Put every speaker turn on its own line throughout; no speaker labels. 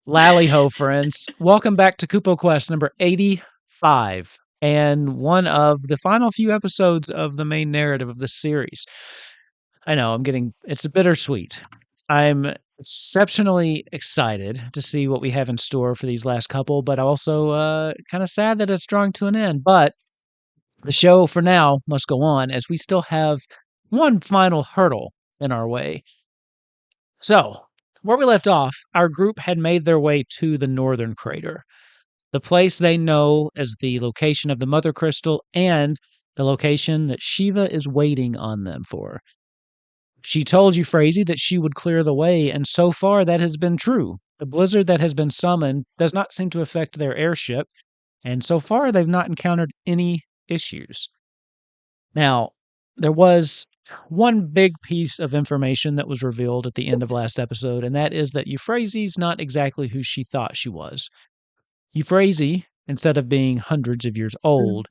Lally ho, friends. Welcome back to Kupo Quest number 85, and one of the final few episodes of the main narrative of this series. I know, it's a bittersweet. I'm exceptionally excited to see what we have in store for these last couple, but also kind of sad that it's drawing to an end. But the show for now must go on as we still have one final hurdle in our way. So, where we left off, our group had made their way to the northern crater, the place they know as the location of the Mother Crystal and the location that Shiva is waiting on them for. She told Euphrasia that she would clear the way, and so far that has been true. The blizzard that has been summoned does not seem to affect their airship, and so far they've not encountered any issues. Now, there was one big piece of information that was revealed at the end of last episode, and that is that Euphrasia's not exactly who she thought she was. Euphrasia, instead of being hundreds of years old,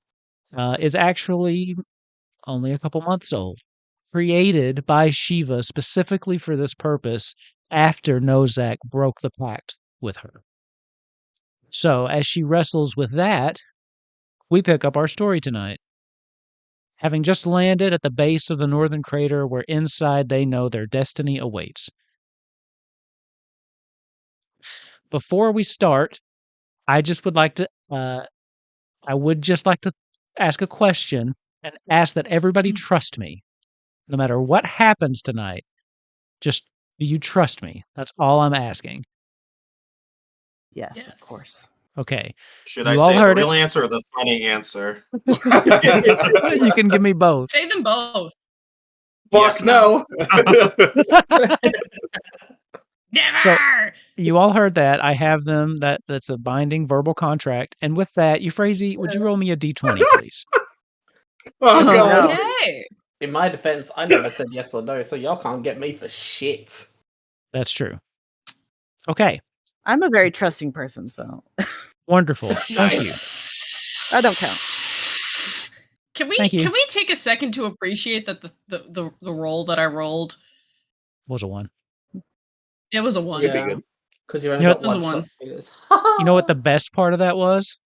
is actually only a couple months old, created by Shiva specifically for this purpose after Nozak broke the pact with her. So, as she wrestles with that, we pick up our story tonight. Having just landed at the base of the northern crater where inside they know their destiny awaits. Before we start, I would just like to ask a question and ask that everybody trust me. No matter what happens tonight, just do you trust me? That's all I'm asking.
Yes, of course.
Okay.
Should
You
I
all
say
heard
the
it.
real answer or the funny answer?
You can give me both.
Say them both.
Yes,
Fuck no.
Never.
So you all heard that. I have them. That's a binding verbal contract. And with that, Euphrasia, would you roll me a d20, please?
Oh god.
Okay.
In my defense, I never said yes or no, so y'all can't get me for shit.
That's true. Okay.
I'm a very trusting person, so
Wonderful. Thank you.
I don't count.
Thank you.
Can we take a second to appreciate that the roll that I rolled
Was a 1.
it was a 1.
Yeah.
Good.
Because you only
You know
got
what-
one
It
shot.
was
You know what the best part of that was?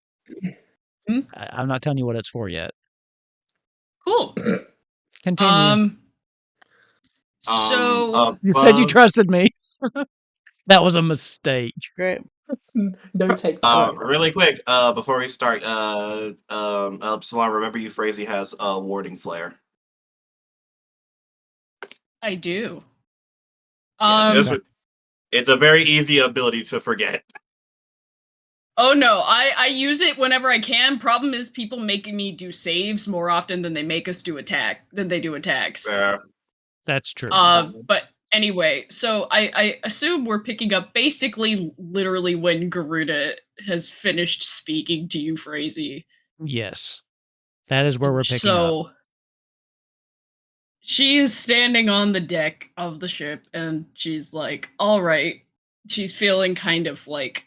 Hmm?
I'm not telling you what it's for yet.
Cool.
Continue.
So
You said you trusted me. That was a mistake.
Great.
Don't take
really quick, before we start, Absalom, remember Euphrasia has a warding flare.
I do.
It's a very easy ability to forget.
Oh no, I use it whenever I can. Problem is people making me do saves more often than they make us do attacks.
That's true.
But anyway, so I assume we're picking up basically literally when Garuda has finished speaking to Euphrasia.
Yes. That is where we're picking up.
So she's standing on the deck of the ship and she's like, all right. She's feeling kind of weak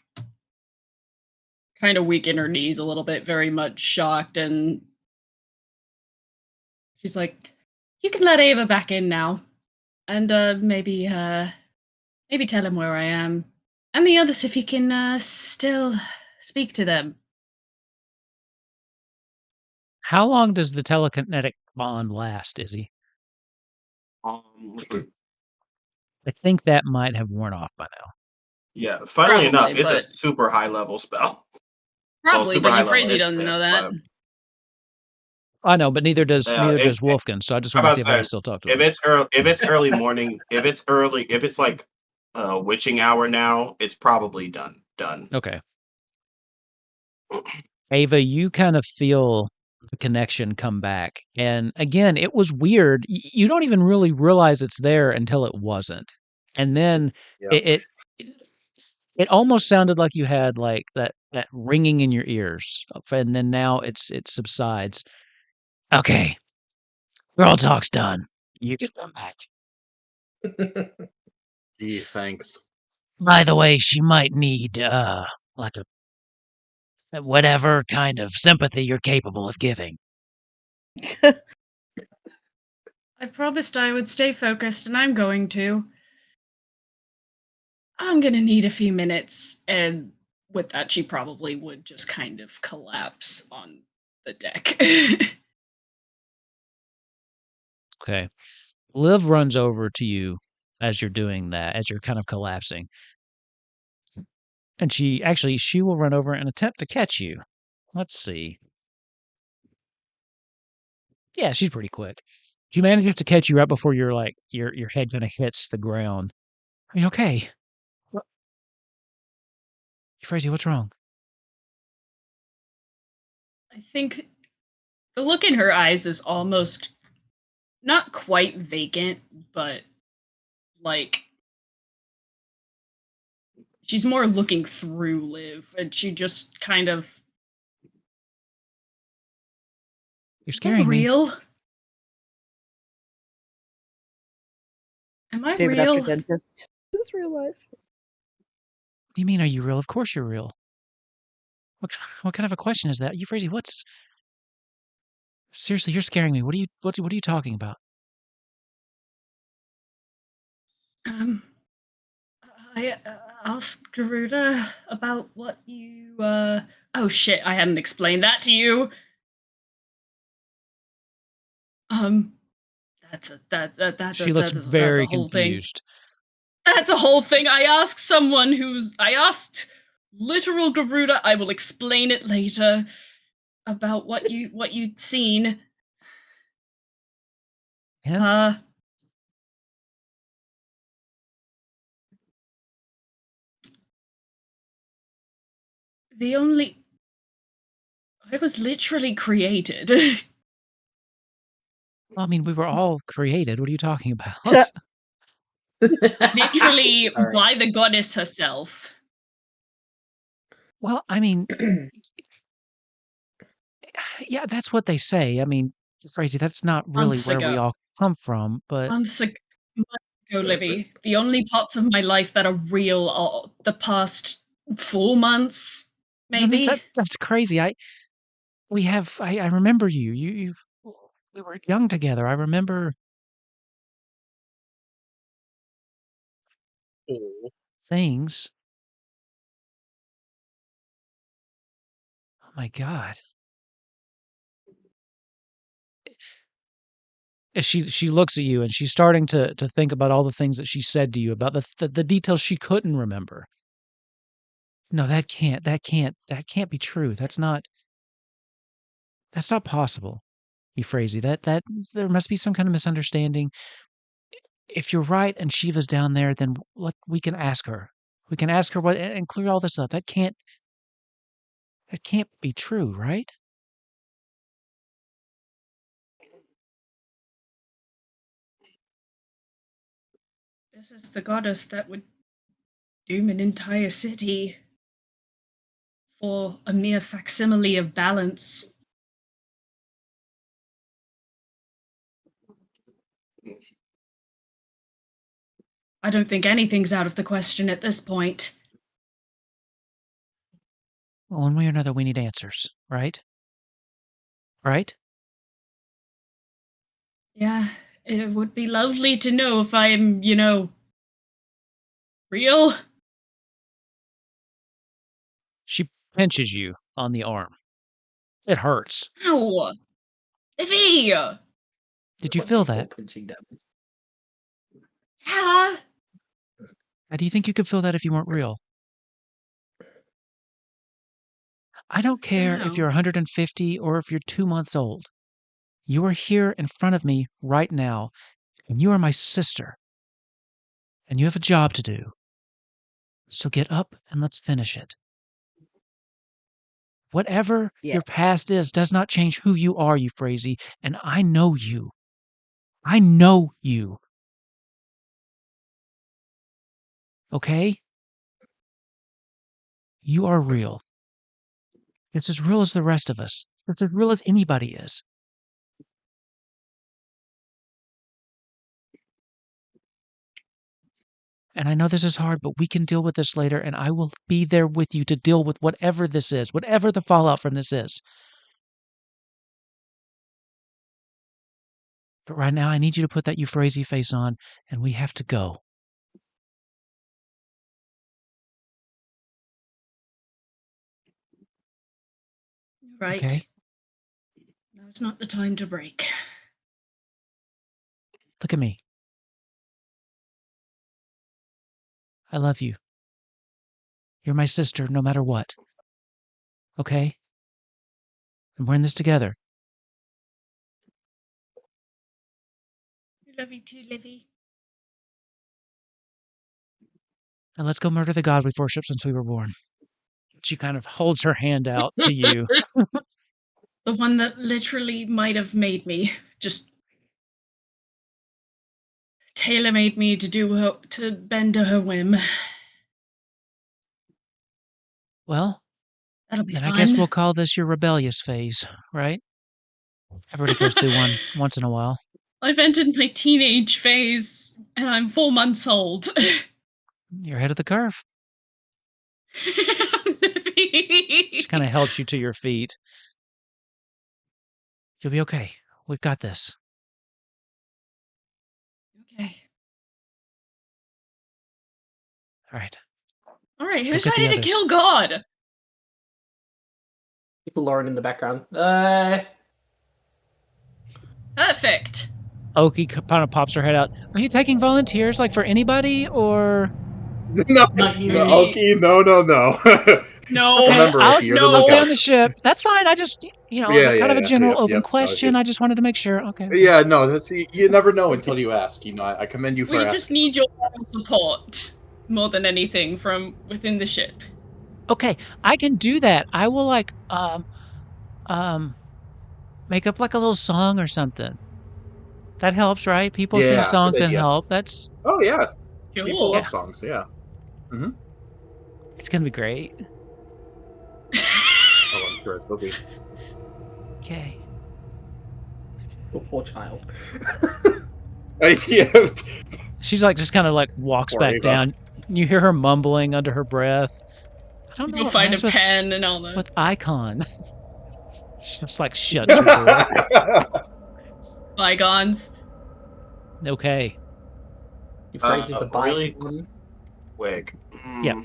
in her knees a little bit, very much shocked, and she's like, you can let Ava back in now. And maybe tell him where I am. And the others if you can still speak to them.
How long does the telekinetic bond last, Izzy? I think that might have worn off by now.
Yeah, funnily enough, it's a
but-
super high level spell.
Probably,
super
but
high level.
Euphrasia
It's-
doesn't know that.
I know, but neither does Wolfkin. So I just want to see if I can still talk to him.
If it's early morning, if it's like witching hour now, it's probably done.
Okay. Ava, you kind of feel the connection come back. And again, it was weird. You don't even really realize it's there until it wasn't. And then it almost sounded like you had like that ringing in your ears. And then now it subsides. Okay. Girl talk's done. You can come back.
Yeah, thanks.
By the way, she might need like a whatever kind of sympathy you're capable of giving.
I promised I would stay focused, and I'm going to. I'm gonna need a few minutes, and with that, she probably would just kind of collapse on the deck.
Okay. Liv runs over to you as you're doing that, as you're kind of collapsing. And she will run over and attempt to catch you. Let's see. Yeah, she's pretty quick. She manages to catch you right before your head kind of hits the ground. Are you okay? Crazy, what's wrong?
I think the look in her eyes is almost not quite vacant, but like she's more looking through Liv, and she just kind of.
You're scaring me.
Real? Am I
David
real?
after dentist. This is real life.
What do you mean, are you real? Of course you're real. What kind of a question is that? You crazy? Seriously, you're scaring me. What are you talking about?
I asked Garuda about what you. Oh shit! I hadn't explained that to you.
She looks
that's
very
a whole
confused.
thing. That's a whole thing. I asked literal Garuda. I will explain it later about what you'd seen.
And?
I was literally created.
Well, I mean, we were all created. What are you talking about?
Literally
All right.
by the goddess herself.
Well, I mean, yeah, that's what they say. I mean, crazy, that's not really
Months
where we
ago.
all come from, but
Months ago, Libby. The only parts of my life that are real are the past 4 months,
I mean,
maybe.
that's crazy. I remember you. We were young together. I remember
Oh.
things. Oh my God. As she looks at you and she's starting to think about all the things that she said to you, about the details she couldn't remember. No, that can't be true. That's not possible. Euphrasia, that there must be some kind of misunderstanding. If you're right and Shiva's down there, then we can ask her. We can ask her what and clear all this up. That can't be true, right?
This is the goddess that would doom an entire city for a mere facsimile of balance. I don't think anything's out of the question at this point.
Well, one way or another, we need answers, right? Right?
Yeah, it would be lovely to know if I'm, real.
She pinches you on the arm. It hurts.
Ow! Ivy!
Did you feel that?
Yeah.
How do you think you could feel that if you weren't real? I don't care if
know.
you're 150 or if you're 2 months old. You are here in front of me right now, and you are my sister. And you have a job to do. So get up and let's finish it. Whatever your past is does not change who you are, Euphrasia, and I know you. I know you. Okay? You are real. It's as real as the rest of us. It's as real as anybody is. And I know this is hard, but we can deal with this later, and I will be there with you to deal with whatever this is, whatever the fallout from this is. But right now, I need you to put that Euphrasia face on, and we have to go.
Right.
Okay.
Now's not the time to break.
Look at me. I love you. You're my sister no matter what. Okay? And we're in this together.
I love you too, Livy.
And let's go murder the god we've worshipped since we were born. She kind of holds her hand out to you.
The one that literally might have made me. Just tailor-made me to bend to her whim.
Well,
That'll be
then
fun.
I guess we'll call this your rebellious phase, right? Everybody goes through one once in a while.
I've entered my teenage phase, and I'm 4 months old.
You're ahead of the curve. She kind of helps you to your feet. You'll be okay. We've got this.
Okay.
All right.
All right,
Look
who's
at the
ready to
others.
kill God?
People Lauren in the background.
Perfect.
Oki kind of pops her head out. Are you taking volunteers, like for anybody, or?
No,
Not you.
no, Oki, no.
No.
Okay,
Remember,
I'll,
Oki, you're the
I'll stay
lookout.
on the ship. That's fine. I just, it's kind of a general open question.
No,
I just wanted to make sure. Okay.
yeah, no, that's you never know until you ask. I commend you for
We
asking.
just need your support more than anything from within the ship.
Okay, I can do that. I will make up like a little song or something. That helps, right? People sing
Yeah,
songs
good
and
idea.
help. That's
Oh yeah, people
Cool.
love songs. Yeah.
it's gonna be great.
Oh, I'm sure it will be.
Okay.
Oh, poor child.
Yeah.
She's like just kind of like walks
Poor
back
Ava.
down. You hear her mumbling under her breath. I don't know.
Go
what
find a
rhymes with,
pen and all that.
with Eikon. She just like shuts her door.
Bygones.
Okay.
Your phrase is a
really
bygone.
quick.
Yeah.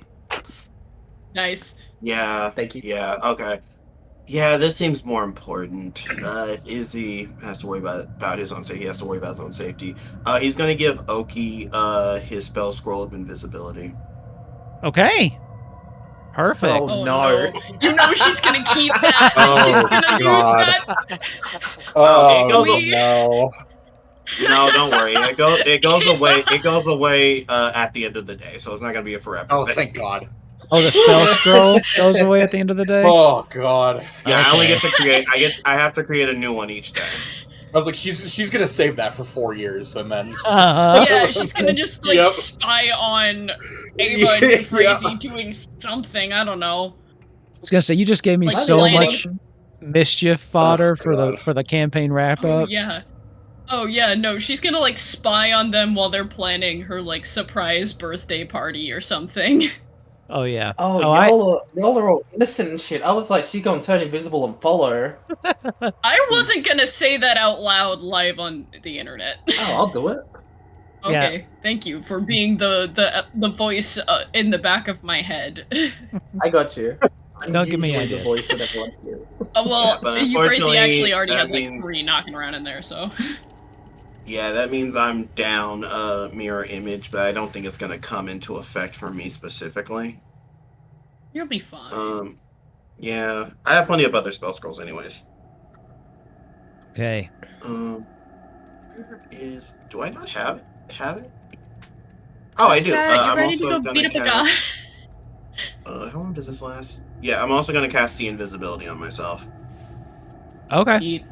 Nice.
Yeah.
Thank you.
Yeah. Okay. Yeah, this seems more important. If Izzy has to worry about his own safety, he has to worry about his own safety. He's gonna give Oki his spell scroll of invisibility.
Okay. Perfect.
Oh, no.
You know she's gonna keep that.
Oh,
She's gonna
God.
use that.
Oh, it goes
no.
No, don't worry. It goes away. It goes away at the end of the day, so it's not gonna be a forever
Oh,
thing.
thank God.
Oh, the spell scroll goes away at the end of the day?
Oh God.
Yeah, I only
Okay.
get to create. I have to create a new one each day.
I was like, she's gonna save that for 4 years, and then
Yeah, she's gonna just like
Yep.
spy on Ava and
Yeah.
Euphrasia doing something. I don't know.
I was gonna say you just gave me
Like
so
planning.
much mischief fodder for
God.
the campaign wrap
Oh
up.
yeah. Oh yeah, no, she's gonna like spy on them while they're planning her like surprise birthday party or something.
Oh yeah.
Oh,
I
y'all are all innocent and shit. I was like, she's gonna turn invisible and follow her.
I wasn't gonna say that out loud live on the internet.
Oh, I'll do it.
Okay, thank you for being the voice in the back of my head.
I got you. I'm
Don't give me
usually the
ideas.
voice that everyone hears.
Well,
Yeah, but
Euphrasia
unfortunately,
actually already
that
has like
means-
3 knocking around in there, so.
Yeah, that means I'm down mirror image, but I don't think it's gonna come into effect for me specifically.
You'll be fine.
Yeah, I have plenty of other spell scrolls, anyways.
Okay.
Where is? Do I not have it? Oh, I do.
You're
I'm
ready to
also
go
gonna
beat up a guy.
cast. How long does this last? Yeah, I'm also gonna cast see invisibility on myself.
Okay.
Eat.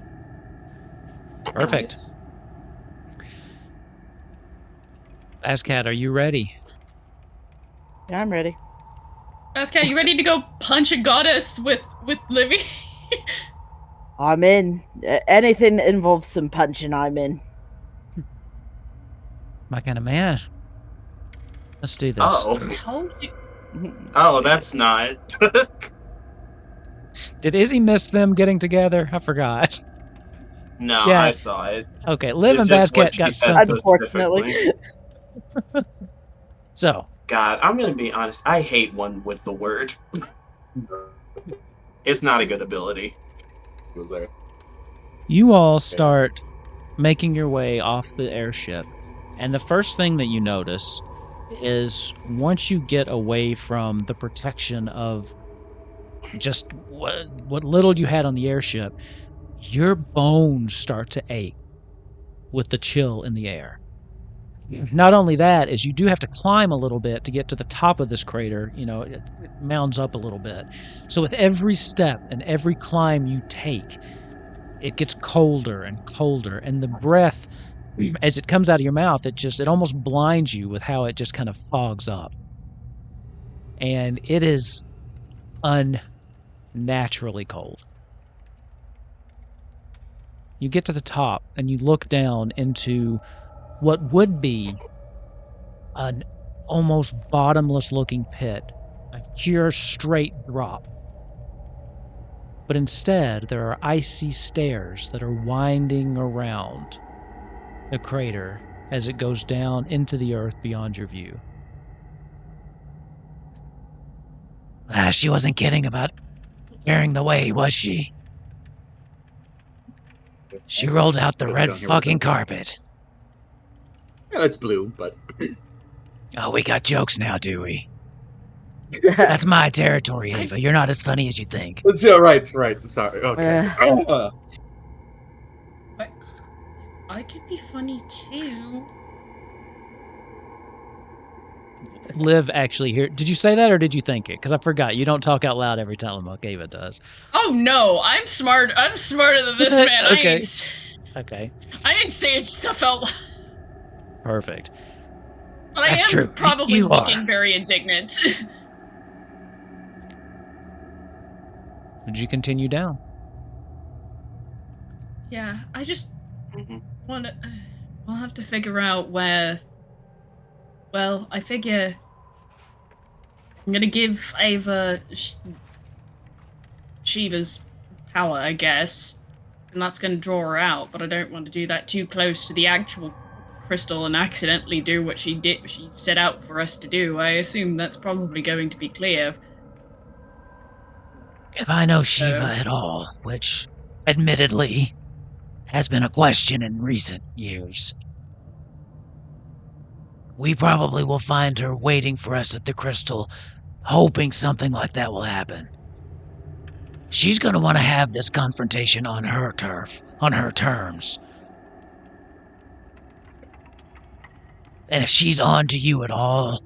Perfect.
Nice.
Ascat, are you ready?
Yeah, I'm ready.
Ascat, you ready to go punch a goddess with Livy?
I'm in. Anything that involves some punching, I'm in.
My kind of man. Let's do this.
Oh,
Told you.
oh, that's not.
Did Izzy miss them getting together? I forgot.
No,
Yeah.
I saw it.
Okay, Liv
It's
and
just what
Basket
she
got
said
something.
Unfortunately.
specifically.
So,
God, I'm gonna be honest. I hate one with the word. It's not a good ability.
Was there?
You all start making your way off the airship, and the first thing that you notice is once you get away from the protection of just what little you had on the airship, your bones start to ache with the chill in the air. Not only that, is you do have to climb a little bit to get to the top of this crater. You know, it mounds up a little bit. So with every step and every climb you take, it gets colder and colder, and the breath, as it comes out of your mouth, it almost blinds you with how it just kind of fogs up. And it is unnaturally cold. You get to the top and you look down into what would be an almost bottomless looking pit, a pure straight drop. But instead, there are icy stairs that are winding around the crater as it goes down into the earth beyond your view. She wasn't kidding about carrying the way, was she? She rolled out the red fucking carpet.
Yeah, that's blue, but...
Oh, we got jokes now, do we? That's my territory, Ava. You're not as funny as you think.
Yeah, right. Sorry. Okay.
I could be funny too.
Liv actually here. Did you say that or did you think it? Because I forgot. You don't talk out loud every time like Ava does.
Oh no, I'm smart. I'm smarter than this man.
Okay. Okay.
I ain't saying stuff out loud.
Perfect.
But I am probably looking very indignant.
Did you continue down?
Yeah, I just want to... We'll have to figure out where... Well, I figure... I'm gonna give Ava Shiva's power, I guess. And that's gonna draw her out, but I don't want to do that too close to the actual crystal and accidentally do what she set out for us to do. I assume that's probably going to be clear.
If I know Shiva at all, which, admittedly, has been a question in recent years, we probably will find her waiting for us at the crystal, hoping something like that will happen. She's going to want to have this confrontation on her turf, on her terms. And if she's on to you at all,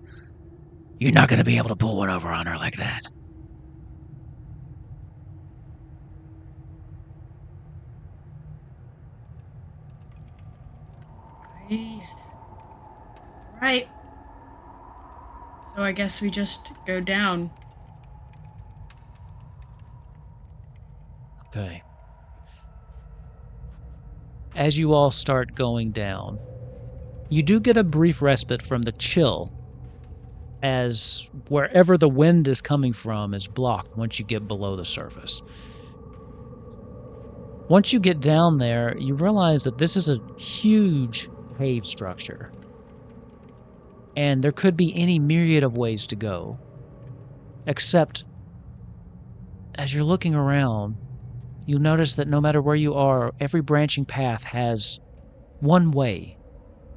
you're not going to be able to pull one over on her like that.
Right. So I guess we just go down.
Okay. As you all start going down, you do get a brief respite from the chill, as wherever the wind is coming from is blocked once you get below the surface. Once you get down there, you realize that this is a huge cave structure. And there could be any myriad of ways to go. Except, as you're looking around, you'll notice that no matter where you are, every branching path has one way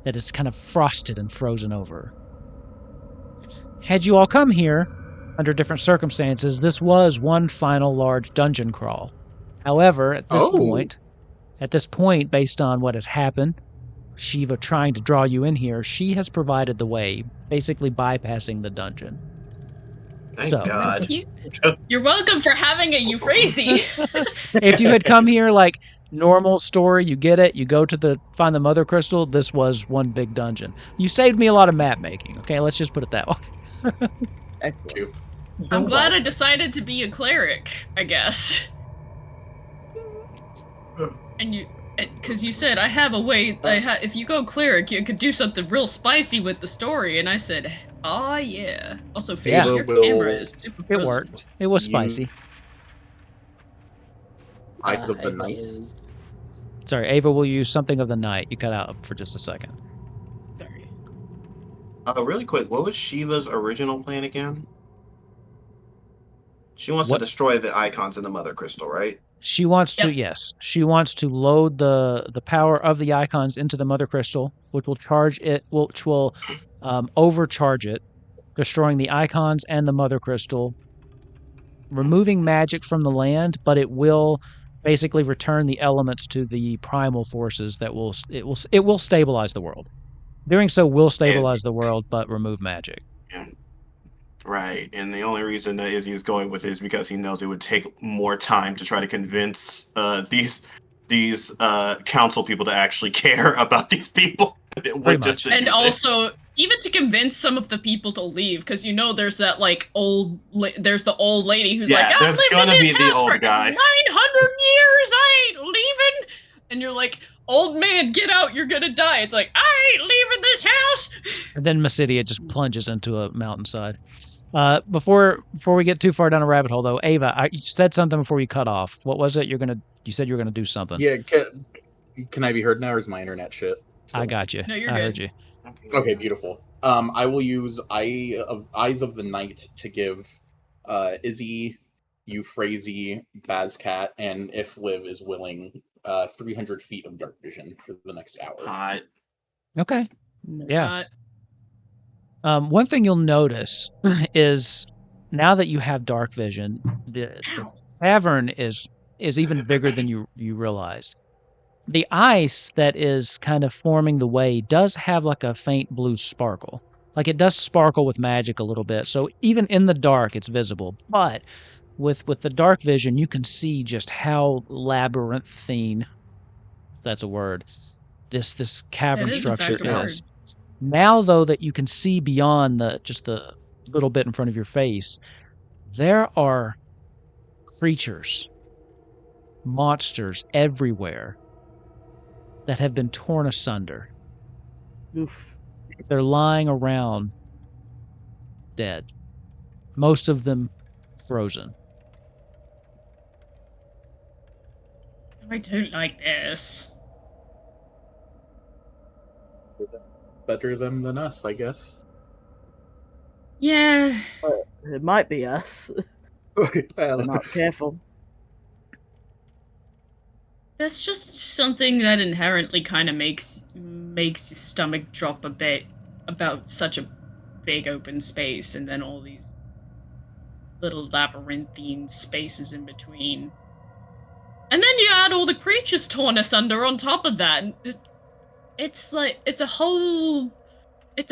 that is kind of frosted and frozen over. Had you all come here, under different circumstances, this was one final large dungeon crawl. However, at this point, based on what has happened, Shiva trying to draw you in here, she has provided the way, basically bypassing the dungeon.
Thank God.
You're welcome for having a euphrasia.
If you had come here like normal story, you get it, you go to find the mother crystal, this was one big dungeon. You saved me a lot of map making, okay? Let's just put it that way.
Excellent.
I'm glad I decided to be a cleric, I guess. Because you said, I have a way, if you go cleric, you could do something real spicy with the story, and I said, oh yeah. Also, your camera is super
It worked. It was spicy.
Eyes of the night.
Sorry, Ava will use something of the night. You cut out for just a second.
Sorry.
Really quick, what was Shiva's original plan again? She wants to destroy the icons in the Mother Crystal, right?
She wants to, yes. She wants to load the power of the icons into the Mother Crystal, which will overcharge it, destroying the icons and the Mother Crystal, removing magic from the land, but it will basically return the elements to the primal forces that will stabilize the world. Doing so will stabilize the world, but remove magic.
Yeah. Right, and the only reason that Izzy is going with it is because he knows it would take more time to try to convince these council people to actually care about these people. It would just to
and
do
also even to convince some of the people to leave, because you know there's that like there's the old lady who's like, I've lived in this house for 900 years, I ain't leaving. And you're like, old man, get out, you're gonna die. It's like, I ain't leaving this house.
And then Mysidia just plunges into a mountainside. Before we get too far down a rabbit hole, though, Ava, you said something before you cut off. What was it? You said you were gonna do something.
Yeah, can I be heard now, or is my internet shit?
I got you.
No, you're
I
good.
heard you.
Okay, beautiful. I will use Eyes of the Night to give Izzy, Euphrasie, Bazcat, and if Liv is willing, 300 feet of dark vision for the next hour.
Hot.
Okay. Yeah. One thing you'll notice is now that you have dark vision, the cavern is even bigger than you realized. The ice that is kind of forming the way does have like a faint blue sparkle. Like it does sparkle with magic a little bit. So even in the dark, it's visible. But with the dark vision, you can see just how labyrinthine, if that's a word, this cavern structure is. Now, though, that you can see beyond just the little bit in front of your face, there are creatures, monsters everywhere that have been torn asunder.
Oof.
They're lying around dead. Most of them frozen.
I don't like this.
Better them than us, I guess.
Yeah.
It might be us. We're not careful.
That's just something that inherently kind of makes your stomach drop a bit about such a big open space, and then all these little labyrinthine spaces in between. And then you add all the creatures torn asunder on top of that. And it's like it's a whole of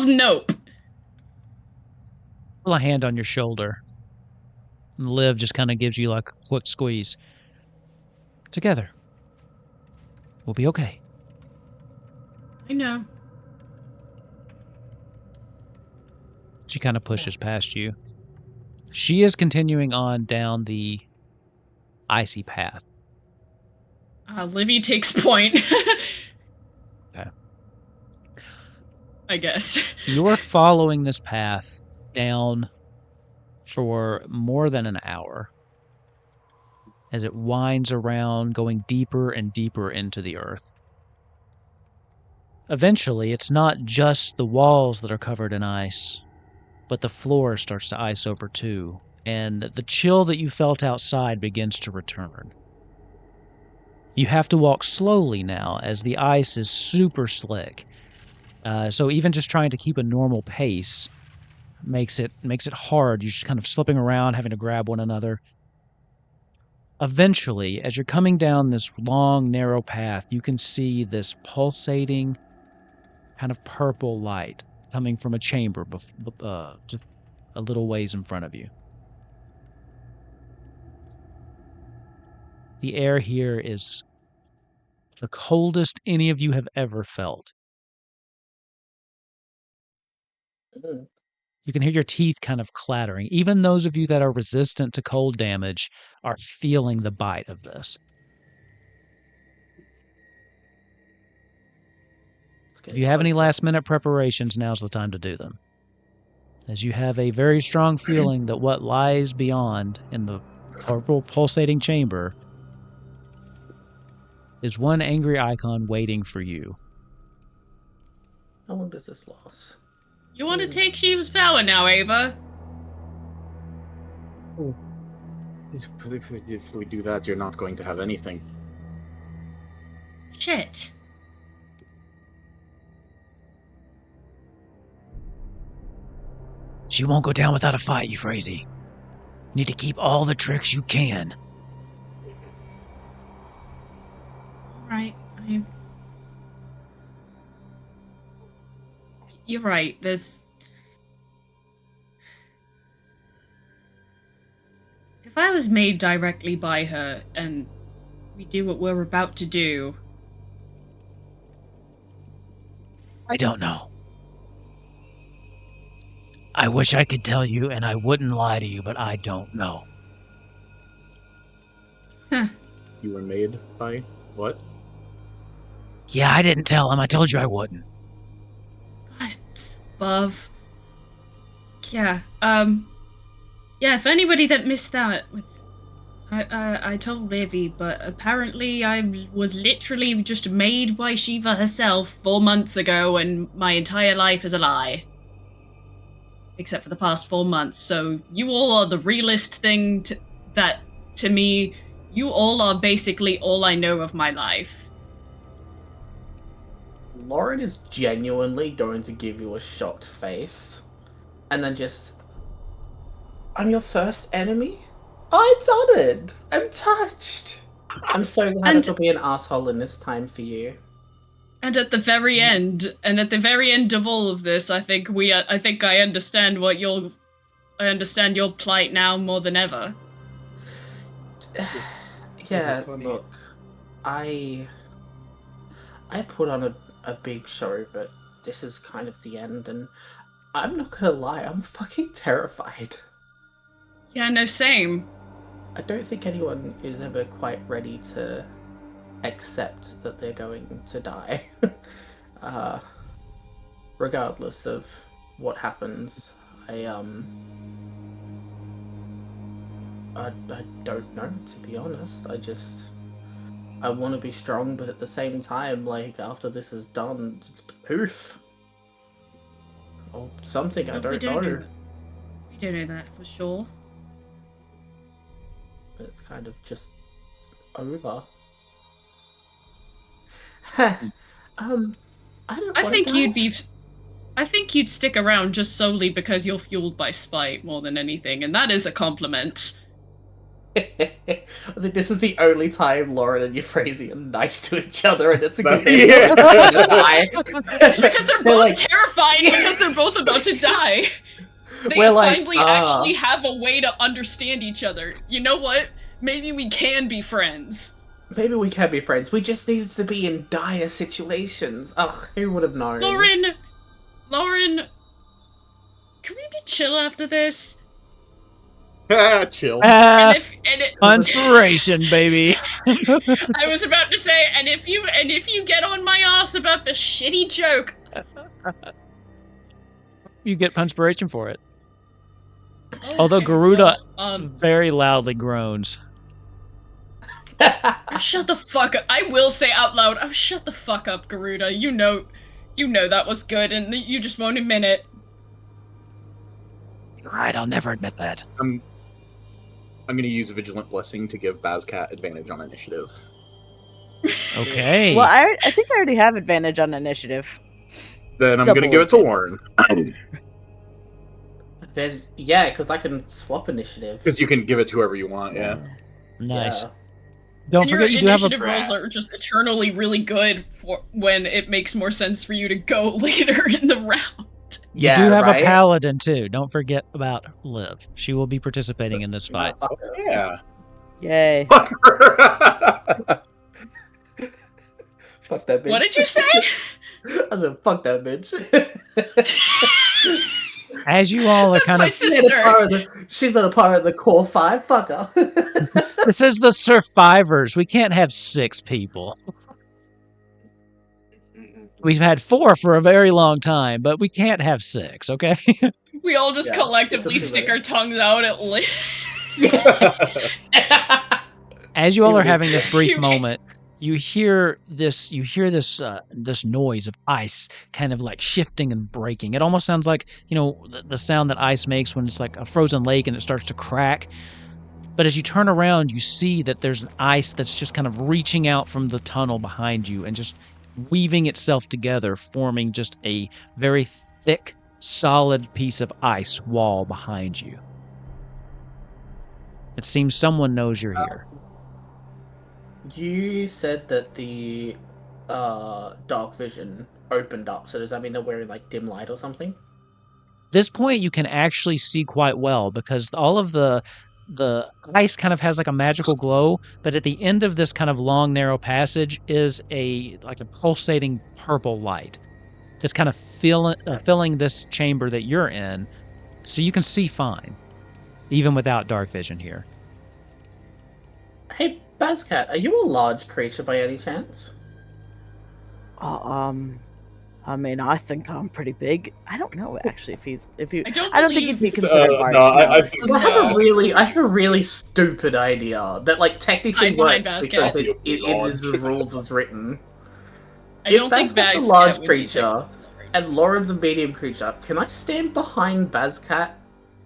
nope.
Feel a hand on your shoulder. And Liv just kind of gives you like a quick squeeze. Together. We'll be okay.
I know.
She kind of pushes past you. She is continuing on down the icy path.
Livy takes point.
Okay.
I guess.
You're following this path down for more than an hour as it winds around, going deeper and deeper into the earth. Eventually, it's not just the walls that are covered in ice, but the floor starts to ice over too, and the chill that you felt outside begins to return. You have to walk slowly now as the ice is super slick. So even just trying to keep a normal pace makes it hard. You're just kind of slipping around, having to grab one another. Eventually, as you're coming down this long, narrow path, you can see this pulsating kind of purple light coming from a chamber just a little ways in front of you. The air here is the coldest any of you have ever felt. You can hear your teeth kind of clattering. Even those of you that are resistant to cold damage are feeling the bite of this. If you have any last-minute preparations, now's the time to do them. As you have a very strong feeling that what lies beyond in the purple pulsating chamber is one angry icon waiting for you.
How long does this last?
You want to take Shiva's power now, Ava?
If we do that, you're not going to have anything.
Shit.
She won't go down without a fight, you crazy. You need to keep all the tricks you can.
Right. You're right. If I was made directly by her and we do what we're about to do...
I don't know. I wish I could tell you, and I wouldn't lie to you, but I don't know.
Huh.
You were made by what?
Yeah, I didn't tell him. I told you I wouldn't.
It's above. Yeah, yeah, for anybody that missed that, I told Livy, but apparently I was literally just made by Shiva herself 4 months ago, and my entire life is a lie. Except for the past 4 months, so you all are the realest thing to me. You all are basically all I know of my life.
Lauren is genuinely going to give you a shocked face. And then just... I'm your first enemy? I'm done. I'm touched. I'm so glad to be an asshole in this time for you.
And at the very end, of all of this, I think I understand I understand your plight now more than ever.
Yeah, look, I put on a big show, but this is kind of the end, and I'm not gonna lie, I'm fucking terrified.
Yeah, no, same.
I don't think anyone is ever quite ready to accept that they're going to die. Regardless of what happens, I don't know, to be honest. I want to be strong, but at the same time, like, after this is done, poof. Or something, I don't know.
We don't know that for sure.
But it's kind of just over.
I think you'd stick around just solely because you're fueled by spite more than anything, and that is a compliment.
I think this is the only time Lauren and Euphrasia are nice to each other, and it's because they're both about to die.
It's because they're both terrified because they're both about to die. They finally actually have a way to understand each other. You know what? Maybe we can be friends.
Maybe we can be friends. We just needed to be in dire situations. Ugh, who would have known?
Lauren, can we be chill after this?
Chill.
Inspiration, baby.
I was about to say, and if you get on my ass about the shitty joke,
you get punspiration for it. Okay, although Garuda very loudly groans.
Shut the fuck up. I will say out loud, oh, shut the fuck up, Garuda. You know that was good, and you just won't admit it.
Right, I'll never admit that.
I'm going to use Vigilant Blessing to give Bazcat advantage on initiative.
Okay.
Well, I think I already have advantage on initiative.
Then I'm going to give it to Lauren.
Yeah, because I can swap initiative.
Because you can give it to whoever you want, yeah.
Nice. Yeah.
Don't forget you do have initiative rolls are just eternally really good for when it makes more sense for you to go later in the round.
Yeah, you do have a paladin too. Don't forget about Liv. She will be participating in this fight.
Oh, yeah.
Yay.
Fuck that bitch.
What did you say?
I said, fuck that bitch.
As you all are kind of...
She's not a part of the core 5. Fuck her.
This is the survivors. We can't have 6 people. We've had 4 for a very long time, but we can't have 6, okay?
We all just collectively stick our tongues out at least.
As you all are having this brief moment, you hear this noise of ice kind of like shifting and breaking. It almost sounds like, the sound that ice makes when it's like a frozen lake and it starts to crack. But as you turn around, you see that there's an ice that's just kind of reaching out from the tunnel behind you and just weaving itself together, forming just a very thick, solid piece of ice wall behind you. It seems someone knows you're here.
You said that the dark vision opened up, so does that mean they're wearing like dim light or something?
This point you can actually see quite well because all of the ice kind of has like a magical glow, but at the end of this kind of long narrow passage is a pulsating purple light that's kind of filling this chamber that you're in, so you can see fine even without dark vision here.
Hey, Bazcat, are you a large creature by any chance?
I mean, I think I'm pretty big. I don't know actually if you.
I don't
think he'd be
believe-
considered large.
No, I think
I have a really stupid idea that like technically
Hide behind
works
Bazcat.
because it is the rules as written.
I
If
don't think
Bazcat's a
Bazcat
large
would be
creature and Lauren's a medium creature, can I stand behind Bazcat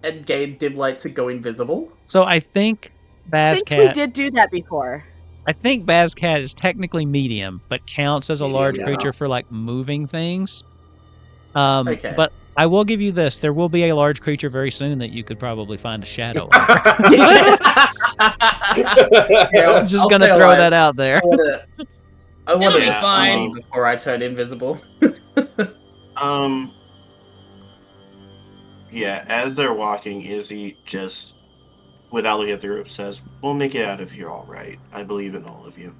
and gain dim light to go invisible?
So I think
I think we
Bazcat
did do that before.
is technically medium, but counts as a
Medium,
large
yeah.
creature for like moving things.
Okay.
But I will give you this: there will be a large creature very soon that you could probably find a shadow of.
Yeah,
I'm just gonna throw that out there.
I want
It'll
to
be fine.
before I turn invisible.
Yeah, as they're walking, Izzy just, without looking at the group, says, "We'll make it out of here all right. I believe in all of you."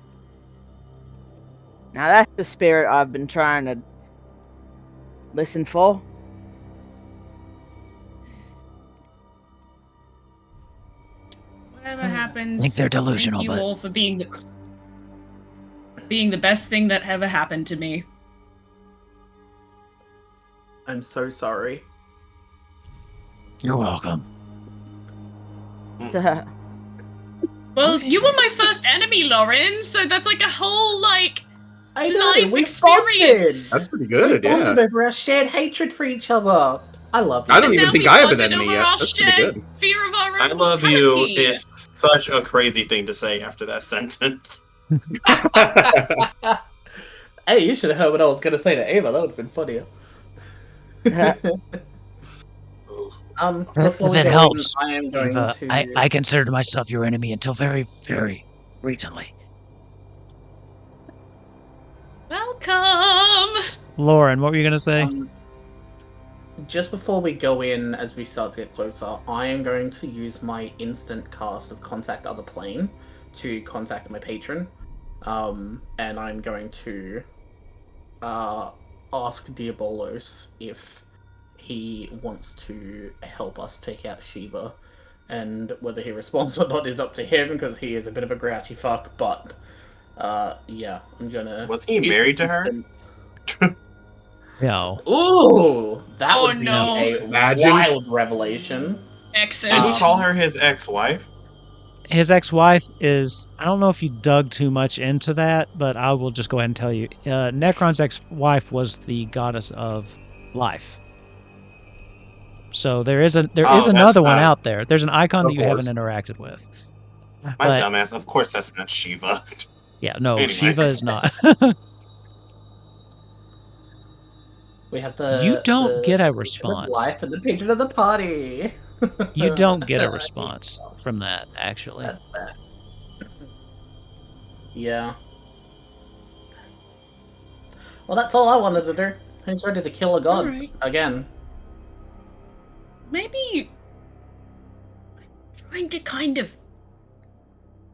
Now that's the spirit I've been trying to listen for.
Whatever happens,
I think they're delusional,
thank you
but
all for being the best thing that ever happened to me.
I'm so sorry.
you're welcome.
Well, you were my first enemy, Lauren, so that's like a whole like
I know,
life
we
experience.
That's pretty good,
bonded
yeah.
over our shared hatred for each other. I love you.
I don't even
Now
think
we
I have an
bonded
enemy
over
yet.
our
That's pretty
shared
good.
Fear of our own
I love you
mortality.
is such a crazy thing to say after that sentence.
Hey, you should have heard what I was going to say to Ava. That would have been funnier. Before
If
we
it
go
helps,
in, I am going
Eva,
to...
I considered myself your enemy until very, very recently.
Welcome.
Lauren, what were you gonna say?
Just before we go in, as we start to get closer, I am going to use my instant cast of Contact Other Plane to contact my patron. And I'm going to ask Diabolos if he wants to help us take out Shiva. And whether he responds or not is up to him, because he is a bit of a grouchy fuck, but yeah, I'm gonna...
Was he married to her?
No.
Ooh! That
Oh,
would be
no.
a
Imagine.
wild revelation.
Exes.
Did he call her his ex-wife?
His ex-wife is, I don't know if you dug too much into that, but I will just go ahead and tell you. Necron's ex-wife was the goddess of life. So there is another one out there. There's an icon that you haven't interacted with.
My
But,
dumbass. Of course that's not Shiva.
yeah, no,
Anyways.
Shiva is not.
We have the...
You don't
the
get a
patron of
response.
life and the patron of the party.
You don't get a response from that, actually.
That's fair. Yeah. Well, that's all I wanted to do. He's ready to kill a god
Alright.
again.
Maybe I'm trying to kind of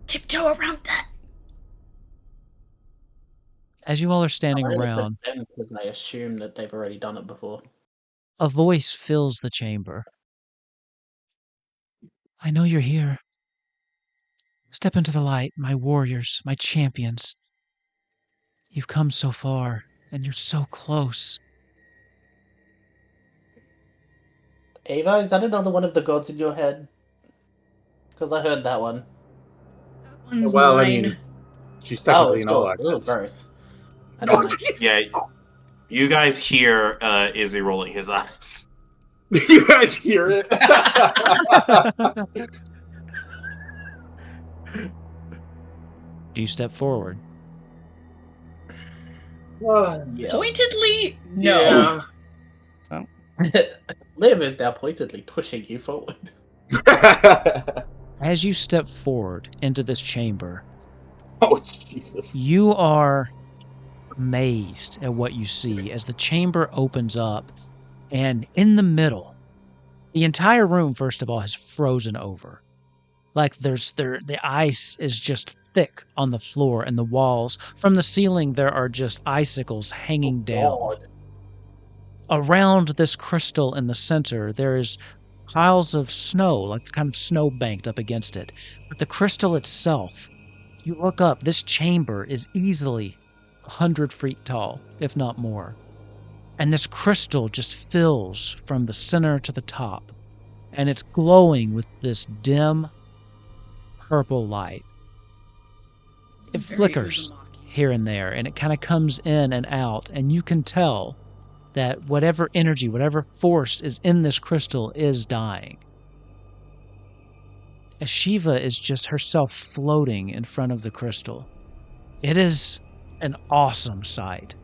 tiptoe around that.
As you all are standing around,
Because I assume that they've already done it before.
a voice fills the chamber. I know you're here. Step into the light, my warriors, my champions. You've come so far, and you're so close.
Ava, is that another one of the gods in your head? Because I heard that one.
That one's
Well, I
mine.
mean, she's technically
it's
an all
yours. Ooh,
access.
gross. I don't like it.
Yeah, you guys hear Izzy rolling his eyes.
You guys hear it?
Do you step forward?
Yeah.
Pointedly, no.
Liv is now pointedly pushing you forward.
As you step forward into this chamber,
Oh, Jesus.
you are amazed at what you see as the chamber opens up, and in the middle, the entire room, first of all, has frozen over. Like the ice is just thick on the floor and the walls. From the ceiling, there are just icicles hanging down.
God.
Around this crystal in the center, there is piles of snow, like kind of snow banked up against it. But the crystal itself, you look up, this chamber is easily 100 feet tall, if not more. And this crystal just fills from the center to the top. And it's glowing with this dim purple light. It
It's very
flickers
Uzumaki.
here and there, and it kind of comes in and out, and you can tell that whatever energy, whatever force is in this crystal is dying. As Shiva is just herself floating in front of the crystal. It is an awesome sight.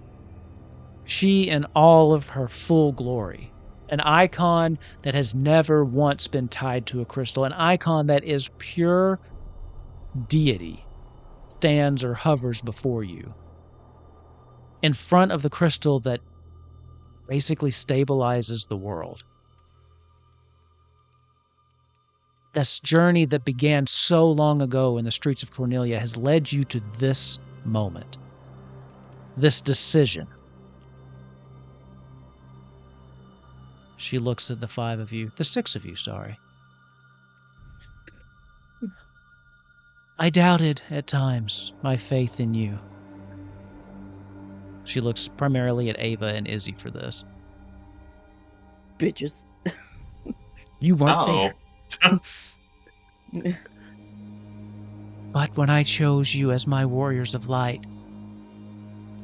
She in all of her full glory. An icon that has never once been tied to a crystal. An icon that is pure deity stands or hovers before you. In front of the crystal that basically stabilizes the world. This journey that began so long ago in the streets of Cornelia has led you to this moment. This decision. She looks at the six of you, sorry. I doubted at times my faith in you. She looks primarily at Ava and Izzy for this.
Bitches.
You weren't
Oh.
there. But when I chose you as my warriors of light,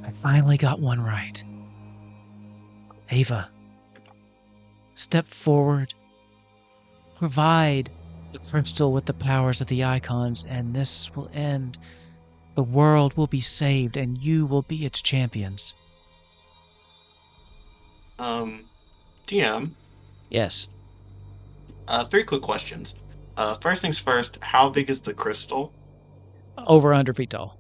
I finally got one right. Ava, step forward. Provide the crystal with the powers of the icons, and this will end. The world will be saved, and you will be its champions.
DM,
Yes.
3 quick questions. First things first, how big is the crystal?
Over 100 feet tall.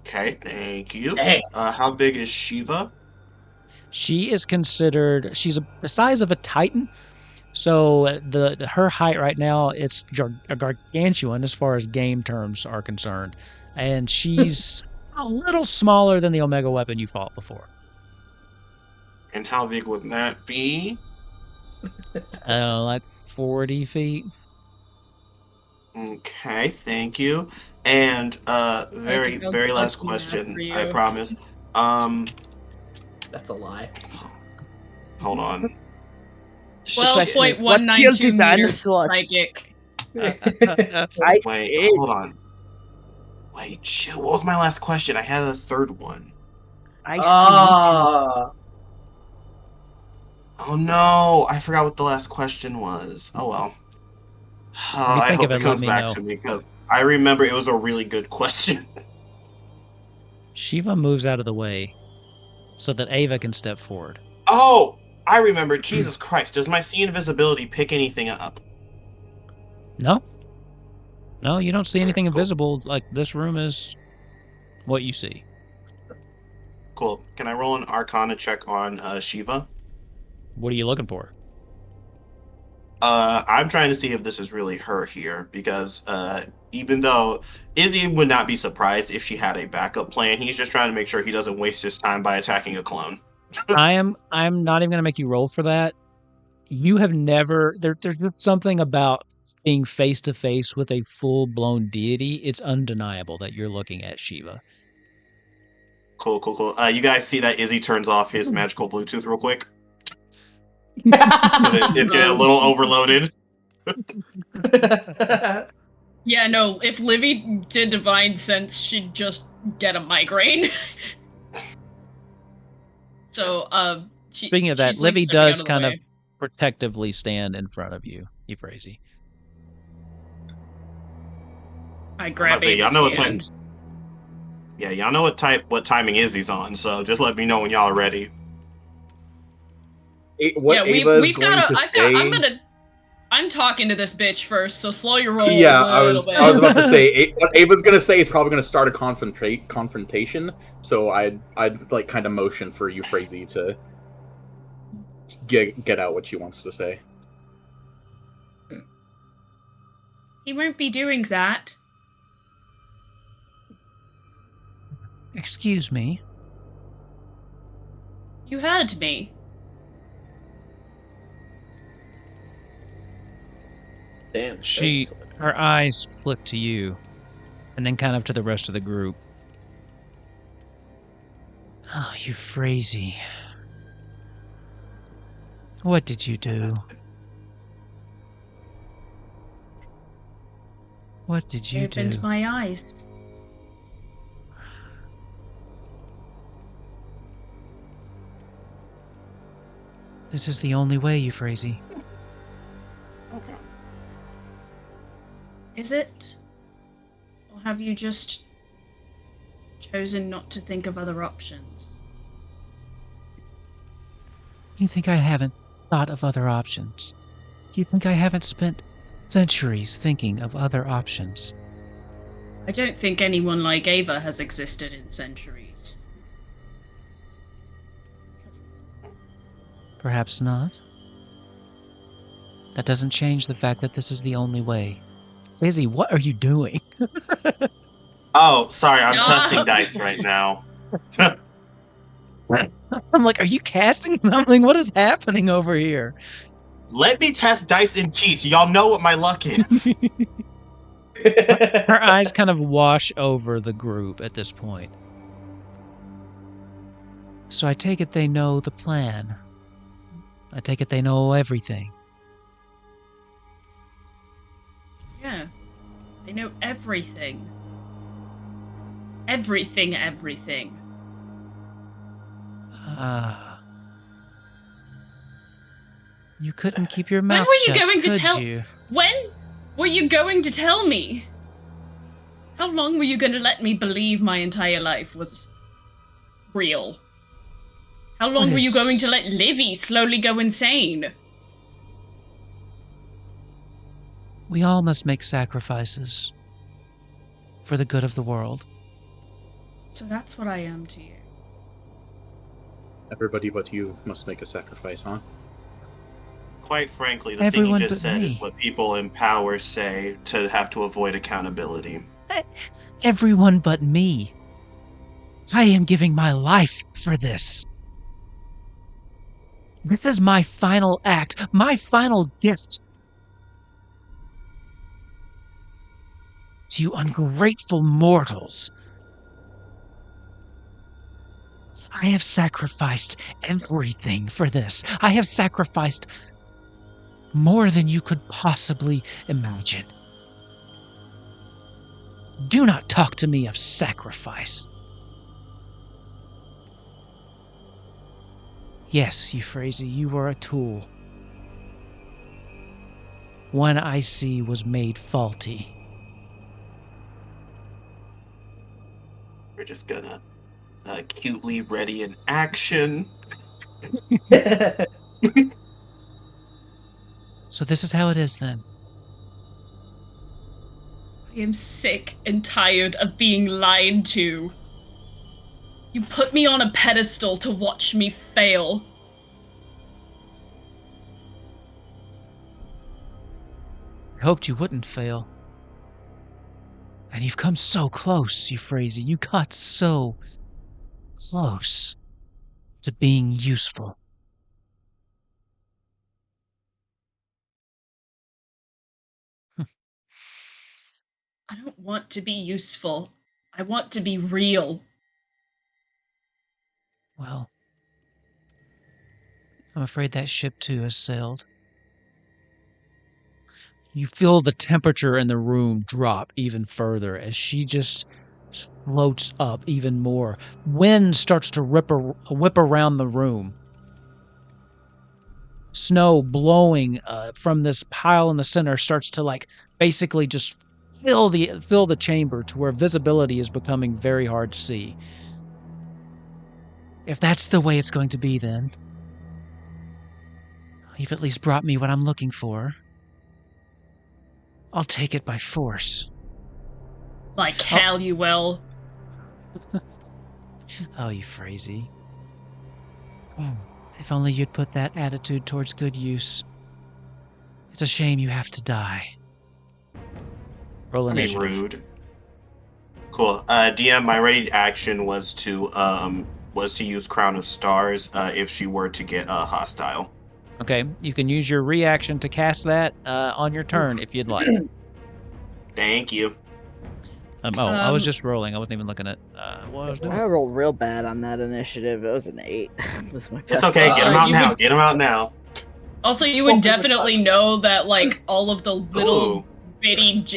Okay, thank you.
Dang.
How big is Shiva?
She is considered, the size of a titan. So her height right now, it's gargantuan as far as game terms are concerned. And she's a little smaller than the Omega weapon you fought before.
And how big would that be?
Like 40 feet.
Okay, thank you. And very
I'll
very last
do that
question,
for you.
I promise.
That's a lie.
Hold on.
What killed the
12.192 meters
dinosaur?
psychic.
I
Wait,
did.
hold on. Wait, shit, what was my last question? I had a third one.
I
Ah.
Oh no, I forgot what the last question was. Oh well.
you
I
think
hope
of it,
it comes
let me
back
know.
to me because I remember it was a really good question.
Shiva moves out of the way so that Ava can step forward.
Oh, I remember. Jesus Christ, does my see invisibility pick anything up?
No. No, you don't see anything
Cool.
invisible. Like, this room is what you see.
Cool. Can I roll an Arcana check on Shiva?
What are you looking for?
I'm trying to see if this is really her here, because even though Izzy would not be surprised if she had a backup plan, he's just trying to make sure he doesn't waste his time by attacking a clone.
I'm not even going to make you roll for that. You have never... there's just something about being face-to-face with a full-blown deity. It's undeniable that you're looking at Shiva.
Cool. You guys see that Izzy turns off his magical Bluetooth real quick? It's getting a little overloaded.
Yeah, no, if Livy did Divine Sense, she'd just get a migraine. So,
Speaking of that,
she's, like,
Livy
stepping out
does
of the
kind of
way.
protectively stand in front of you, Euphrasia.
I grab
say, y'all
Ava's
know what
hand.
Yeah, y'all know what timing Izzy's on, so just let me know when y'all are ready.
What
Yeah,
Ava is
we've
going
got
to
to.
say.
I'm talking to this bitch first, so slow your roll
Yeah,
a little bit.
I was about to say what Ava's gonna say is probably gonna start a confrontation. So I'd like kind of motion for Euphrasia to get out what she wants to say.
He won't be doing that.
Excuse me.
You heard me.
Damn.
Her eyes flick to you, and then kind of to the rest of the group. Oh, Euphrasia. What did you do? What did you do?
Opened my eyes.
This is the only way, Euphrasia.
Okay.
Is it? Or have you just chosen not to think of other options?
You think I haven't thought of other options? You think I haven't spent centuries thinking of other options?
I don't think anyone like Ava has existed in centuries.
Perhaps not. That doesn't change the fact that this is the only way. Izzy, what are you doing?
Oh, sorry, I'm
Stop.
testing dice right now.
I'm like, are you casting something? What is happening over here?
Let me test dice in key so y'all know what my luck is.
Her eyes kind of wash over the group at this point. So I take it they know the plan. I take it they know everything.
Yeah. They know everything. Everything.
Ah. You couldn't keep your
When
mouth
were you
shut,
going to
could
tell-
you?
When were you going to tell me? How long were you going to let me believe my entire life was real? How long were you going to let Livy slowly go insane?
We all must make sacrifices for the good of the world.
So that's what I am to you.
Everybody but you must make a sacrifice, huh?
Quite frankly, the
Everyone
thing you just
but
said is
me.
what people in power say to have to avoid accountability.
Everyone but me. I am giving my life for this. This is my final act, my final gift. To you ungrateful mortals. I have sacrificed everything for this. I have sacrificed more than you could possibly imagine. Do not talk to me of sacrifice. Yes, Euphrasia, you were a tool. One I see was made faulty.
We're just gonna cutely ready in action.
So this is how it is then.
I am sick and tired of being lied to. You put me on a pedestal to watch me fail.
I hoped you wouldn't fail. And you've come so close, Euphrasia. You got so close to being useful.
I don't want to be useful. I want to be real.
Well, I'm afraid that ship too has sailed. You feel the temperature in the room drop even further as she just floats up even more. Wind starts to whip around the room. Snow blowing from this pile in the center starts to basically just fill the chamber to where visibility is becoming very hard to see. If that's the way it's going to be, then you've at least brought me what I'm looking for. I'll take it by force.
Like hell you will.
Oh, you crazy. If only you'd put that attitude towards good use. It's a shame you have to die. Roll initiative.
rude. Cool. DM, my ready action was to use Crown of Stars if she were to get hostile.
Okay, you can use your reaction to cast that on your turn if you'd like.
Thank you.
I was just rolling. I wasn't even looking at what I was doing.
I rolled real bad on that initiative. It was an 8. It was my
It's
best
okay. Get him
roll.
out now. Get him out now.
Also, you would definitely know that, like, all of the little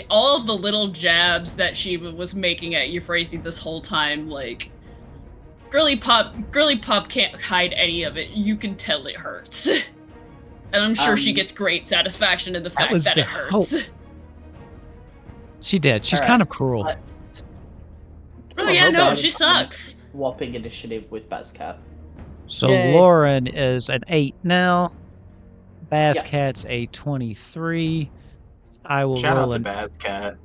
all of the little jabs that Shiva was making at Euphrasia this whole time, like, Girly Pop can't hide any of it. You can tell it hurts. And I'm sure she gets great satisfaction in the fact that it hurts.
She did. She's kind of cruel.
Oh yeah, no, she sucks.
Whopping initiative with Bazcat.
So
Yay.
Lauren is an 8 now. Bazcat's a 23. I will
Shout
roll
out to Bazcat.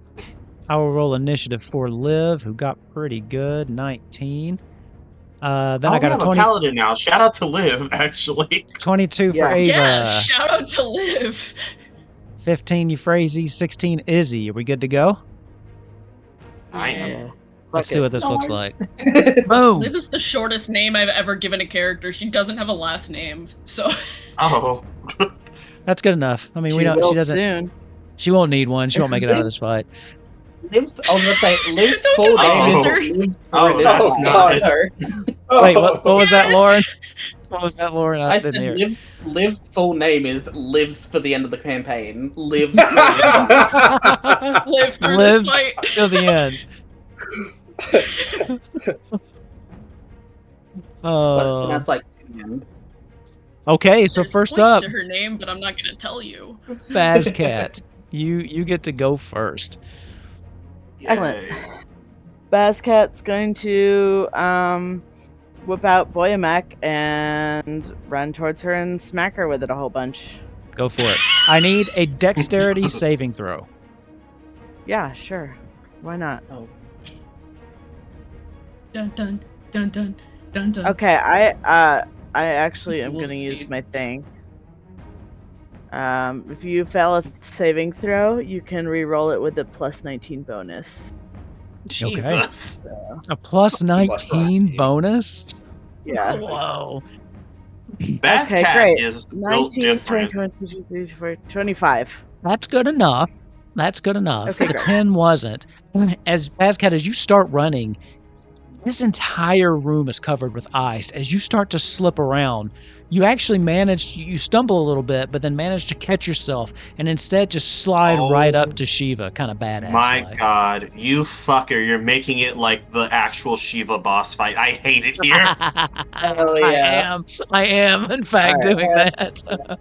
I will roll initiative for Liv, who got pretty good, 19. Then I got
we
a
have
20,
a paladin now. Shout out to Liv, actually.
22 for
Yeah.
Ava.
Yeah, shout out to Liv.
15 Euphrasia, 16 Izzy. Are we good to go?
I am.
Yeah.
Let's
Fuck
see
it.
what this looks like. Boom.
Liv is the shortest name I've ever given a character. She doesn't have a last name, so.
Oh.
That's good enough. I mean, we
She
know
will
she doesn't.
soon.
She won't need one. She won't make it out of this fight.
Liv's full
Don't
name.
get
is-
Oh, that's not.
Wait, what was that, Lauren? What was that, Lauren?
I
didn't
said
hear.
Liv's full name is Lives for the end of the campaign. Lives.
Live through
Lives
this fight.
till the end.
That's like the end.
Okay, so
There's
first
a point
up,
to her name, but I'm not gonna tell you.
Bazcat. You get to go first.
Excellent.
Yay.
Bazcat's going to whip out Boyamek and run towards her and smack her with it a whole bunch.
Go for it. I need a dexterity saving throw.
Yeah, sure. Why not?
Oh.
Dun dun dun dun dun dun.
Okay, I actually am
Dual
gonna use
aids.
my thing. If you fail a saving throw, you can re-roll it with a plus 19 bonus.
Jesus.
A plus 19 bonus?
Yeah.
Whoa.
Bazcat
Okay, great.
is built
19, 20,
different.
22, 23, 25.
That's good enough. That's good enough.
Okay,
The
great.
10 wasn't. As Bazcat, as you start running, this entire room is covered with ice. As you start to slip around, you actually you stumble a little bit, but then manage to catch yourself and instead just slide right up to Shiva. Kind of badass.
My
like.
god, you fucker, you're making it like the actual Shiva boss fight. I hate it here.
Oh, yeah.
I am, in fact,
Alright.
doing that.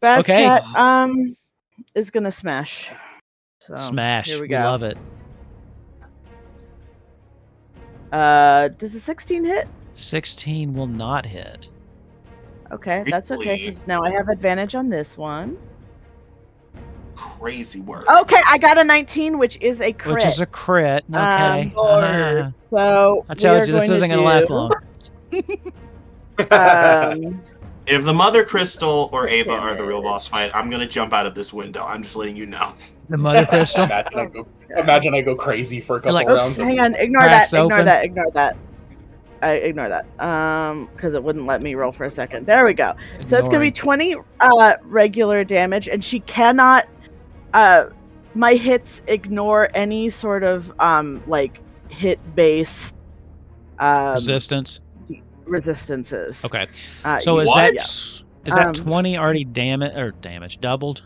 Bazcat is gonna smash. So,
Smash.
Here we
We
go.
love it.
Does a 16 hit?
16 will not hit.
Okay, that's okay,
Really?
because now I have advantage on this one.
Crazy work.
Okay, I got a 19, which is a crit.
Which is a crit. Okay.
Lord.
So
I told you, this isn't going to last
do,
long.
If the Mother Crystal or Ava are the real boss fight, I'm gonna jump out of this window. I'm just letting you know.
The Mother Crystal.
Imagine I go crazy for a couple
like,
rounds.
Oops, hang on, ignore
Cracks
that,
open.
ignore that. I ignore that. Because it wouldn't let me roll for a second. There we go. So it's gonna be 20 regular damage, and she cannot. My hits ignore any sort of like hit based
Resistance.
resistances.
Okay.
So
is
What?
that 20 already damage doubled?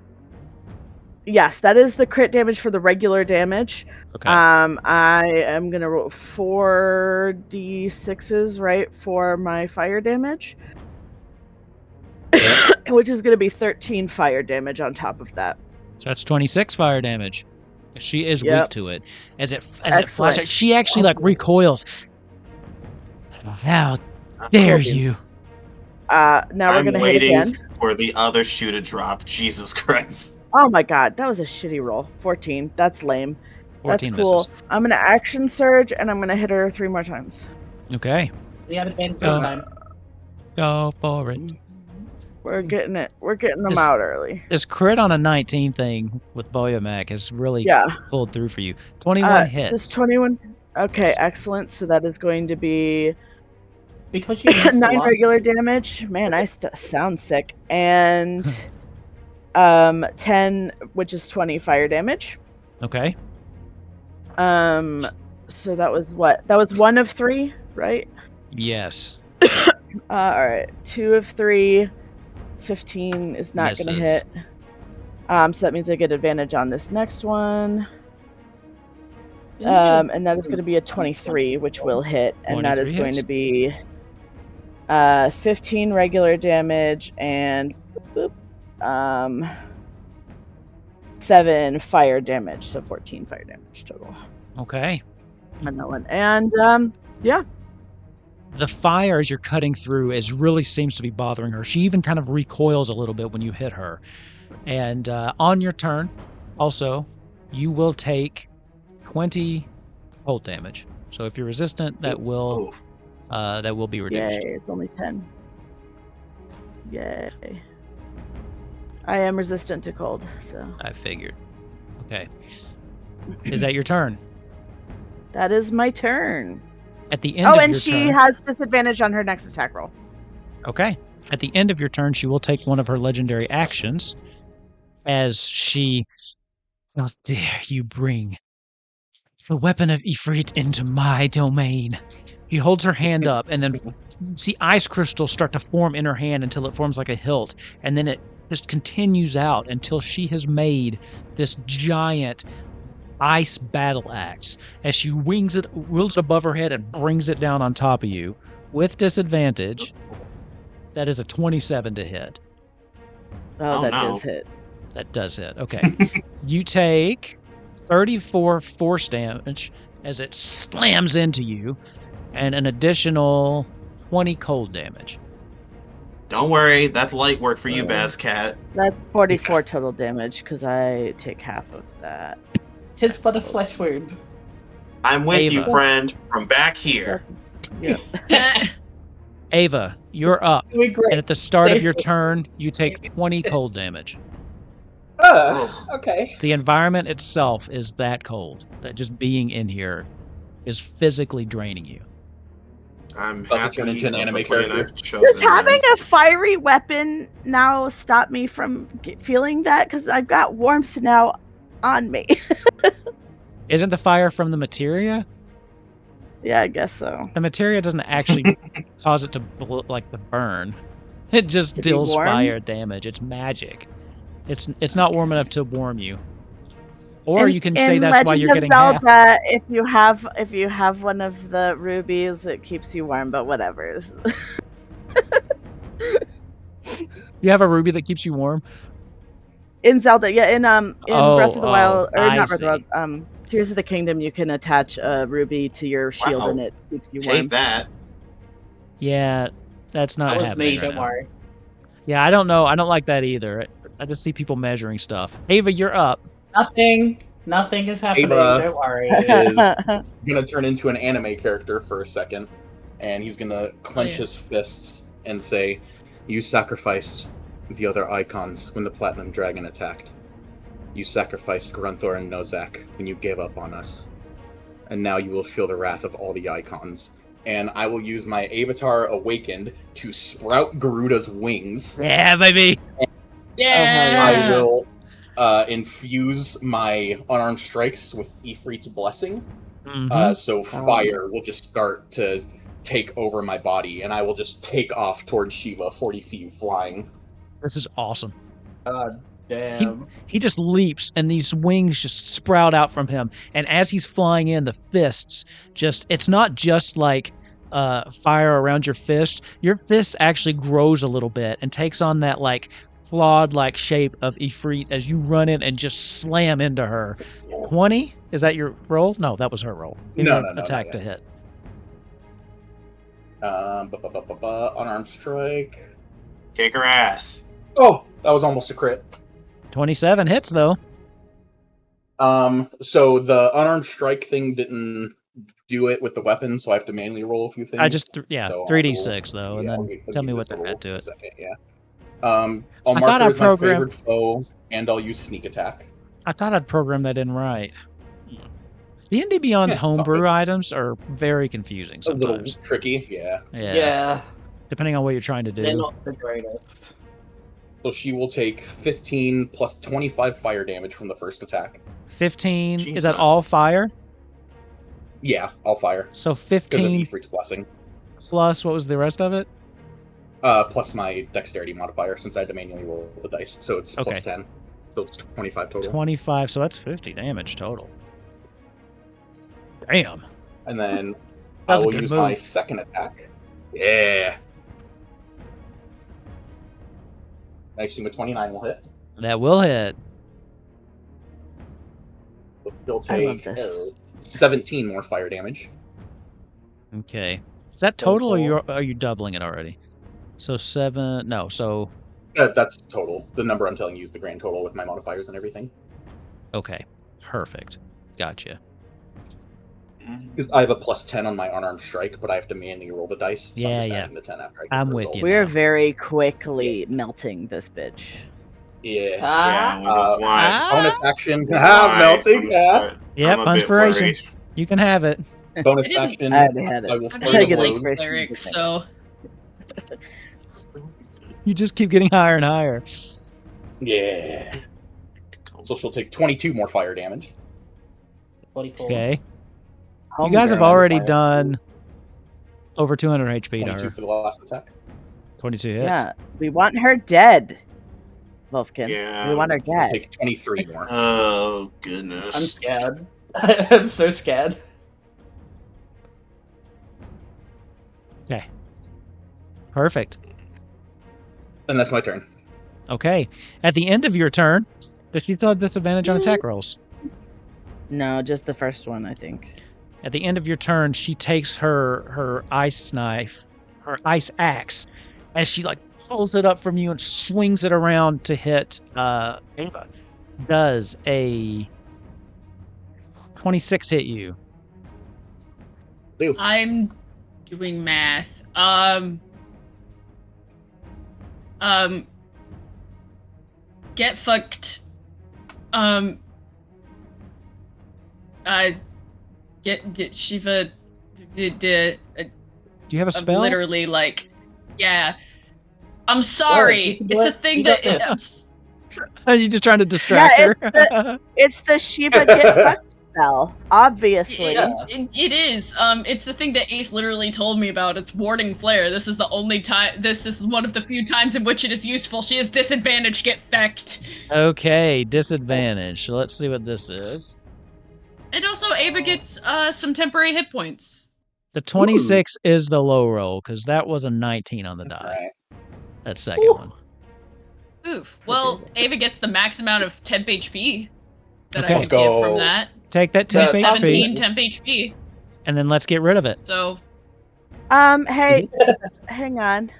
yes, that is the crit damage for the regular damage.
Okay.
I am gonna roll 4d6s right for my fire damage, which is gonna be 13 fire damage on top of that.
So that's 26 fire damage. She is weak
Yep.
to it. As it
Excellent.
flashes, she actually like recoils. How dare you?
Now we're gonna hit again.
For the other shoe to drop. Jesus Christ.
Oh my god, that was a shitty roll. 14. That's lame.
14
That's cool.
misses.
I'm gonna action surge and I'm gonna hit her 3 more times.
Okay.
We have advantage this time.
Go for it.
We're getting it. We're getting them
This-
out early.
This crit on a 19 thing with Boyamak has really pulled through for you. 21 hits.
This 21. Okay, excellent. So that is going to be
Because you missed
9
a lot.
regular damage. Man, I sound sick. And 10, which is 20 fire damage.
Okay.
So that was what? That was 1 of 3, right?
Yes.
All right, 2 of 3. 15 is not going to
Misses.
hit. So that means I get advantage on this next one. And that is going to be a 23, which will hit. And that is
23
going
hits.
to be 15 regular damage and 7 fire damage. So 14 fire damage total
Okay.
on that one. And yeah.
The fire as you're cutting through really seems to be bothering her. She even kind of recoils a little bit when you hit her. And on your turn, also, you will take 20 cold damage. So if you're resistant, that will be reduced.
Yay, it's only 10. Yay. I am resistant to cold, so.
I figured. Okay. Is that your turn?
That is my turn.
At the end of
and
your
she
turn.
has disadvantage on her next attack roll.
Okay. At the end of your turn, she will take one of her legendary actions as she... How dare you bring the weapon of Ifrit into my domain? She holds her hand up, and then see ice crystals start to form in her hand until it forms like a hilt, and then it just continues out until she has made this giant ice battle axe as she wields it above her head and brings it down on top of you with disadvantage. That is a 27 to hit.
Does hit.
That does hit. Okay. You take 34 force damage as it slams into you and an additional 20 cold damage.
Don't worry, that's light work for you, Bazcat.
That's 44 total damage because I take half of that.
Tis but a flesh wound.
I'm with you,
Ava.
friend, from back here.
Yeah.
Ava, you're up.
Doing great.
And at the start of
Stay
your
fit.
turn, you take 20 cold damage.
Okay.
The environment itself is that cold, that just being in here is physically draining you.
I'm
About to
happy
turn into an
of
anime
the plan
character.
I've chosen.
Does having a fiery weapon now stop me from feeling that? Because I've got warmth now on me.
Isn't the fire from the materia?
Yeah, I guess so.
The materia doesn't actually cause it to burn. It just
To be
deals
warm?
fire damage. It's magic. It's not warm enough to warm you. Or you can say
in
that's why
Legend
you're
of
getting
Zelda,
half.
if you have one of the rubies, it keeps you warm. But whatever.
You have a ruby that keeps you warm?
In Zelda, yeah, in Breath of the Wild, or
I
not Breath of
see.
the Wild, Tears of the Kingdom, you can attach a ruby to your shield
Wow.
and it keeps you warm.
Hate that.
Yeah, that's not
That was
happening
me,
right
don't
now.
worry.
Yeah, I don't know. I don't like that either. I just see people measuring stuff. Ava, you're up.
Nothing is happening,
Ava.
don't worry.
Is gonna turn into an anime character for a second, and he's gonna clench
yeah.
his fists and say, "You sacrificed the other icons when the Platinum Dragon attacked. You sacrificed Grunthor and Nozak when you gave up on us. And now you will feel the wrath of all the icons. And I will use my Avatar Awakened to sprout Garuda's wings.
Yeah, baby.
I will infuse my unarmed strikes with Ifrit's blessing.
Mhm.
So fire will just start to take over my body, and I will just take off towards Shiva, 40 feet flying.
This is awesome.
God damn.
He just leaps, and these wings just sprout out from him. And as he's flying in, the fists it's not just like fire around your fist. Your fist actually grows a little bit and takes on that like clawed-like shape of Ifrit as you run in and just slam into her. 20? Is that your roll? No, that was her roll. Give
No,
her an attack to hit.
Unarmed strike.
Kick her ass.
Oh, that was almost a crit.
27 hits, though.
So the unarmed strike thing didn't do it with the weapon, so I have to manually roll a few things.
I just,
So
3d6, though, and
I'll
then
I'll
tell
give
me
you
what
the
they're
total
at to
in a
it.
second, yeah. I'll
I
mark
thought
her
I
as my
programmed-
favorite foe, and I'll use sneak attack.
I thought I'd program that in right. D&D Beyond's
Yeah, it's all
homebrew
good.
items are very confusing
A little
sometimes.
tricky, yeah.
Yeah. Depending on what you're trying to
They're
do.
not the greatest.
So she will take 15 plus 25 fire damage from the first attack.
15, is that
Jesus.
all fire?
Yeah, I'll fire.
So
Because of
15
Ifrit's blessing.
plus, what was the rest of it?
Plus my dexterity modifier, since I had to manually roll the dice. So it's
Okay.
plus 10. So it's 25 total.
25, so that's 50 damage total. Damn.
And then
That was
I
a
will
good
use
move.
my second attack. Yeah. I assume a 29 will hit.
That will hit.
He'll
I love
take
this.
17 more fire damage.
Okay. Is that total, or are you doubling it already? So 7, no, so,
That's total. The number I'm telling you is the grand total with my modifiers and everything.
okay. Perfect. Gotcha.
Because I have a plus 10 on my unarmed strike, but I have to manually roll the dice. So
Yeah,
I'm just
yeah.
adding the 10 after I get
I'm
the
with
result.
you.
We're
now.
very quickly melting this bitch.
Yeah.
Ah,
Yeah, we just want.
Bonus action.
Why?
Melting. Yeah.
Yep,
I'm a bit
inspiration.
worried.
You can have it.
Bonus
I didn't-
action.
I already had it.
I will
I
flurry
gotta
of
get
don't
this
blows.
like
first
clerics,
thing.
so
You just keep getting higher and higher.
Yeah. So she'll take 22 more fire damage.
44.
Okay. You
Homegrown
guys have already
fire.
done over 200 HP to
22
her.
for the last attack.
22 hits.
Yeah, we want her dead, Wolfkins.
Yeah.
We want her
She'll
dead.
take 23 more.
Oh
I'm
goodness.
scared. I'm so scared.
Okay. Perfect.
And that's my turn.
Okay. At the end of your turn, does she still have disadvantage on attack rolls?
No, just the first one, I think.
At the end of your turn, she takes her ice knife, her ice axe, and she like pulls it up from you and swings it around to hit Ava. Does a 26 hit you?
I'm doing math. Get fucked. Get Shiva.
Do you have a spell?
Literally, like, yeah. I'm sorry.
you can do
It's a
it.
thing
You got
that.
this.
Are you just trying to distract her?
It's the Shiva get fucked spell, obviously.
It is. It's the thing that Ace literally told me about. It's warding flare. This is the only time. This is one of the few times in which it is useful. She has disadvantage. Get fecked.
Okay, disadvantage. So let's see what this is.
And also, Ava gets some temporary hit points.
The 26 is the low roll because that was a 19 on the die.
Alright.
That second one.
Oof. Well, Ava gets the max amount of temp HP that
Okay.
I
Let's
could give
go.
from that.
Take that temp
That's
HP,
17 temp HP.
and then let's get rid of it.
So
Hey, hang on.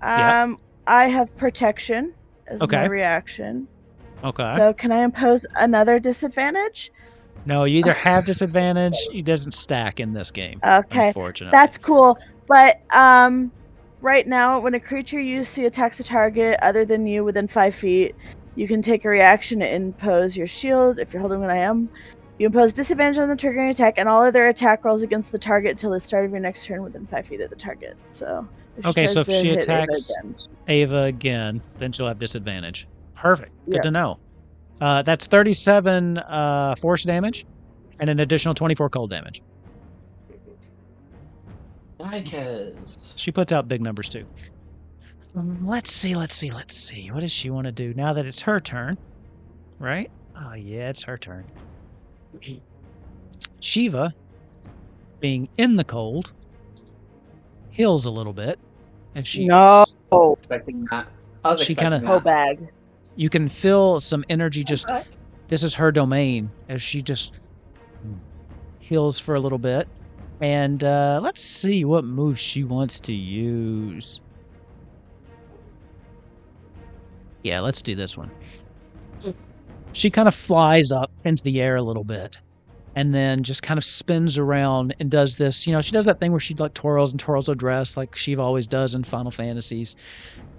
Yeah.
I have protection as my
Okay.
reaction.
Okay.
So can I impose another disadvantage?
No, you either have disadvantage. It doesn't stack in this game.
Okay,
Unfortunately.
that's cool. But right now, when a creature you see attacks a target other than you within 5 feet, you can take a reaction to impose your shield. If you're holding what I am, you impose disadvantage on the triggering attack and all other attack rolls against the target until the start of your next turn within 5 feet of the target. So
Okay, so if
tries to
she
hit Ava
attacks
again.
Ava again, then she'll have disadvantage. Perfect. Good
Yeah.
to know. That's 37 force damage and an additional 24 cold damage.
Yikers.
She puts out big numbers too. Let's see. What does she want to do now that it's her turn? Right? Oh, yeah, it's her turn. Shiva, being in the cold, heals a little bit. And she
No.
Expecting that. I was
She
expecting
kinda-
Oh,
that.
bag.
You can feel some energy just.
Okay.
This is her domain as she just heals for a little bit. And let's see what move she wants to use. Yeah, let's do this one. She kind of flies up into the air a little bit and then just kind of spins around and does this. You know, she does that thing where she like twirls and twirls her dress like Shiva always does in Final Fantasies.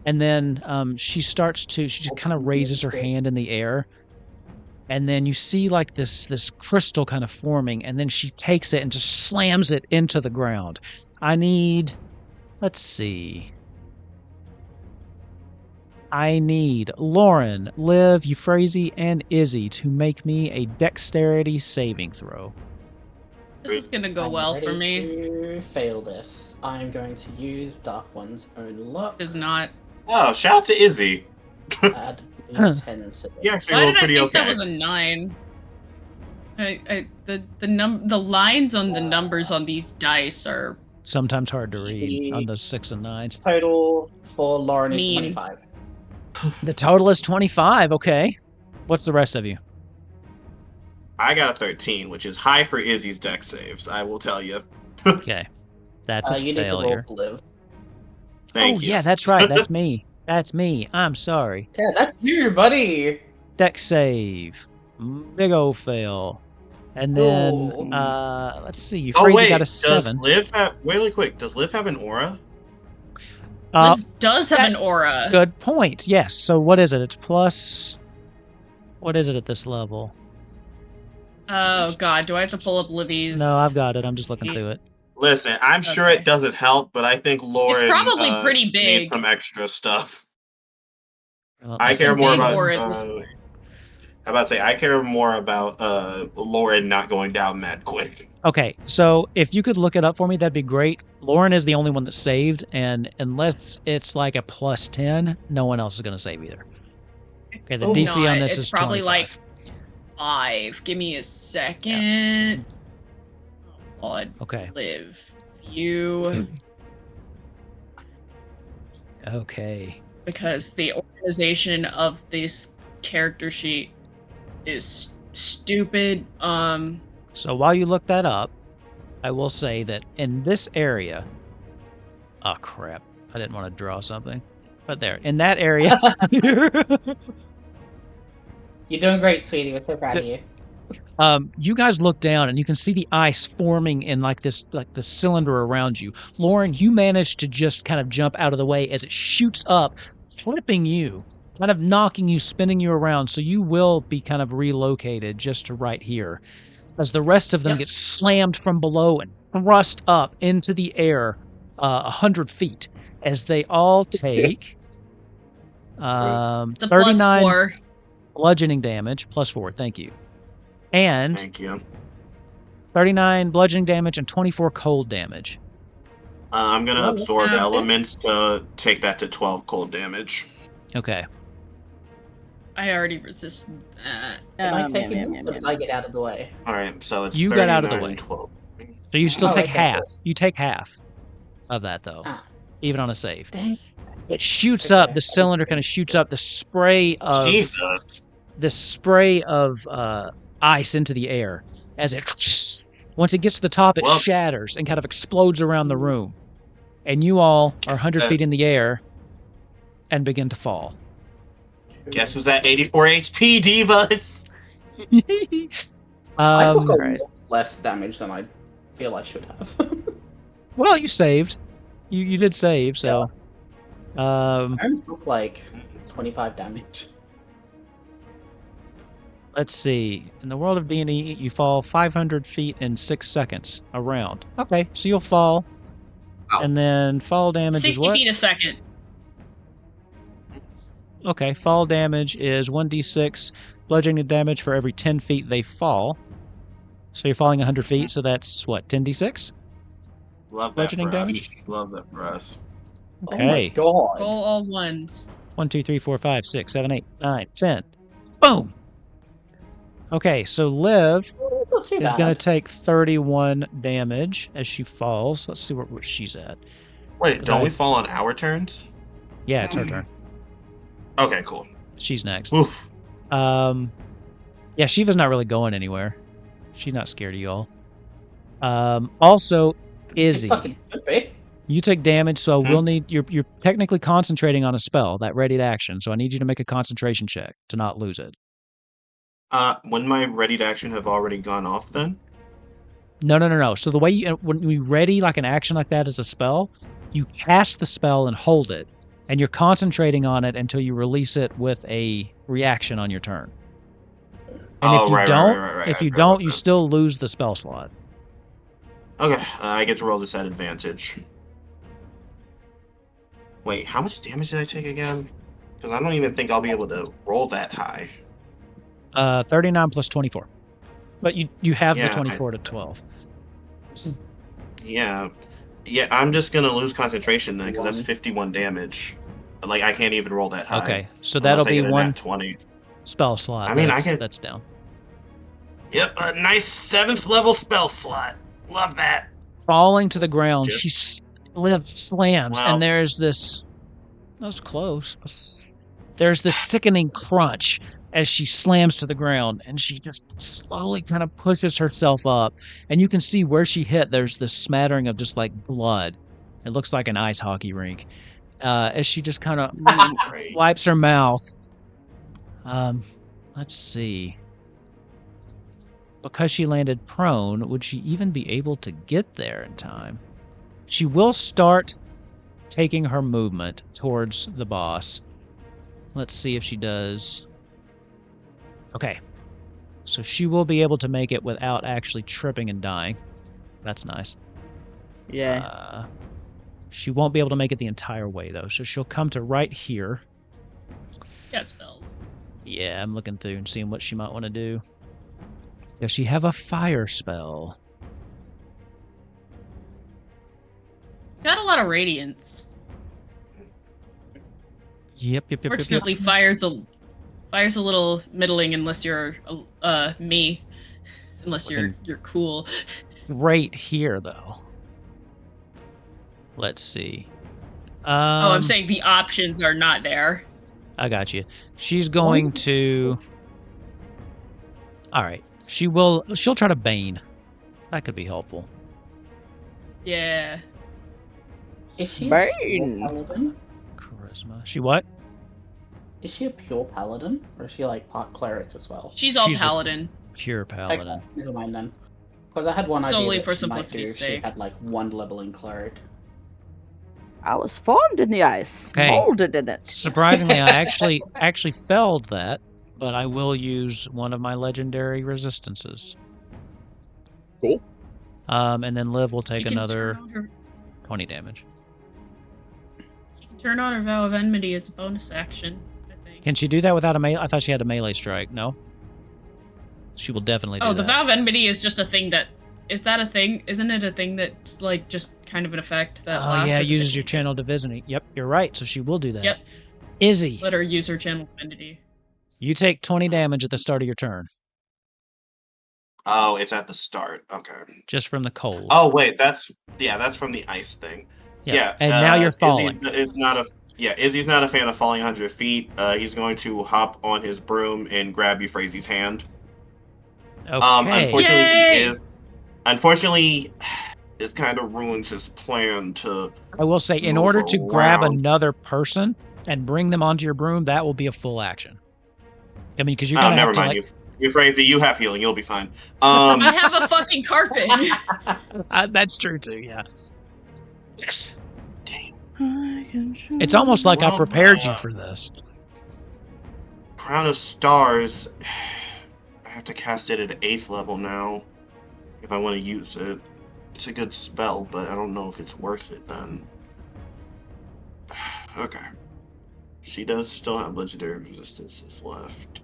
And then she just kind of raises her hand in the air. And then you see like this crystal kind of forming, and then she takes it and just slams it into the ground. Let's see. I need Lauren, Liv, Euphrasia, and Izzy to make me a dexterity saving throw.
This is gonna go
I'm
well for
ready
me.
to fail this. I'm going to use Dark One's own luck.
Does not.
Oh, shout out to Izzy.
Add D10 to this.
You actually
Why
rolled
did I
pretty
think that
okay.
was a 9? The lines on the numbers on these dice are
Sometimes hard to read on those 6 and 9s.
Total for Lauren is
Mean.
25.
The total is 25. Okay. What's the rest of you?
I got a 13, which is high for Izzy's dex saves, I will tell you.
Okay. That's a
You need to roll
failure.
Liv.
Thank you.
Yeah, that's right. That's me. That's me. I'm sorry.
Yeah, that's you, buddy.
Dex save. Big ol' fail. And then,
Oh.
let's see. You
Oh, wait.
got a
Does
7.
Liv have... Really quick. Does Liv have an aura?
Liv does have an aura.
Good point. Yes. So what is it? It's plus. What is it at this level?
Oh god, do I have to pull up Livy's?
No, I've got it. I'm just looking through it.
Listen, I'm sure
Okay.
it doesn't help, but I think Lauren
probably pretty
needs
big.
some extra stuff.
Well,
I
let's
care
see.
more
big
about...
aura at this
I'm about to say, I care more about Lauren not going down mad quick.
Okay, so if you could look it up for me, that'd be great. Lauren is the only one that saved, and unless it's like a plus 10, no one else is going to save either. Okay, the
Oh,
DC on this
it's
is
probably
25.
like 5. Give me a second. Oh, God.
Okay.
Live. You.
Okay.
Because the organization of this character sheet is stupid.
So while you look that up, I will say that in this area... Oh, crap. I didn't want to draw something. But there, in that area...
You're doing great, sweetie. We're so proud of you.
You guys look down and you can see the ice forming in like the cylinder around you. Lauren, you manage to just kind of jump out of the way as it shoots up, flipping you, kind of knocking you, spinning you around. So you will be kind of relocated just to right here, as the rest of them get slammed from below and thrust up into the air 100 feet as they all take
It's a plus
39
4.
bludgeoning damage, plus 4, thank you. And
Thank you.
39 bludgeoning damage and 24 cold damage.
I'm going to absorb
okay.
elements to take that to 12 cold damage.
Okay.
I already resisted that.
Am I taking this, or did I get out of the way?
All right, so it's
You got out of the
39
way.
and 12.
So you still
Oh,
take
okay,
half.
cool.
You take half of that, though,
Ah.
even on a save.
Dang.
It shoots
Okay.
up. The cylinder kind of shoots up. The spray of
Jesus.
ice into the air as it. Once it gets to the top, it
Well-
shatters and kind of explodes around the room, and you all are 100 feet in the air and begin to fall.
Guess who's at 84 HP, divas?
I took a
Christ.
lot less damage than I feel I should have.
Well, you saved. You did save, so.
I took like 25 damage.
Let's see. In the world of D&D, you fall 500 feet in 6 seconds around. Okay, so you'll fall.
Ow.
And then fall damage
60
is what?
feet a second.
Okay, fall damage is 1d6 bludgeoning damage for every 10 feet they fall. So you're falling 100 feet, so that's what, 10d6?
Love that
Bludgeoning
for us.
damage?
Love that for us.
Okay.
Oh my god.
Roll all ones.
1, 2, 3, 4, 5, 6, 7, 8, 9, 10. Boom! Okay, so Liv
It's not too
is
bad.
going to take 31 damage as she falls. Let's see where she's at.
Wait, don't
Right.
we fall on our turns?
Yeah, it's her turn.
Okay, cool.
She's next.
Oof.
Yeah, Shiva's not really going anywhere. She's not scared of y'all. Also, Izzy,
Fucking should be.
you take damage, so I will need you're technically concentrating on a spell, that readied action. So I need you to make a concentration check to not lose it.
Wouldn't my readied action have already gone off then?
No. So the way when you ready like an action like that as a spell, you cast the spell and hold it, and you're concentrating on it until you release it with a reaction on your turn. And if you don't, you still lose the spell slot.
Okay, I get to roll this at advantage. Wait, how much damage did I take again? Because I don't even think I'll be able to roll that high.
39 plus 24. But you have the 24 to 12.
Yeah, I'm just gonna lose concentration then, because that's 51 damage. Like, I can't even roll that high.
Okay, so that'll be one
20.
spell slot.
I mean,
that's down.
Yep, a nice 7th level spell slot. Love that.
Falling to the ground, she slams,
Wow.
and there's this... That was close. There's this sickening crunch as she slams to the ground, and she just slowly kind of pushes herself up. And you can see where she hit, there's this smattering of just like blood. It looks like an ice hockey rink. As she just kind of wipes her mouth. Let's see. Because she landed prone, would she even be able to get there in time? She will start taking her movement towards the boss. Let's see if she does. Okay. So she will be able to make it without actually tripping and dying. That's nice.
Yeah.
She won't be able to make it the entire way, though. So she'll come to right here.
Yeah, spells.
Yeah, I'm looking through and seeing what she might want to do. Does she have a fire spell?
Got a lot of radiance.
Yep.
Fortunately, fire's a little middling unless you're me. Unless you're cool.
Right here, though. Let's see.
I'm saying the options are not there.
I got you. She's going to... All right. She'll try to Bane. That could be helpful.
Yeah.
Is she
Bane.
a pure paladin?
Charisma. She what?
Is she a pure paladin? Or is she like part cleric as well?
She's all paladin.
Pure paladin.
Okay, never mind then. Because I had one
Solely
idea
for
that she might
simplicity's
do.
sake.
She had like one level in cleric.
I was formed in the ice,
Okay.
molded in it.
Surprisingly, I actually failed that, but I will use one of my legendary resistances.
Cool.
And then Liv will take
She can
another
turn on her-
20 damage.
She can turn on her Vow of Enmity as a bonus action, I think.
Can she do that without a melee? I thought she had a melee strike. No? She will definitely do that.
Oh, the Vow of Enmity is just a thing that... Is that a thing? Isn't it a thing that's, like, just kind of an effect that lasts?
Oh, yeah,
or
it uses
that-
your channel divinity. Yep, you're right, so she will do that.
Yep.
Izzy,
Let her use her channel divinity.
you take 20 damage at the start of your turn,
Oh, it's at the start. Okay.
just from the cold.
Oh, wait, that's from the ice thing. Yeah.
And now you're falling.
Izzy's not a fan of falling 100 feet. He's going to hop on his broom and grab Euphrasy's hand.
Okay.
Unfortunately, this kind of ruins his plan to...
I will say, in
move
order to grab
around.
another person and bring them onto your broom, that will be a full action. I mean, because you're gonna
never
have to,
mind.
like,
Euphrasy, you have healing. You'll be fine.
I have a fucking carpet!
that's true too. Yeah.
Dang.
It's almost like I
Well,
prepared you for this.
Crown of Stars. I have to cast it at 8th level now. If I want to use it. It's a good spell, but I don't know if it's worth it then. Okay. She does still have legendary resistances left.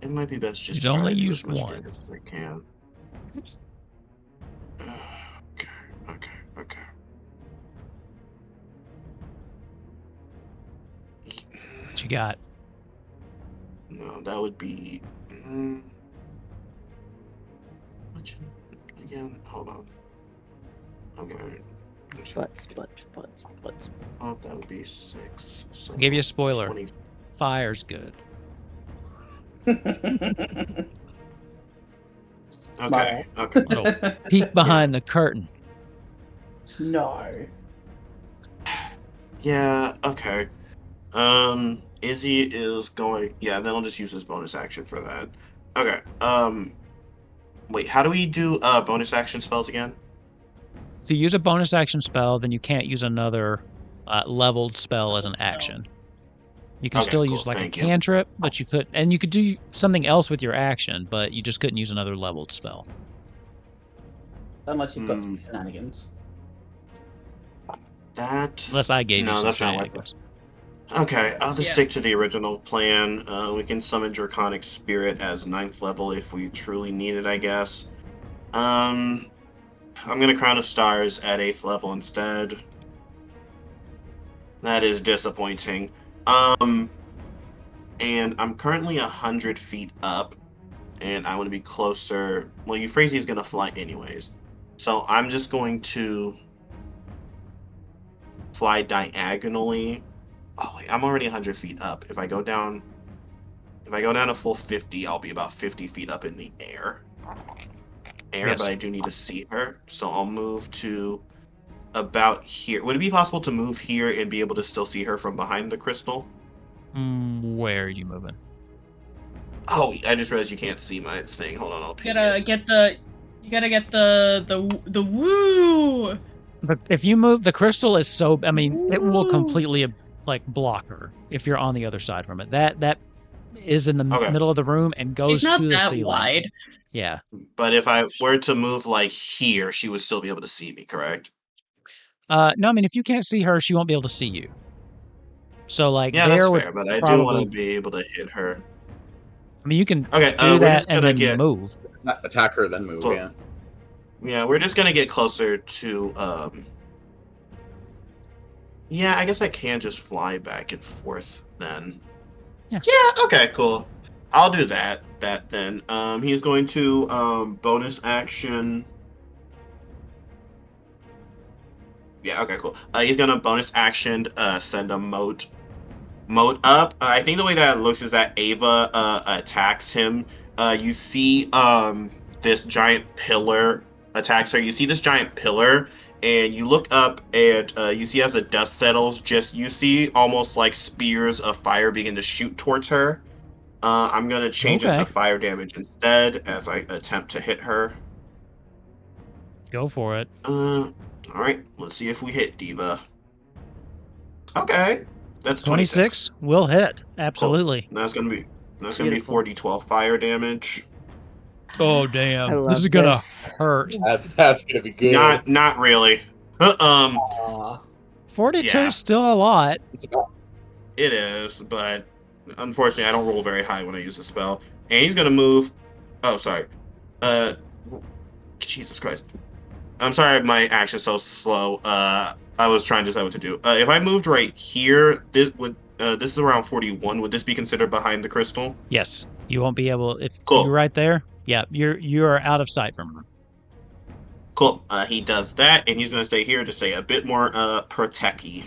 It might be best just
You'd
to
only
try to do
use
as much
one.
damage as I can. Okay.
What you got?
No, that would be... Again, hold on. Okay.
Butts.
Oh, that would be 6. So
I'll give you a spoiler.
20.
Fire's good.
Okay. Okay.
Little peek behind the curtain.
No.
Yeah. Okay. Izzy is going. Yeah. Then I'll just use this bonus action for that. Okay. Wait. How do we do bonus action spells again?
If you use a bonus action spell, then you can't use another leveled spell as an
Spell.
action. You can
Okay,
still
cool,
use like a
thank you.
cantrip, but you could do something else with your action, but you just couldn't use another leveled spell.
Unless you've got some shenanigans.
That.
Unless I gave you
No,
some
that's not what.
shenanigans.
Okay, I'll just
Yeah.
stick to the original plan. We can summon Draconic Spirit as 9th level if we truly need it, I guess. I'm gonna Crown of Stars at 8th level instead. That is disappointing. And I'm currently 100 feet up, and I want to be closer. Well, Euphrasia is gonna fly anyways, so I'm just going to fly diagonally. Oh wait, I'm already 100 feet up. If I go down a full 50, I'll be about 50 feet up in the air.
Yes.
But I do need to see her, so I'll move to about here. Would it be possible to move here and be able to still see her from behind the crystal?
Where are you moving?
Oh, I just realized you can't see my thing. Hold on, I'll ping
You gotta get the woo.
But if you move, the crystal is so. I mean, it will completely like block her if you're on the other side from it. That is in the
Okay.
middle of the room and goes
It's not
to the
that
ceiling.
wide.
Yeah.
But if I were to move like here, she would still be able to see me, correct?
No, I mean if you can't see her, she won't be able to see you. So like
Yeah,
there
that's
would
fair, but I do
probably.
want to be able to hit her.
I mean, you can
Okay,
do
we're
that
just
and
gonna
then
get
move.
Attack her, then move.
Cool.
Yeah.
Yeah, we're just gonna get closer to Yeah, I guess I can just fly back and forth then.
Yeah.
Yeah, okay, cool. I'll do that then. He's going to bonus action. Yeah, okay, cool. He's gonna bonus action send a moat up. I think the way that it looks is that Ava attacks him. You see this giant pillar attacks her. You see this giant pillar, and you look up and you see as the dust settles, you see almost like spears of fire begin to shoot towards her. I'm gonna change it to fire damage instead as I attempt to hit her.
Go for it.
All right, let's see if we hit Diva. Okay, that's
26 will hit. Absolutely.
Cool. That's gonna be
Beautiful.
4d12 fire damage.
Oh
I
damn!
love
This is gonna
this.
hurt.
That's gonna be good.
Not really.
42
Yeah.
is still a lot.
It is, but unfortunately, I don't roll very high when I use the spell. And he's gonna move. Oh, sorry. Jesus Christ. I'm sorry, my action's so slow. I was trying to decide what to do. If I moved right here, this is around 41. Would this be considered behind the crystal?
Yes, you won't be able if
Cool.
you're right there. Yeah, you're out of sight from her.
Cool. He does that, and he's going to stay here to stay a bit more protecty.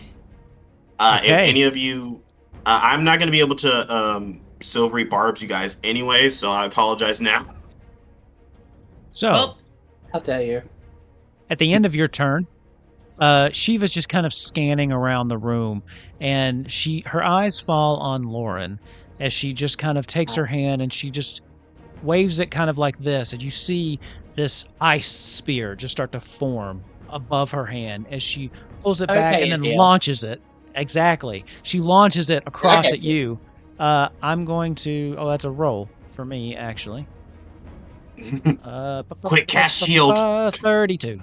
If any of you, I'm not going to be able to silvery barbs you guys anyway, so I apologize now.
So,
How dare you?
at the end of your turn, Shiva's just kind of scanning around the room, and her eyes fall on Lauren as she just kind of takes her hand and she just waves it kind of like this, and you see this ice spear just start to form above her hand as she pulls it back and then launches it. Exactly. She launches it across at you. I'm going to... Oh, that's a roll for me, actually.
Quick, cast shield.
32.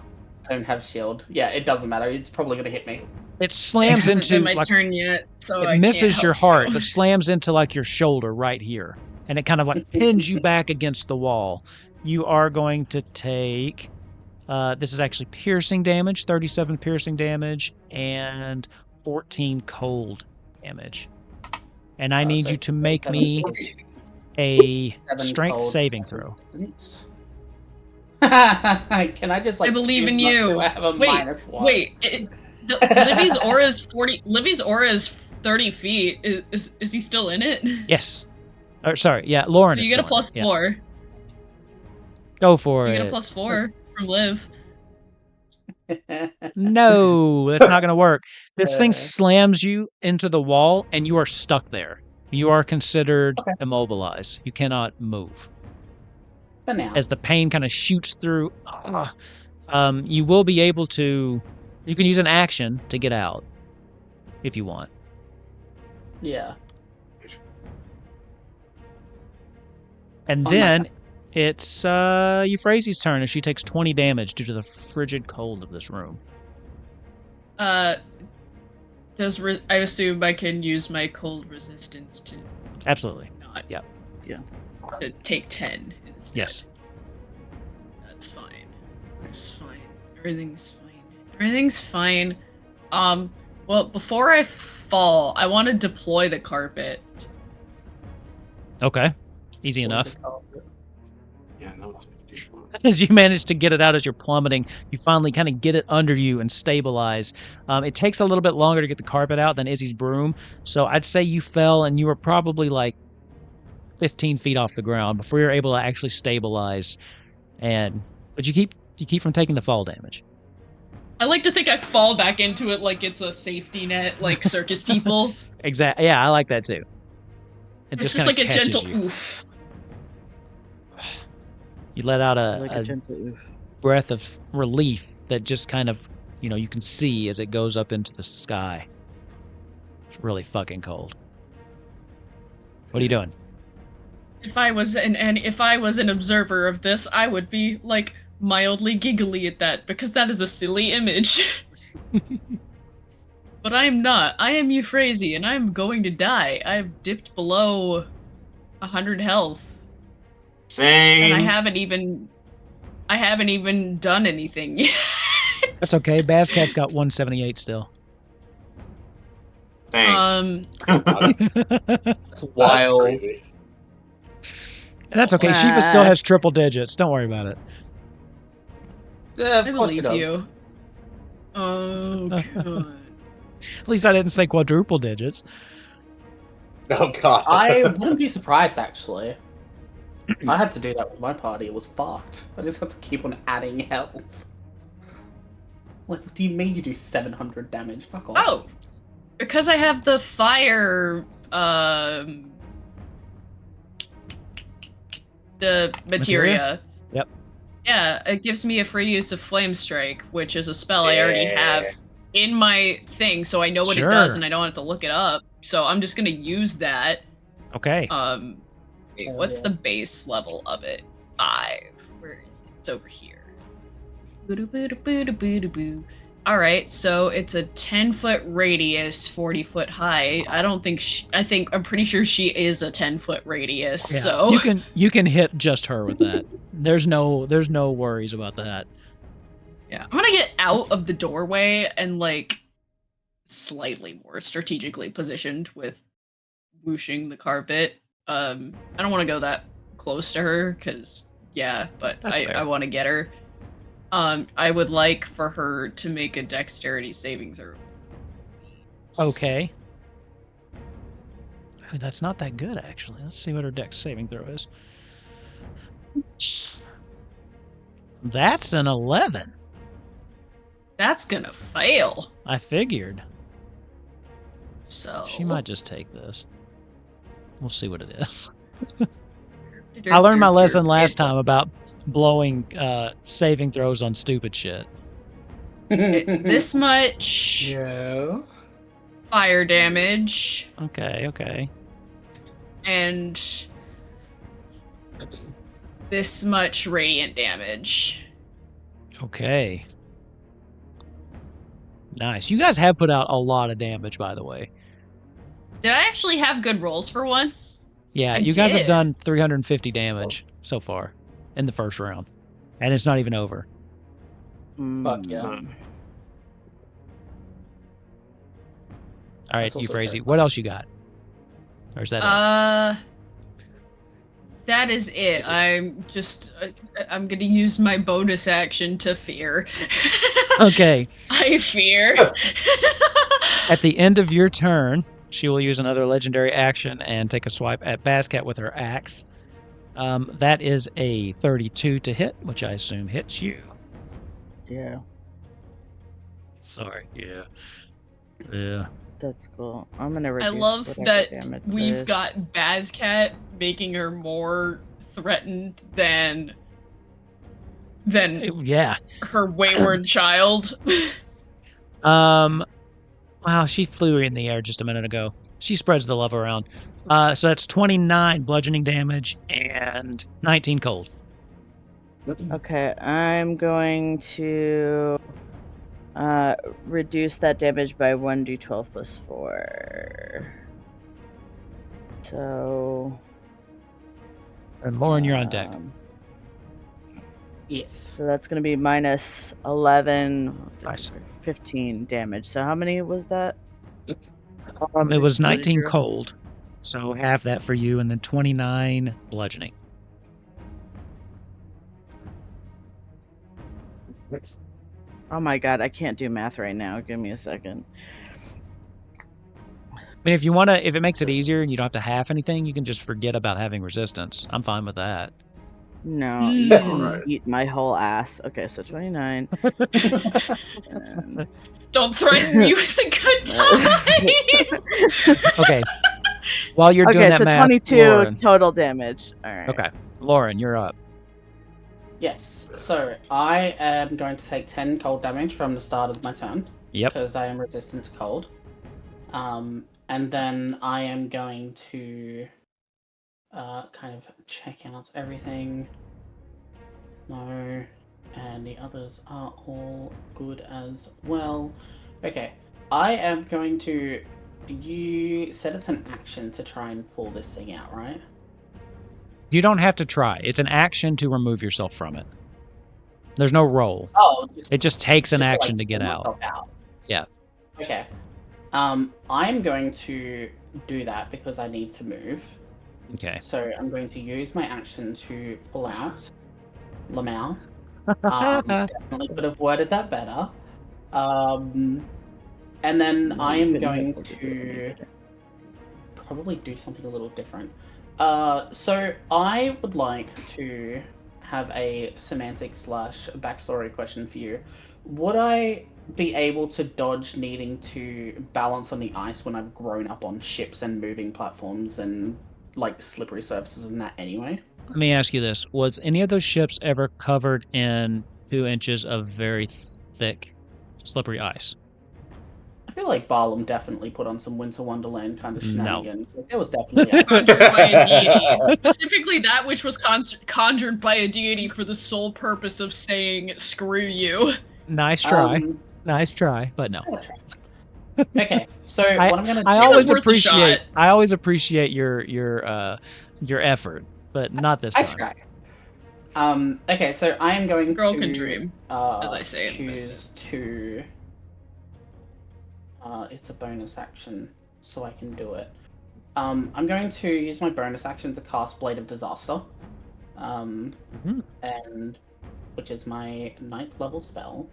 I don't have shield. Yeah, it doesn't matter. It's probably going to hit me.
It slams
it hasn't
into...
been my turn yet, so
it
I
misses
can't
your
help
heart,
you.
but slams into like your shoulder right here. And it kind of like pins you back against the wall. You are going to take... this is actually piercing damage, 37 piercing damage, and 14 cold damage. And I need you to make me a strength saving throw.
Can I just like?
I believe in
choose not
you.
to? I have a
Wait,
-1.
wait. Livy's aura is 40. Livy's aura is 30 feet. Is he still in it?
Yes. Or sorry, yeah, Lauren.
So
is
you get a
still in it. Yeah.
+4.
Go for
You
it.
get a +4 from Liv.
No, that's not going to work. This thing slams you into the wall, and you are stuck there. You are considered immobilized. You cannot move.
For now.
As the pain kind of shoots through, you will be able to. You can use an action to get out, if you want.
Yeah.
And then it's Euphrasia's turn, and she takes 20 damage due to the frigid cold of this room.
I assume I can use my cold resistance to
Absolutely.
not.
Yep.
Yeah.
To take 10 instead.
Yes.
That's fine. That's fine. Everything's fine. Everything's fine. Well, before I fall, I want to deploy the carpet.
Okay. Easy enough.
Yeah, no.
As you manage to get it out as you're plummeting, you finally kind of get it under you and stabilize. It takes a little bit longer to get the carpet out than Izzy's broom, so I'd say you fell and you were probably like 15 feet off the ground before you're able to actually stabilize. But you keep from taking the fall damage.
I like to think I fall back into it like it's a safety net, like circus people.
Exactly. Yeah, I like that too.
It's just like a gentle
you.
oof.
You let out
Like
a
gentle oof.
breath of relief that just kind of, you can see as it goes up into the sky. It's really fucking cold. What are you doing?
If I was an observer of this, I would be like mildly giggly at that because that is a silly image. But I am not. I am Euphrasia and I am going to die. I have dipped below 100 health.
Same.
And I haven't even done anything yet.
That's okay. Bazcat's got 178 still.
Thanks.
It's wild.
That's crazy.
And that's okay. Shiva still has triple digits. Don't worry about it.
Yeah,
I
of course
believe
it does.
you. Oh god.
At least I didn't say quadruple digits.
Oh god.
I wouldn't be surprised actually. I had to do that with my party. It was fucked. I just had to keep on adding health. Like, what do you mean you do 700 damage? Fuck off.
Oh, because I have the fire, the materia.
Yep.
Yeah, it gives me a free use of Flame Strike, which is a spell I already have in my thing, so I know what it does and I don't have to look it up. So I'm just gonna use that.
Okay.
Wait, what's the base level of it? 5. Where is it? It's over here. Alright, so it's a 10-foot radius, 40-foot high. I'm pretty sure she is a 10-foot radius,
Yeah,
so...
You can hit just her with that. There's no worries about that.
Yeah, I'm gonna get out of the doorway and, like, slightly more strategically positioned with whooshing the carpet. I don't want to go that close to her, because, yeah, but I want to get her. I would like for her to make a dexterity saving throw.
Okay. I mean, that's not that good, actually. Let's see what her dex saving throw is. That's an 11.
That's gonna fail.
I figured.
So...
She might just take this. We'll see what it is. I learned my lesson last time about blowing saving throws on stupid shit.
It's this much
Yeah.
fire damage
Okay.
and this much radiant damage.
Okay. Nice. You guys have put out a lot of damage, by the way.
Did I actually have good rolls for once?
Yeah,
I
you guys have
did.
done 350 damage so far in the first round. And it's not even over.
Fuck yeah.
All right,
That's also
Euphrasia,
terrifying.
what else you got? Or is that it?
That is it. I'm gonna use my bonus action to fear.
Okay.
I fear.
At the end of your turn, she will use another legendary action and take a swipe at Bascat with her axe. That is a 32 to hit, which I assume hits you.
Yeah.
Sorry. Yeah. Yeah.
That's cool. I'm gonna reduce.
I love
whatever
that
damage
we've
is.
got Bascat making her more threatened than
Yeah.
her wayward child.
Wow, she flew in the air just a minute ago. She spreads the love around. So that's 29 bludgeoning damage and 19 cold.
Okay, I'm going to reduce that damage by 1d12 plus 4. So.
And Lauren, you're on deck.
Yes.
So that's going to be minus 11,
Nice.
15 damage. So how many was that?
It was 19
your-
cold, so half that for you, and then 29 bludgeoning.
Oh my god, I can't do math right now. Give me a second.
I mean, if you want to, if it makes it easier and you don't have to half anything, you can just forget about having resistance. I'm fine with that.
No,
Mm.
you can
Alright.
eat my whole ass. Okay, so 29. and-
Don't threaten me with a good time.
Okay. While you're doing
Okay,
that
so
math,
22
Lauren.
total damage. All right.
Okay, Lauren, you're up.
Yes. So I am going to take 10 cold damage from the start of my turn.
Yep.
Because I am resistant to cold. And then I am going to kind of check out everything. No. And the others are all good as well. Okay. I am going to... You said it's an action to try and pull this thing out, right?
You don't have to try. It's an action to remove yourself from it. There's no roll.
Oh,
It just takes an
just
action
like,
to get
pull
out.
myself out.
Yeah.
Okay. I'm going to do that because I need to move.
Okay.
So I'm going to use my action to pull out Lamau. Definitely could have worded that better. And then I am going to probably do something a little different. So I would like to have a semantic / backstory question for you. Would I be able to dodge needing to balance on the ice when I've grown up on ships and moving platforms and like slippery surfaces and that anyway?
Let me ask you this. Was any of those ships ever covered in 2 inches of very thick, slippery ice?
I feel like Barlam definitely put on some Winter Wonderland kind of
No.
shenanigans. Like, there was definitely ice.
Conjured by a deity. Specifically that which was conjured by a deity for the sole purpose of saying, screw you.
Nice try. Nice try, but no.
I'll try. Okay, so
I-
what I'm gonna do...
I
was
always
worth a
appreciate
shot.
I always appreciate your effort, but not this
I
time.
try. Okay, so I am going
Girl
to
can dream, as I say in
choose
business.
to. It's a bonus action, so I can do it. I'm going to use my bonus action to cast Blade of Disaster, and which is my 9th level spell.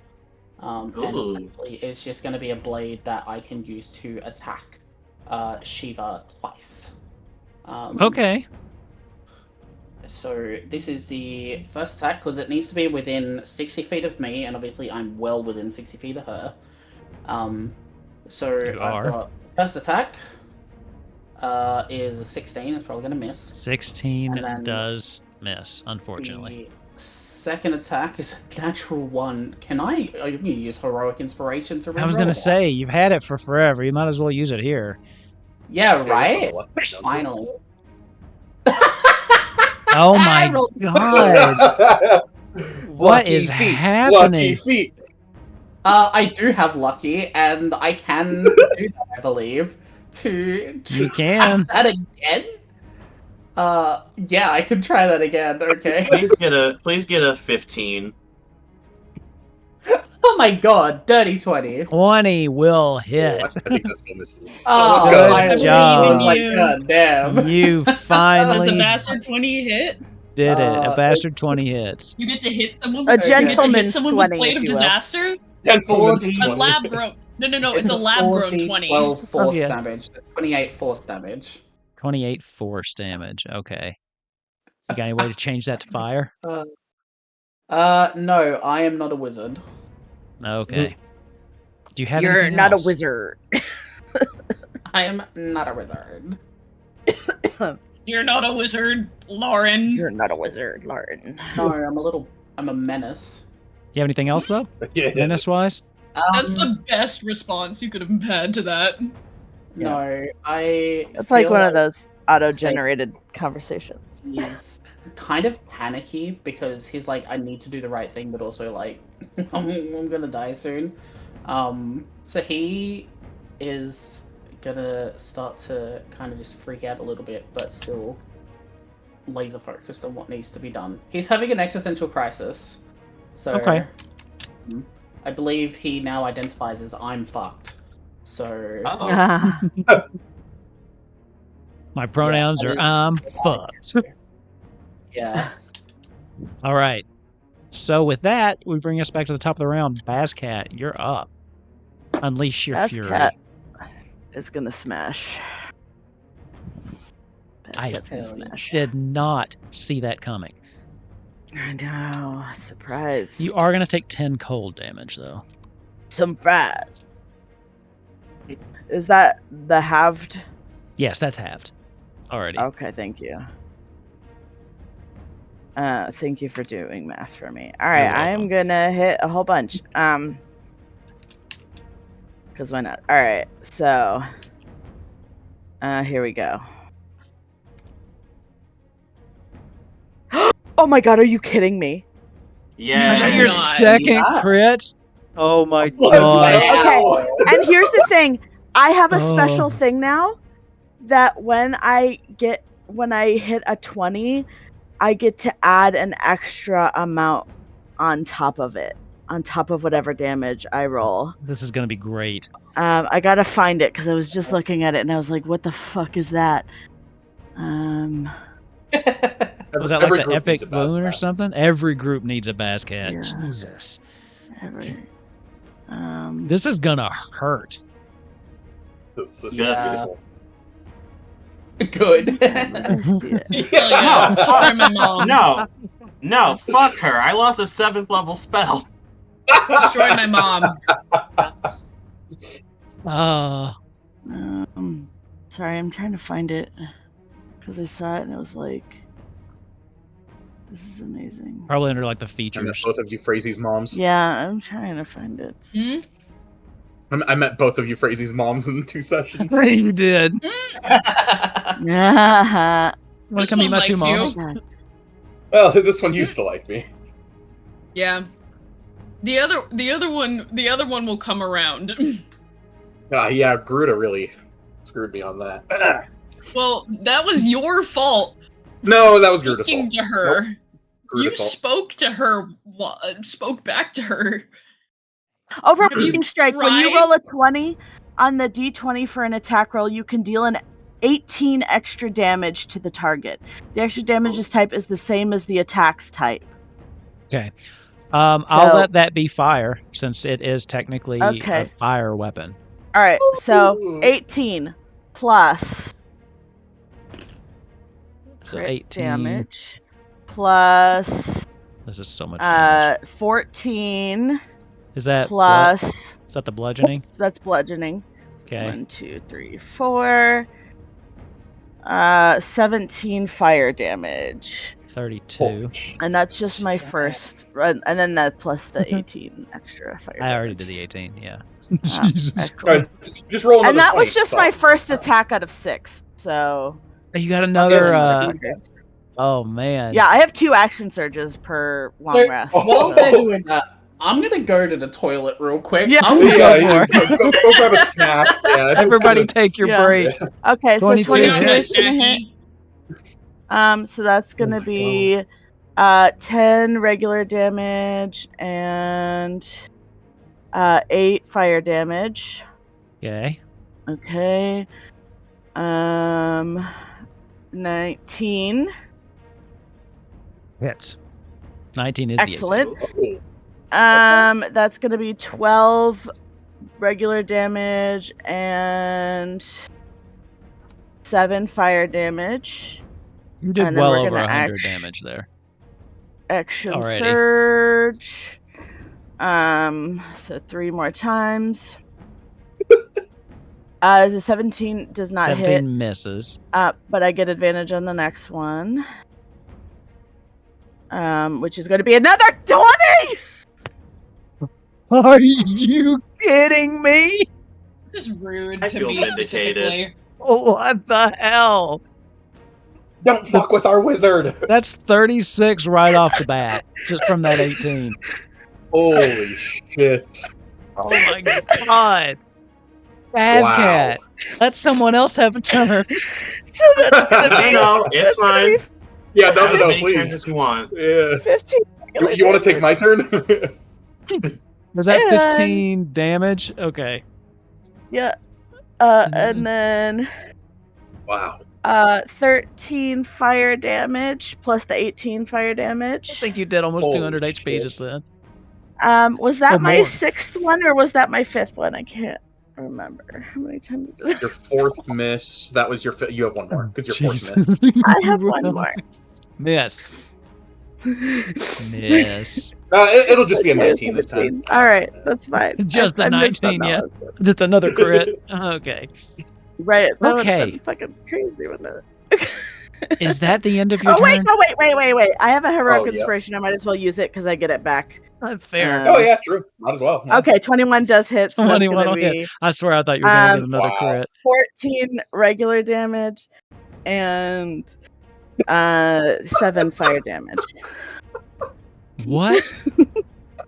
And
Ooh.
essentially it's just going to be a blade that I can use to attack Shiva twice.
Okay.
So this is the first attack, because it needs to be within 60 feet of me, and obviously I'm well within 60 feet of her. So
You
I've
are.
got first attack is a 16, it's probably going to miss.
16
And then
does miss, unfortunately.
The second attack is a natural 1. Can I use Heroic Inspiration to
I was
reroll
gonna
that?
say, you've had it for forever. You might as well use it here.
Yeah, right?
Yeah,
Finally.
Oh
I
my
rolled-
god. What
Lucky
is
feet,
happening?
Lucky feet.
I do have lucky, and I can do that, I believe. To
You
try
can.
that again? Yeah, I can try that again. Okay.
Please get a 15.
Oh my god, dirty 20.
20 will
Oh,
hit.
I think that still misses.
Oh,
let's
go.
I
Good job.
was like, god damn.
You
Does a
finally
bastard 20 hit?
did it. A bastard
it's
20 hits.
You get to hit someone.
A
You get to hit
gentleman's
someone
20,
with Blade
if
of
you will.
Disaster.
Gentleman's
40.
A
20.
lab grown. No. It's a
a
lab grown
4d
20.
12 force
yeah.
damage. 28 force damage.
28 force damage. Okay. You got any way to change that to fire?
No, I am not a wizard.
Okay. Do you have
You're
anything
not
else?
a wizard.
I am not a wizard.
You're not a wizard, Lauren.
You're not a wizard, Lauren.
No, I'm a menace.
You have anything else though?
Yeah.
Menace-wise?
That's the best response you could have had to that.
No,
It's like one of those auto-generated conversations.
He's kind of panicky because he's like, I need to do the right thing, but also like, I'm gonna die soon. So he is gonna start to kind of just freak out a little bit, but still laser focused on what needs to be done. He's having an existential crisis. So
Okay.
I believe he now identifies as I'm fucked. So
My pronouns
Yeah,
are I'm fucked.
yeah.
All right. So with that, we bring us back to the top of the round. Bazcat, you're up. Unleash your fury.
Bazcat is gonna smash.
I
Bazcat's gonna smash.
did not see that coming.
I know. Surprise.
You are going to take 10 cold damage, though.
Some fries. Is that the halved?
Yes, that's halved already.
Okay, thank you. Thank you for doing math for me. All right, I am gonna hit a whole bunch. Because why not? All right, so here we go. Oh my god, are you kidding me?
Yeah.
Is that your second
Yeah.
crit? Oh my
Let's
god.
go.
Okay, and here's the thing. I have a
Oh.
special thing now that when I hit a 20, I get to add an extra amount on top of it, on top of whatever damage I roll.
This is going to be great.
I gotta find it because I was just looking at it and I was like, what the fuck is that?
Was that like the epic boon or something? Every group needs a Bazcat.
Yeah.
Jesus.
Every,
This is going to hurt.
This is
Yeah.
beautiful.
Good.
let me see it.
Hell yeah.
No,
Sorry,
fuck.
my mom.
No, fuck her. I lost a 7th level spell.
Destroy my mom.
Sorry, I'm trying to find it because I saw it and I was like, this is amazing.
Probably under like the
I met
features.
both of you Phrasy's moms.
Yeah, I'm trying to find it.
Hmm?
I met both of you Phrasy's moms in 2 sessions.
You did.
Yeah.
Want
This
to come meet
one
my two
likes
moms?
Well, this one used to like me.
Yeah. The other one will come around.
Yeah, Gruda really screwed me on that.
Well, that was your fault.
No, that was Gruda's
Speaking
fault.
to her.
Nope.
You
Gruda's fault.
spoke to her. Spoke back to her.
Over
Have you
Raging Strike, when you
tried?
roll a 20 on the d20 for an attack roll, you can deal an 18 extra damage to the target. The extra damage's type is the same as the attack's type.
Okay. I'll
So-
let that be fire since it is technically
Okay.
a fire weapon.
All right, so
Ooh.
18 plus
So
crit
18.
damage plus
This is so much damage.
14
Is that
plus
is that the bludgeoning?
that's bludgeoning.
Okay.
1, 2, 3, 4. 17 fire damage.
32.
And that's just my first run. And then that plus the 18 extra fire
I already
damage.
did the 18, yeah.
Ah,
Jesus.
excellent.
Just roll another
And that
20,
was just
so.
my first attack out of 6. So
You got another
Okay.
oh man.
yeah, I have 2 action surges per long
So,
rest.
while
so-
they're doing that, I'm gonna go to the toilet real quick.
Yeah.
I'm
Go
Yeah,
for
yeah, go grab a snack. Yeah, that's
Everybody
good.
take your
Yeah.
break.
Okay, so
22
22
hits.
is gonna hit. So that's gonna be 10 regular damage and 8 fire damage.
Okay.
Okay. 19.
Hits. 19 is
Excellent.
the AC.
That's gonna be 12 regular damage and 7 fire damage.
You did
And then
well
we're
over
gonna
100 damage there.
Action
Alrighty.
surge. So 3 more times. Is a 17 does not
17
hit.
misses.
But I get advantage on the next one. Which is going to be another 20.
Are you kidding me?
Just rude
I
to
feel
me
vindicated.
specifically.
Oh, what the hell?
Don't fuck with our wizard.
That's 36 right off the bat, just from that 18.
Holy shit.
Oh my god. Bazcat. Let someone else have a turn.
So that's going to be
No, it's fine.
Yeah,
Have
no,
as
no,
many turns
please.
as you want.
Yeah.
15.
You want to take my turn?
Was that
Yeah.
15 damage? Okay.
Yeah. And then
Wow.
13 fire damage plus the 18 fire
I
damage.
think you did almost
Holy
200 HP
shit.
just then.
Was that
Or
my
more.
6th one or was that my 5th one? I can't remember. How many times is it?
Your 4th miss. That was your you have one more because your 4th
Jesus.
miss.
I have one more.
Miss. Miss.
It'll just be a 19 this time.
All right, that's fine.
Just a
I missed on
19,
that
yeah.
one.
That's another crit. Okay.
Right. That would've
Okay.
been fucking crazy, wouldn't it?
Is that the end of your
Oh wait,
turn?
no, wait. I have a heroic
Oh, yeah.
inspiration. I might as well use it because I get it back.
Fair.
Oh yeah, true. Might as well. Yeah.
Okay, 21 does hit. So that's
21
gonna
will hit.
be
I swear I thought you were going to get another
Wow.
crit.
14 regular damage and 7 fire damage.
What?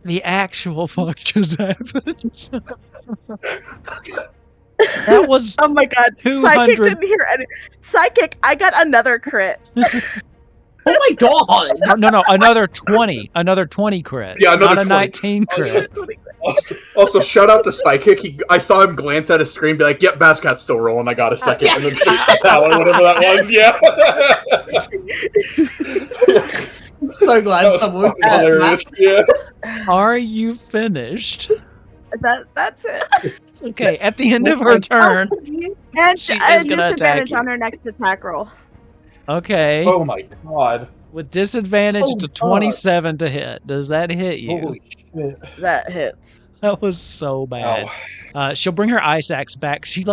The actual fuck just happened? That was
Oh my god.
200.
Psychic didn't hear any. Psychic, I got another crit.
Oh my god!
no, another 20. Another 20 crit.
Yeah, another
not a
20.
19 crit.
Also, shout out to Psychic. I saw him glance at his screen, be like, "Yep, Bascat's still rolling. I got a second." And then fist his tower, whatever that was. Yeah.
I'm so glad
That was
someone
fucking hilarious. Yeah.
Are you finished?
That's it.
Okay, at the end of her turn.
And
She is gonna attack
disadvantage
you.
on her next attack roll.
Okay.
Oh my god.
With disadvantage
Oh,
to
God.
27 to hit. Does that hit you?
Holy shit.
That hits.
That was so bad.
Oh.
She'll bring her ice axe back. She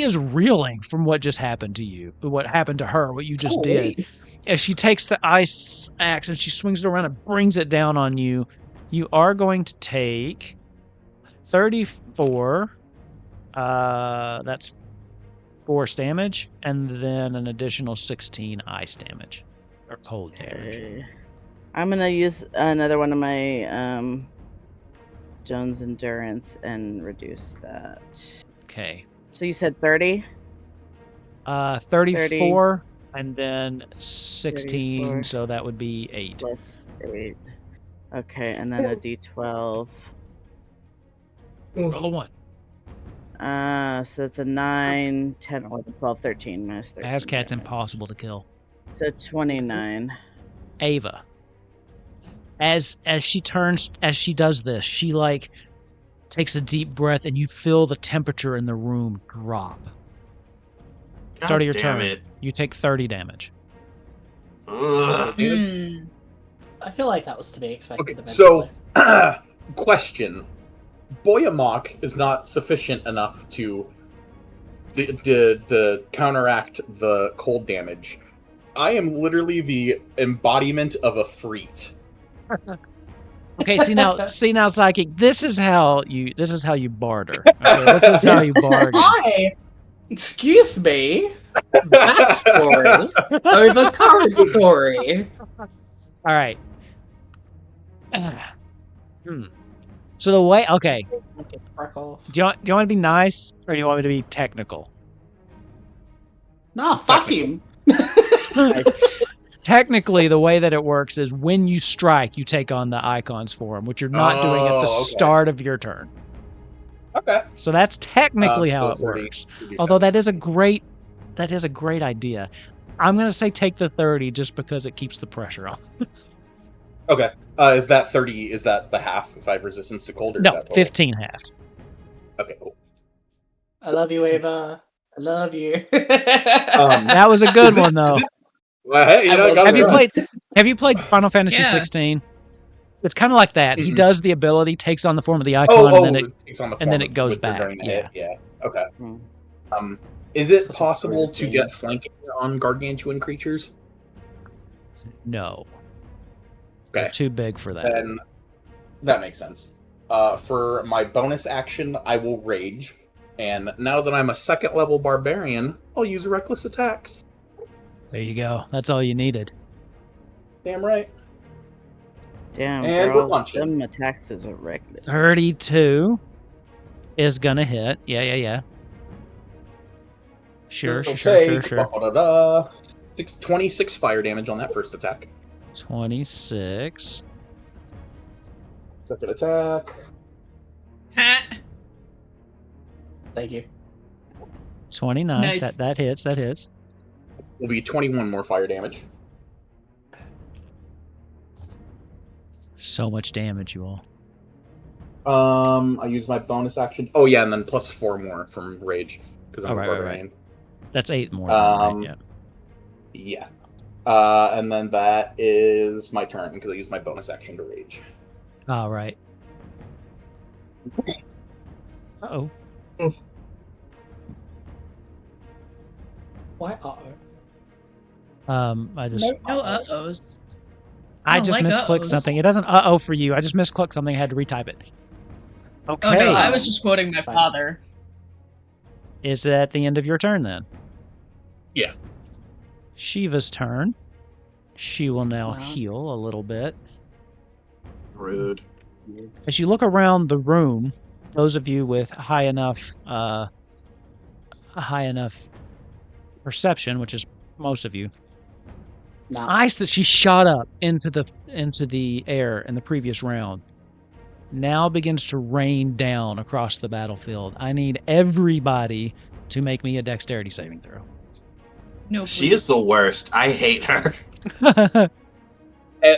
is reeling from what just happened to you, what happened to her, what you just did. As she takes the ice axe and she swings it around and brings it down on you, you are going to take 34. That's force damage, and then an additional 16 ice damage or cold damage.
Okay. I'm gonna use another one of my Jones endurance and reduce that.
Okay.
So you said 30?
34, and then 16,
34.
so that would be 8.
Plus 8. Okay, and then a d12.
Roll a 1.
So that's a 9, 10, 11, 12, 13 minus 13.
Azcat's
damage.
impossible to kill.
So 29.
Ava. As she does this, she takes a deep breath, and you feel the temperature in the room drop. Start of your
damn
turn.
it.
You take 30 damage.
Ugh.
I feel like that was to be expected.
Okay, so, question. Boyamok is not sufficient enough to counteract the cold damage. I am literally the embodiment of a freet.
Okay, see now, Psychic. This is how you barter. Okay, this is how you bargain.
Excuse me. Backstory over current story.
All right. So the way, okay.
Fuck off.
Do you want to be nice, or do you want me to be technical?
Nah, fuck him.
technically, the way that it works is when you strike, you take on the icon's form, which you're not doing at the start of your turn.
Okay.
So that's technically how
so
it
30,
works.
37.
Although that is a great idea. I'm going to say take the 30 just because it keeps the pressure on.
Okay. Is that 30? Is that the half if I have resistance to cold? Or
No,
is that total?
15 halved.
Okay, cool.
I love you, Ava. I love you.
That was a good one, though.
Well, hey,
Have you played Final Fantasy
Yeah.
16? It's kind of like that. He
Mm-mm.
does the ability, takes on the form of the icon, and then it goes back.
During the hit. Yeah. Okay.
Hmm.
Is it possible to get flanking on gargantuan creatures?
No.
Okay.
They're too big for that.
Then that makes sense. For my bonus action, I will rage. And now that I'm a 2nd level barbarian, I'll use reckless attacks.
There you go. That's all you needed.
Damn right.
Damn,
And we're
girl,
punching.
them attacks is a reckless.
32 is gonna hit. Yeah. Sure.
26 fire damage on that first attack.
26.
Second attack.
Ha!
Thank you.
29.
Nice.
That hits.
Will be 21 more fire damage.
So much damage, you all.
I use my bonus action. Oh yeah, and then plus 4 more from rage because I'm a barbarian.
That's 8 more. Right?
Yeah. And then that is my turn because I use my bonus action to rage.
All right. Uh-oh.
Why uh-oh?
I just
No uh-ohs.
I
don't
just
like
misclicked
uh-ohs.
something. It doesn't uh-oh for you. I just misclicked something. I had to retype it. Okay.
Oh no, I was just quoting my father.
Is that the end of your turn then?
Yeah.
Shiva's turn. She will now
Wow.
heal a little bit.
Rude.
As you look around the room, those of you with high enough perception, which is most of you,
Nah.
ice that she shot up into the air in the previous round now begins to rain down across the battlefield. I need everybody to make me a dexterity saving throw.
No,
She
please.
is the worst. I hate her.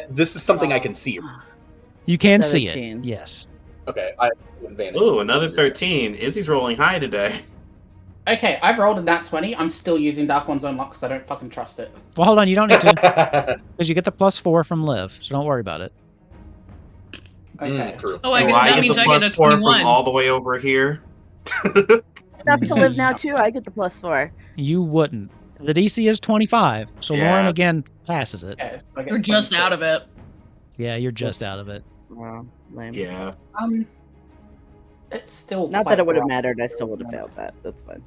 This is something I can see.
You can see
17.
it. Yes.
Okay, I have advantage.
Ooh, another 13. Izzy's rolling high today.
Okay, I've rolled a nat 20. I'm still using Dark One's Own Luck because I don't fucking trust it.
Well, hold on. You don't need to, because you get the +4 from Liv, so don't worry about it.
Okay.
True.
Oh, I
Do
get,
I
that
get
means
the
I get
plus
a
4
21.
from all the way over here?
Enough to live now too. I get the +4.
You wouldn't. The DC is 25, so
Yeah.
Lauren again passes it.
Okay, so I get
You're just
26.
out of it.
Yeah, you're just
Yes.
out of it.
Wow, lame.
Yeah.
It's still
Not
quite
that it would have
rough.
mattered. I still would have failed that. That's fine.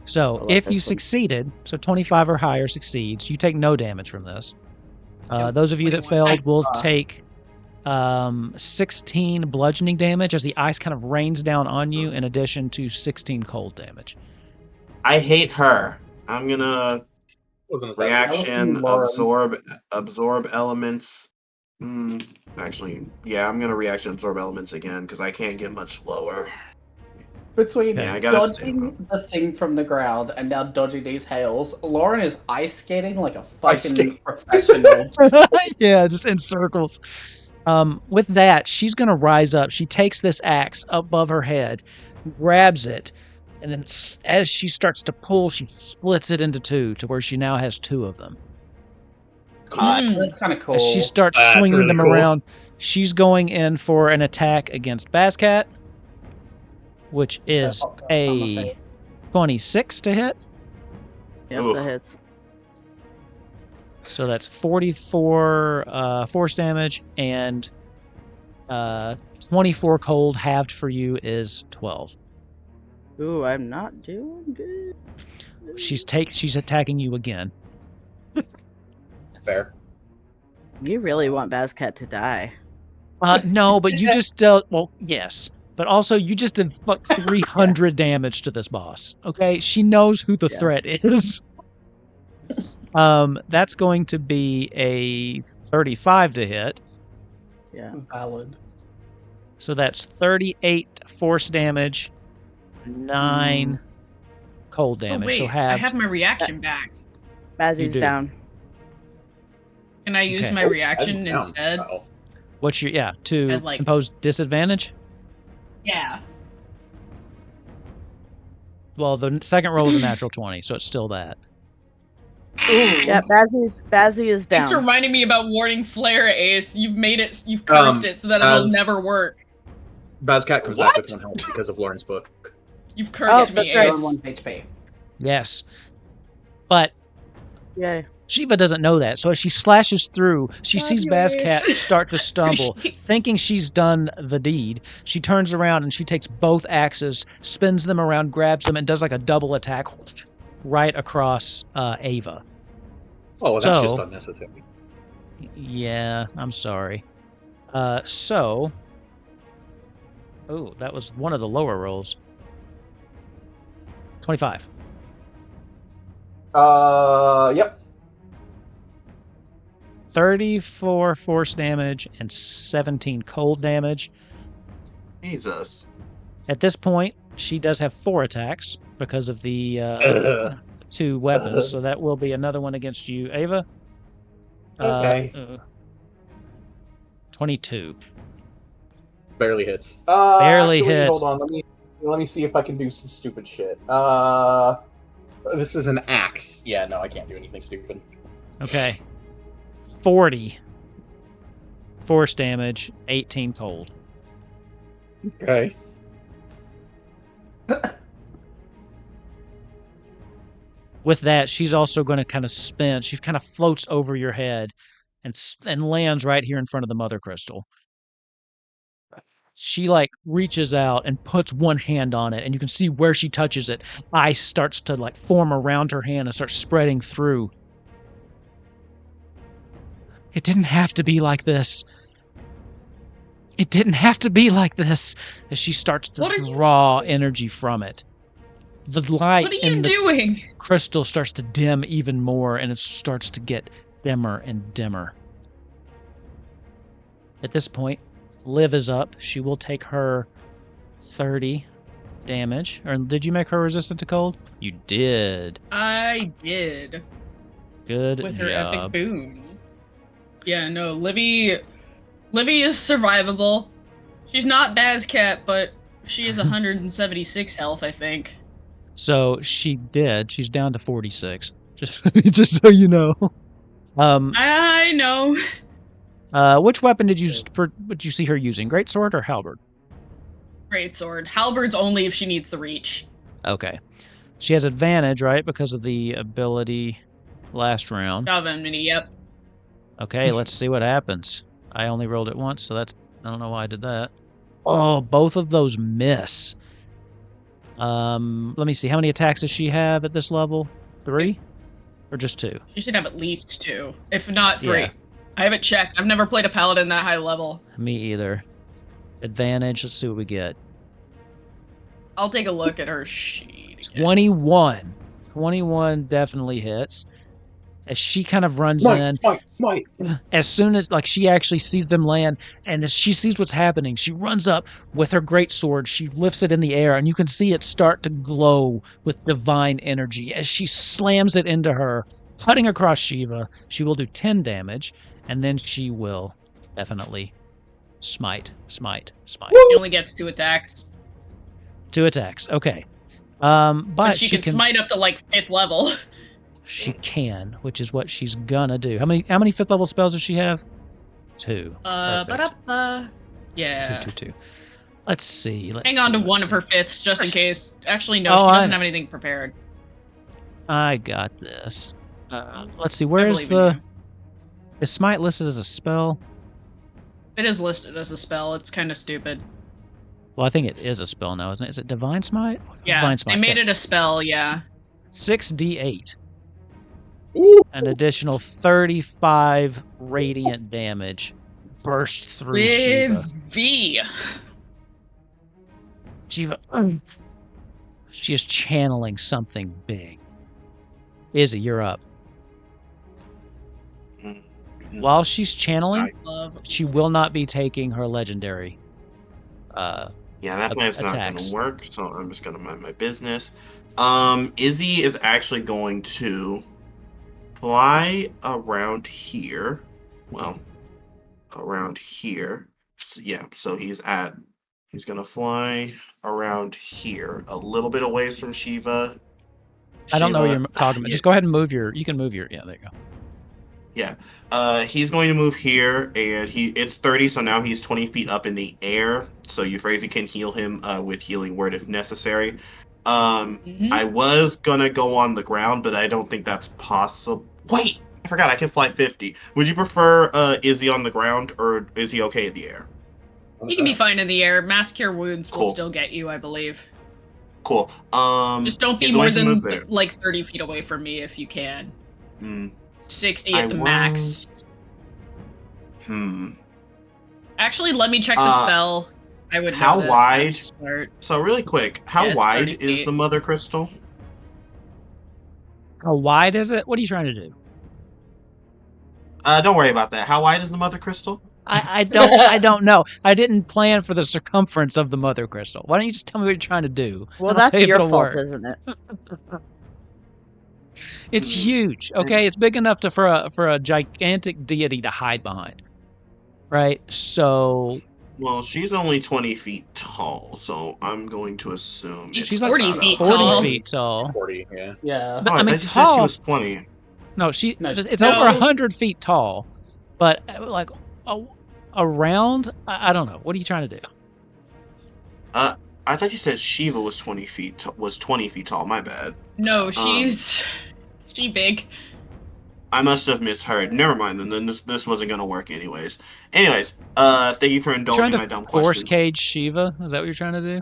So
I love
if you
this one.
succeeded, so 25 or higher succeeds, you take no damage from this.
Yeah,
Those of you that
21.
failed will take 16 bludgeoning damage as the ice kind of rains down on you, in addition to 16 cold damage.
I hate her. I'm gonna
Wasn't it that
reaction
Lauren.
absorb elements. Actually, yeah, I'm gonna reaction absorb elements again because I can't get much slower.
Between
Yeah, I gotta
dodging the thing from the ground and now dodging these hails, Lauren is ice skating like a fucking
skating.
professional.
Yeah, just in circles. With that, she's going to rise up. She takes this axe above her head, grabs it, and then as she starts to pull, she splits it into 2 to where she now has 2 of them.
That's kind of cool.
As she starts
That's
swinging
really
them
cool.
around, she's going in for an attack against Bazcat, which is a 26 to hit.
Yep,
Oof.
that hits.
So that's 44 force damage, and 24 cold halved for you is 12.
Ooh, I'm not doing good.
She's attacking you again.
Fair.
You really want Bazcat to die.
No, but you just dealt. Well, yes, but also you just did 300 damage to this boss. Okay, she knows who the
Yeah.
threat is. That's going to be a 35 to hit.
Yeah.
Valid.
So that's 38 force damage, 9 cold
Oh
damage.
wait,
So
I have my reaction back.
Bazzy's
do.
down.
Can I use
Okay.
my reaction
That's down.
instead?
Oh.
What's your to
I'd like-
impose disadvantage?
Yeah.
Well, the second roll is a natural 20, so it's still that.
Yeah, Bazzy is
Thanks for
down.
reminding me about warding flare, Ace. You've cursed it so that it'll never work.
Bazcat comes back with 1 health because of Lauren's book.
You've cursed me,
that's right.
Ace.
1 HP.
Yes. But
Yay.
Shiva doesn't know that, so as she slashes through, she
Love
sees
you,
Bazcat
Ace.
start to stumble. Thinking she's done the deed, she turns around and she takes both axes, spins them around, grabs them, and does like a double attack right across Ava.
Oh, well, that's
So-
just unnecessary.
Yeah, I'm sorry. Oh, that was one of the lower rolls. 25.
Yep.
34 force damage and 17 cold damage.
Jesus.
At this point, she does have 4 attacks because of the 2 weapons, so that will be another one against you, Ava.
Okay.
22.
Barely hits.
Barely
Actually,
hits.
Hold on, let me see if I can do some stupid shit. This is an axe. Yeah, no, I can't do anything stupid.
Okay. 40 force damage, 18 cold.
Okay.
With that, she's also going to kind of spin. She kind of floats over your head and lands right here in front of the mother crystal. She like reaches out and puts one hand on it, and you can see where she touches it. Ice starts to like form around her hand and starts spreading through. It didn't have to be like this. It didn't have to be like this. As she starts to draw energy from it. The light
What are you
in the
doing?
crystal starts to dim even more, and it starts to get dimmer and dimmer. At this point, Liv is up. She will take her 30 damage. Or did you make her resistant to cold? You did.
I did.
Good
With her
job.
epic boom. Yeah, no, Livy is survivable. She's not Bazcat, but she is 176 health, I think.
So she did. She's down to 46. Just so you know.
I know.
Which weapon did you see her using? Greatsword or halberd?
Greatsword. Halberd's only if she needs the reach.
Okay. She has advantage, right? Because of the ability last round.
Shove enmity, yep.
Okay, let's see what happens. I only rolled it once, so I don't know why I did that. Oh, both of those miss. Let me see. How many attacks does she have at this level? 3? Or just 2?
She should have at least 2, if not 3.
Yeah.
I haven't checked. I've never played a paladin that high level.
Me either. Advantage. Let's see what we get.
I'll take a look at her sheet. again.
21. 21 definitely hits. As she kind of runs in,
Smite.
as soon as like she actually sees them land, and as she sees what's happening, she runs up with her great sword. She lifts it in the air, and you can see it start to glow with divine energy. As she slams it into her, cutting across Shiva, she will do 10 damage, and then she will definitely smite.
She only gets 2 attacks.
2 attacks. Okay. But
she can smite up to like 5th level.
She can, which is what she's gonna do. How many 5th level spells does she have? 2. Perfect.
Yeah.
2. Let's see.
Hang on to one of her 5ths just in case. Actually, no,
Oh,
she
I
doesn't
know.
have anything prepared.
I got this. Let's see.
I
Where's
believe in you.
is smite listed as a spell?
It is listed as a spell. It's kind of stupid.
Well, I think it is a spell now, isn't it? Is it divine smite?
Yeah,
Divine
they
smite.
made
yes.
it a spell, yeah.
6d8. An additional 35 radiant damage burst through Shiva.
V.
Shiva. She is channeling something big. Izzy, you're up. while she's channeling,
Love.
she will not be taking her legendary.
Yeah, that plan's not
attacks.
gonna work, so I'm just gonna mind my business. Izzy is actually going to fly around here. Well, around here. So, yeah, so he's gonna fly around here, a little bit away from Shiva.
I don't know what you're talking about.
Yeah.
Just go ahead and move your. You can move your. Yeah, there you go.
Yeah. He's going to move here, and it's 30, so now he's 20 feet up in the air. So Euphrasia can heal him with Healing Word if necessary. I was gonna go on the ground, but I don't think that's possible. Wait, I forgot I can fly 50. Would you prefer Izzy on the ground, or is he okay in the air?
He can be fine in the air. Mass Cure Wounds will
Cool.
still get you, I believe.
Cool.
Just don't be more than like 30 feet away from me if you can. 60 at the max. Actually, let me check the spell. I would.
How
know
wide?
This.
So really quick, how wide is the Mother Crystal?
How wide is it? What are you trying to do?
Don't worry about that. How wide is the Mother Crystal?
I don't know. I didn't plan for the circumference of the Mother Crystal. Why don't you just tell me what you're trying to do?
Well, that's your fault, isn't it?
It's huge. Okay, it's big enough for a gigantic deity to hide behind. Right? So.
Well, she's only 20 feet tall, so I'm going to assume
she's like 40 feet tall.
40 feet tall.
40, yeah.
Yeah.
But,
I mean,
tall.
Said she was 20.
No, it's over 100 feet tall, but like around. I don't know. What are you trying to do?
I thought you said Shiva was 20 feet. Was 20 feet tall. My bad.
No, she big.
I must have misheard. Never mind. Then this wasn't gonna work anyways. Anyways, thank you for indulging my dumb questions.
Force cage Shiva? Is that what you're trying to do?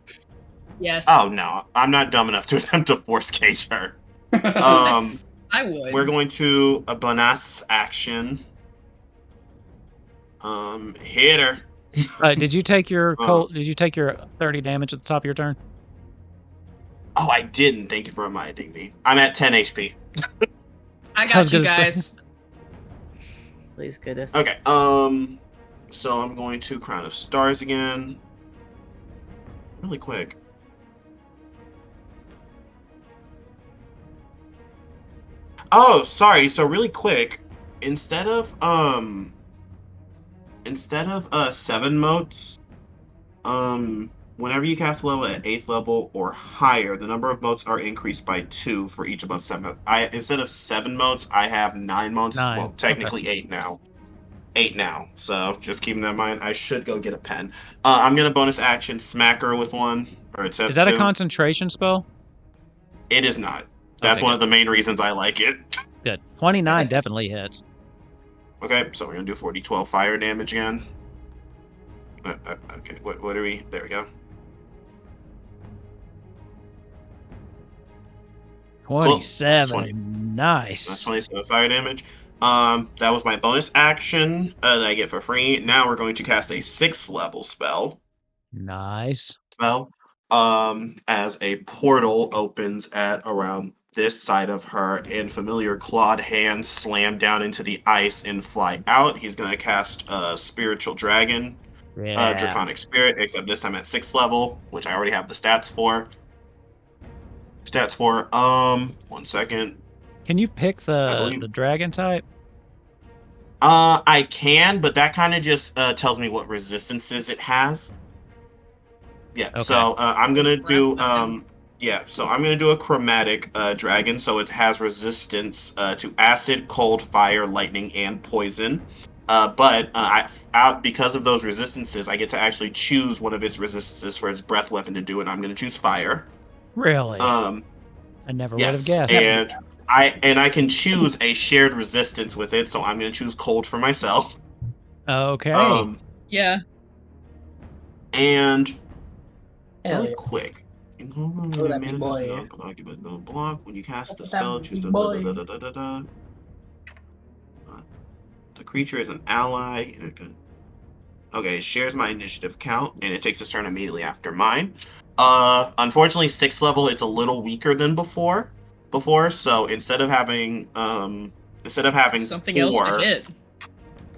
Yes.
Oh no, I'm not dumb enough to attempt to force cage her.
I would.
We're going to a bonus action. Hit her.
Did you take your Did you take your 30 damage at the top of your turn?
Oh, I didn't. Thank you for reminding me. I'm at 10 HP.
I got you guys.
Please, goodness.
Okay. So I'm going to Crown of Stars again. Really quick. Oh, sorry. So really quick, instead of 7 motes, whenever you cast a level at 8th level or higher, the number of motes are increased by 2 for each above 7. Instead of 7 motes, I have 9 motes.
9.
Well, technically 8 now. 8 now. So just keeping that in mind. I should go get a pen. I'm gonna bonus action smack her with one. Or attempt
Is that
to.
a concentration spell?
It is not. That's one of the main reasons I like it.
Good. 29 definitely hits.
Okay, so we're gonna do 40-12 fire damage again. Okay, what are we? There we go.
27.
Cool.
Nice.
That's 27 fire damage. That was my bonus action that I get for free. Now we're going to cast a 6th level spell.
Nice.
As a portal opens at around this side of her, and familiar clawed hands slam down into the ice and fly out. He's going to cast Spiritual Dragon, Draconic Spirit, except this time at 6th level, which I already have the stats for. 1 second.
Can you pick the dragon type?
I can, but that kind of just tells me what resistances it has. Yeah, okay. So I'm gonna do so I'm gonna do a chromatic dragon, so it has resistance to acid, cold, fire, lightning, and poison. But because of those resistances, I get to actually choose one of its resistances for its breath weapon to do, and I'm gonna choose fire.
Really? I never would have guessed.
And I can choose a shared resistance with it, so I'm gonna choose cold for myself.
Okay.
Yeah.
And
really
quick. Block. When you cast the spell, choose the creature is an ally. Okay, it shares my initiative count, and it takes its turn immediately after mine. Unfortunately, 6th level, it's a little weaker than before. So instead of having
something 4, else to hit.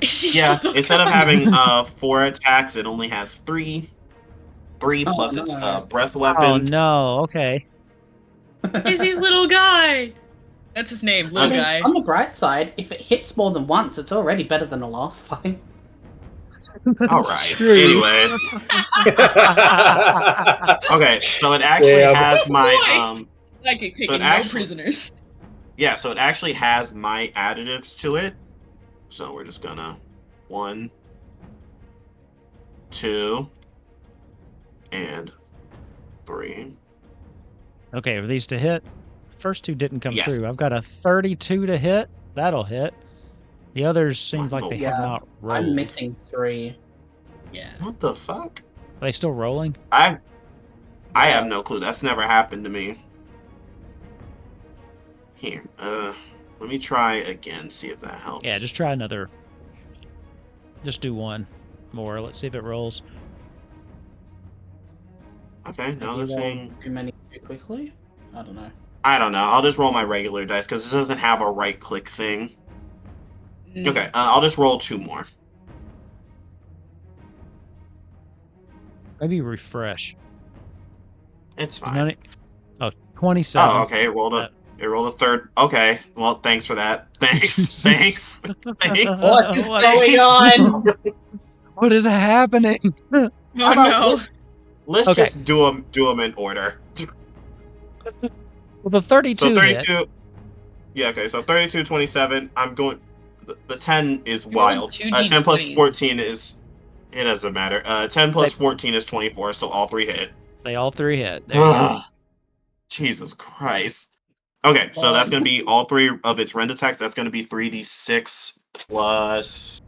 Yeah, instead of having 4 attacks, it only has 3. 3 plus its breath
Oh
weapon.
no, okay.
Izzy's little guy. That's his name, little guy.
On the bright side, if it hits more than once, it's already better than the last fight.
All right.
True.
Anyways. Okay, so it actually has my
Psychic
so
taking no prisoners.
Yeah, so it actually has my additives to it. So we're just gonna 1, 2, and 3.
Okay, are these to hit? First 2 didn't come
Yes.
through. I've got a 32 to hit. That'll hit. The others seem like they have not rolled.
I'm missing 3.
Yeah.
What the fuck?
Are they still rolling?
I have no clue. That's never happened to me. Here, let me try again, see if that helps.
Yeah, just try another. Just do one more. Let's see if it rolls.
Okay, no, the thing.
Too many too quickly? I don't know.
I don't know. I'll just roll my regular dice because this doesn't have a right click thing. Okay, I'll just roll 2 more.
Maybe refresh.
It's fine.
Oh, 27.
Oh, okay. It rolled a third. Okay. Well, thanks for that. Thanks. Thanks. Thanks.
What is going on?
What is happening?
Oh no.
Let's
Okay.
just do them in order.
Well, the 32.
So 32.
hit.
Yeah. Okay. So 32, 27. I'm going. The 10 is
You
wild.
rolled 2
10 plus
D20s.
14 is. It doesn't matter. 10 plus 14 is 24. So all 3 hit.
They all 3 hit. There you go.
Jesus Christ. Okay, so that's going to be all 3 of its rend attacks. That's going to be 3d6 plus...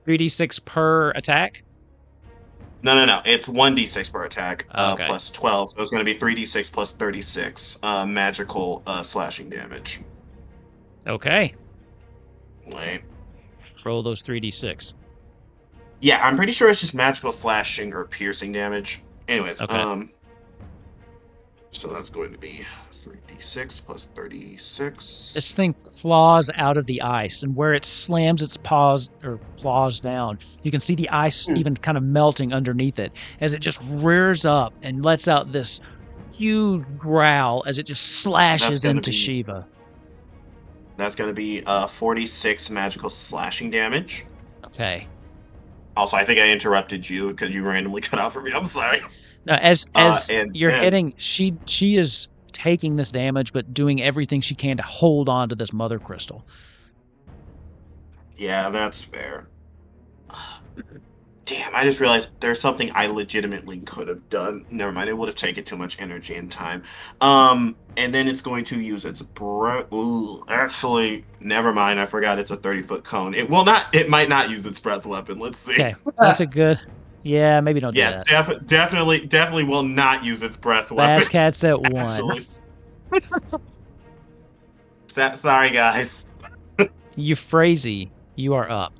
3d6 per attack?
No. It's 1d6 per attack,
Okay.
plus 12. So it's going to be 3d6 plus 36 magical slashing damage.
Okay.
Wait.
Roll those 3d6.
Yeah, I'm pretty sure it's just magical slashing or piercing damage. Anyways,
Okay.
So that's going to be 3d6 plus 36.
This thing claws out of the ice, and where it slams its paws or claws down, you can see the ice even kind of melting underneath it as it just rears up and lets out this huge growl as it just slashes into Shiva.
That's going to be 46 magical slashing damage.
Okay.
Also, I think I interrupted you because you randomly cut out for me. I'm sorry.
Now, as you're
and-
hitting, she is taking this damage, but doing everything she can to hold on to this mother crystal.
Yeah, that's fair. Damn, I just realized there's something I legitimately could have done. Never mind, it would have taken too much energy and time. And then it's going to use its breath. Ooh, actually, never mind. I forgot it's a 30-foot cone. It might not use its breath weapon. Let's see.
Okay, that's a good. Yeah, maybe don't do
Yeah,
that.
definitely will not use its breath weapon.
Basscat's at 1.
Actually. Sorry, guys.
Euphrasia, you are up.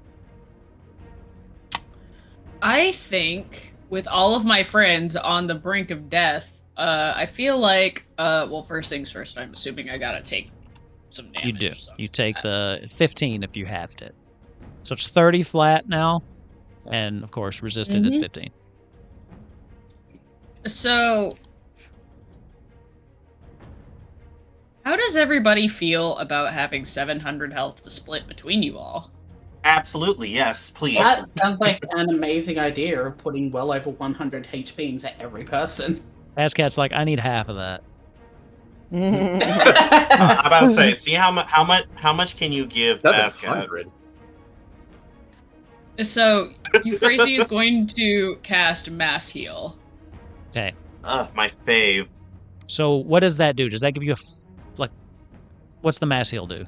I think with all of my friends on the brink of death, I feel like, well, first things first, I'm assuming I gotta take some damage.
You do.
So.
You take the 15 if you halved it. So it's 30 flat now, and of course resisted at 15.
So, how does everybody feel about having 700 health to split between you all?
Absolutely, yes, please.
That sounds like an amazing idea of putting well over 100 HP into every person.
Basscat's like, I need half of that.
I'm about to say, see how much can you give
That's
Basscat?
100.
So, Euphrasia is going to cast Mass Heal.
Okay.
My fave.
So what does that do? Does that give you what's the mass heal do?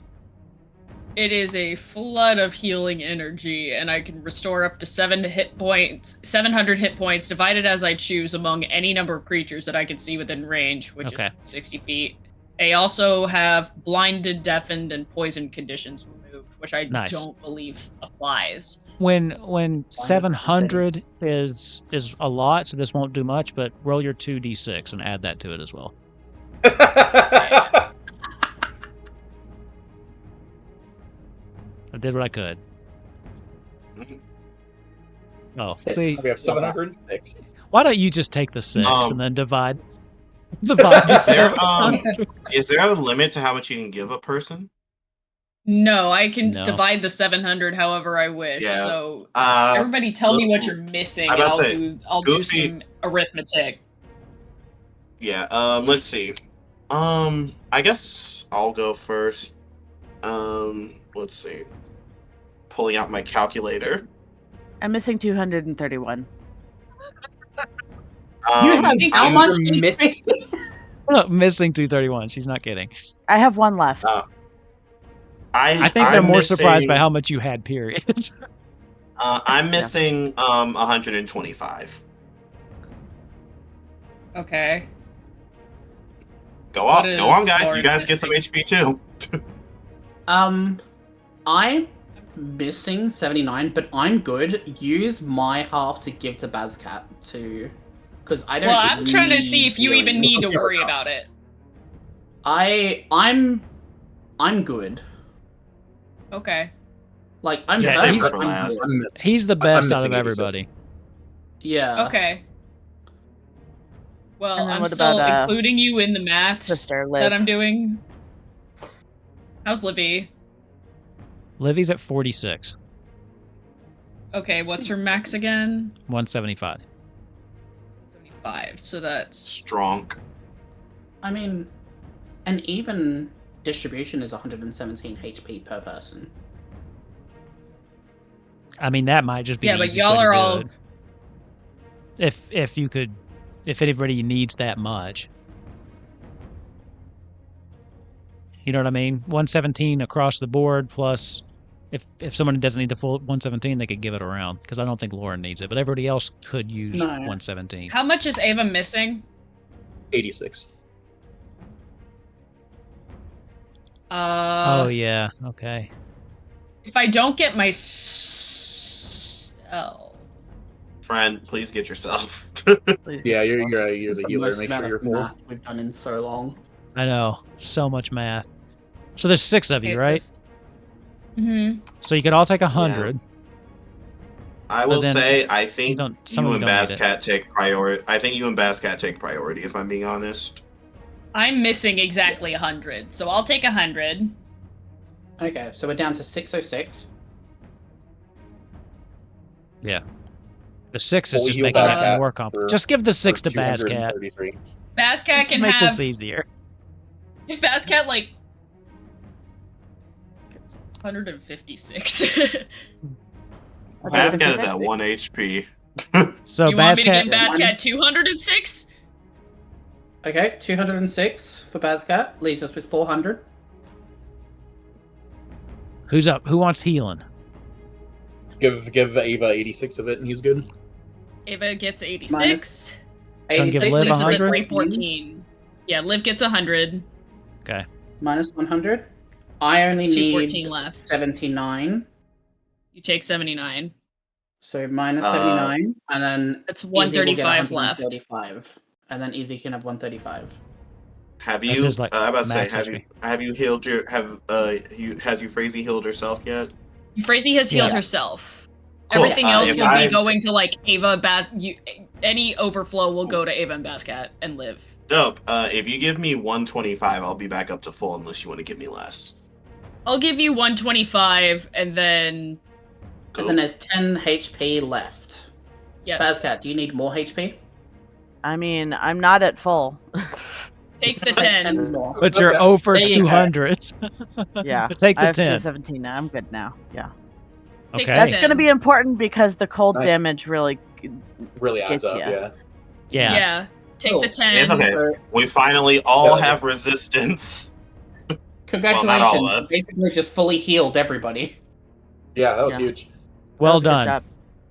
It is a flood of healing energy, and I can restore up to 700 hit points, divided as I choose among any number of creatures that I can see within range, which is 60 feet. I also have blinded, deafened, and poisoned conditions removed, which I don't believe applies.
When 700 is a lot, so this won't do much, but roll your 2d6 and add that to it as well. I did what I could. Oh,
Six.
see,
We have 706.
why don't you just take the 6
Um,
and then divide the
Is there a limit to how much you can give a person?
No, I can
No.
divide the 700 however I wish.
Yeah.
So everybody tell me what you're missing,
I'm
and
about to say,
I'll do
Goofy-
some arithmetic.
Yeah. Let's see. I guess I'll go first. Let's see. Pulling out my calculator.
I'm missing 231.
You have how
I'm
much
missing-
missing 231. She's not kidding.
I have one left.
I think they're
I'm
more surprised by
missing-
how much you had, period.
I'm missing 125.
Okay.
Go
What
on,
is
go on, guys.
Lauren
You guys get some HP too.
I'm missing 79, but I'm good. Use my half to give to Bazcat to, because I don't.
Well, I'm trying to see
need
if you
really
even need to
more.
worry about it.
I'm good.
Okay.
Like I'm
Yeah,
good,
save
but
for
I'm
last.
good.
He's the best out
missing
of
87.
everybody.
Yeah.
Okay. Well,
And then
I'm
what
still
about,
including you in the maths
Sister
that
Liv.
I'm doing. How's Livy?
Livy's at 46,
Okay, what's her max again?
175.
75. So that's
Strong.
I mean, an even distribution is 117 HP per person.
I mean, that might just be
Yeah,
the
but
easiest
y'all
way to
are
do
all-
it. If you could, if anybody needs that much. You know what I mean? 117 across the board, plus if someone doesn't need the full 117, they could give it around, because I don't think Lauren needs it, but everybody else could use
No.
117.
how much is Ava missing?
86.
Oh yeah, okay.
If I don't get my
Friend, please get yourself.
Please.
Yeah, you're the
It's the
healer.
most
Make
amount
sure you're
of
full.
math we've done in so long.
I know, so much math. So there's 6 of you, right?
Mm-hmm.
So you could all take 100.
I will
then
say, I think
some
you
of
and
you don't need it.
Bazcat take priority. I think you and Bazcat take priority, if I'm being honest.
I'm missing exactly 100, so I'll take 100.
Okay, so we're down to 606.
Yeah. The 6 is
Fully
just
heal
making it
Bazcat
more complicated.
for-
Just give the 6
For
to Bazcat.
233.
Bazcat
Just
can
make
have.
this easier.
If Bazcat, like. 156.
Bazcat is at 1 HP.
So
You want me to give
Bazcat,
Bazcat 206?
Okay, 206 for Bazcat leaves us with 400.
who's up? Who wants healing?
Give Ava 86 of it, and he's good.
Ava gets 86.
Minus-
Trying to give
86
Liv
Liv is at
100?
314. Yeah, Liv gets 100.
Okay.
Minus 100. I only
That's
need
214 left.
79.
You take 79.
So minus
Uh,
79, and then
That's
Easy will get
135 left.
135, and then Easy can have 135.
Have
That's
you?
his, like,
I'm about to say,
max
have
HP.
you healed your? Has Euphrasia healed herself yet?
Euphrasia has healed
Yeah.
herself.
Cool.
Everything
Uh,
else
if
will
I-
be going to like Ava, any overflow will go to Ava and Bazcat and Liv.
Dope. If you give me 125, I'll be back up to full unless you want to give me less.
I'll give you 125 and then
Cool.
And then there's 10 HP left.
yeah,
Bazcat, do you need more HP?
I mean, I'm not at full.
take the
Like
10.
more.
But you're
Okay.
over
There you go.
200.
Yeah.
Take
I
the
have
10.
217 now. I'm good now. Yeah.
Take
Okay.
That's
Ten.
going to be important because the cold
Nice.
damage really.
Really adds
Gets
up,
ya.
yeah.
Yeah.
Take
Cool.
the 10.
It's okay.
So,
We finally all
Yeah.
have resistance.
congratulations.
Well, not all of us.
Basically just fully healed everybody.
Yeah, that was
Yeah.
huge.
Well
That was a good
done.
job.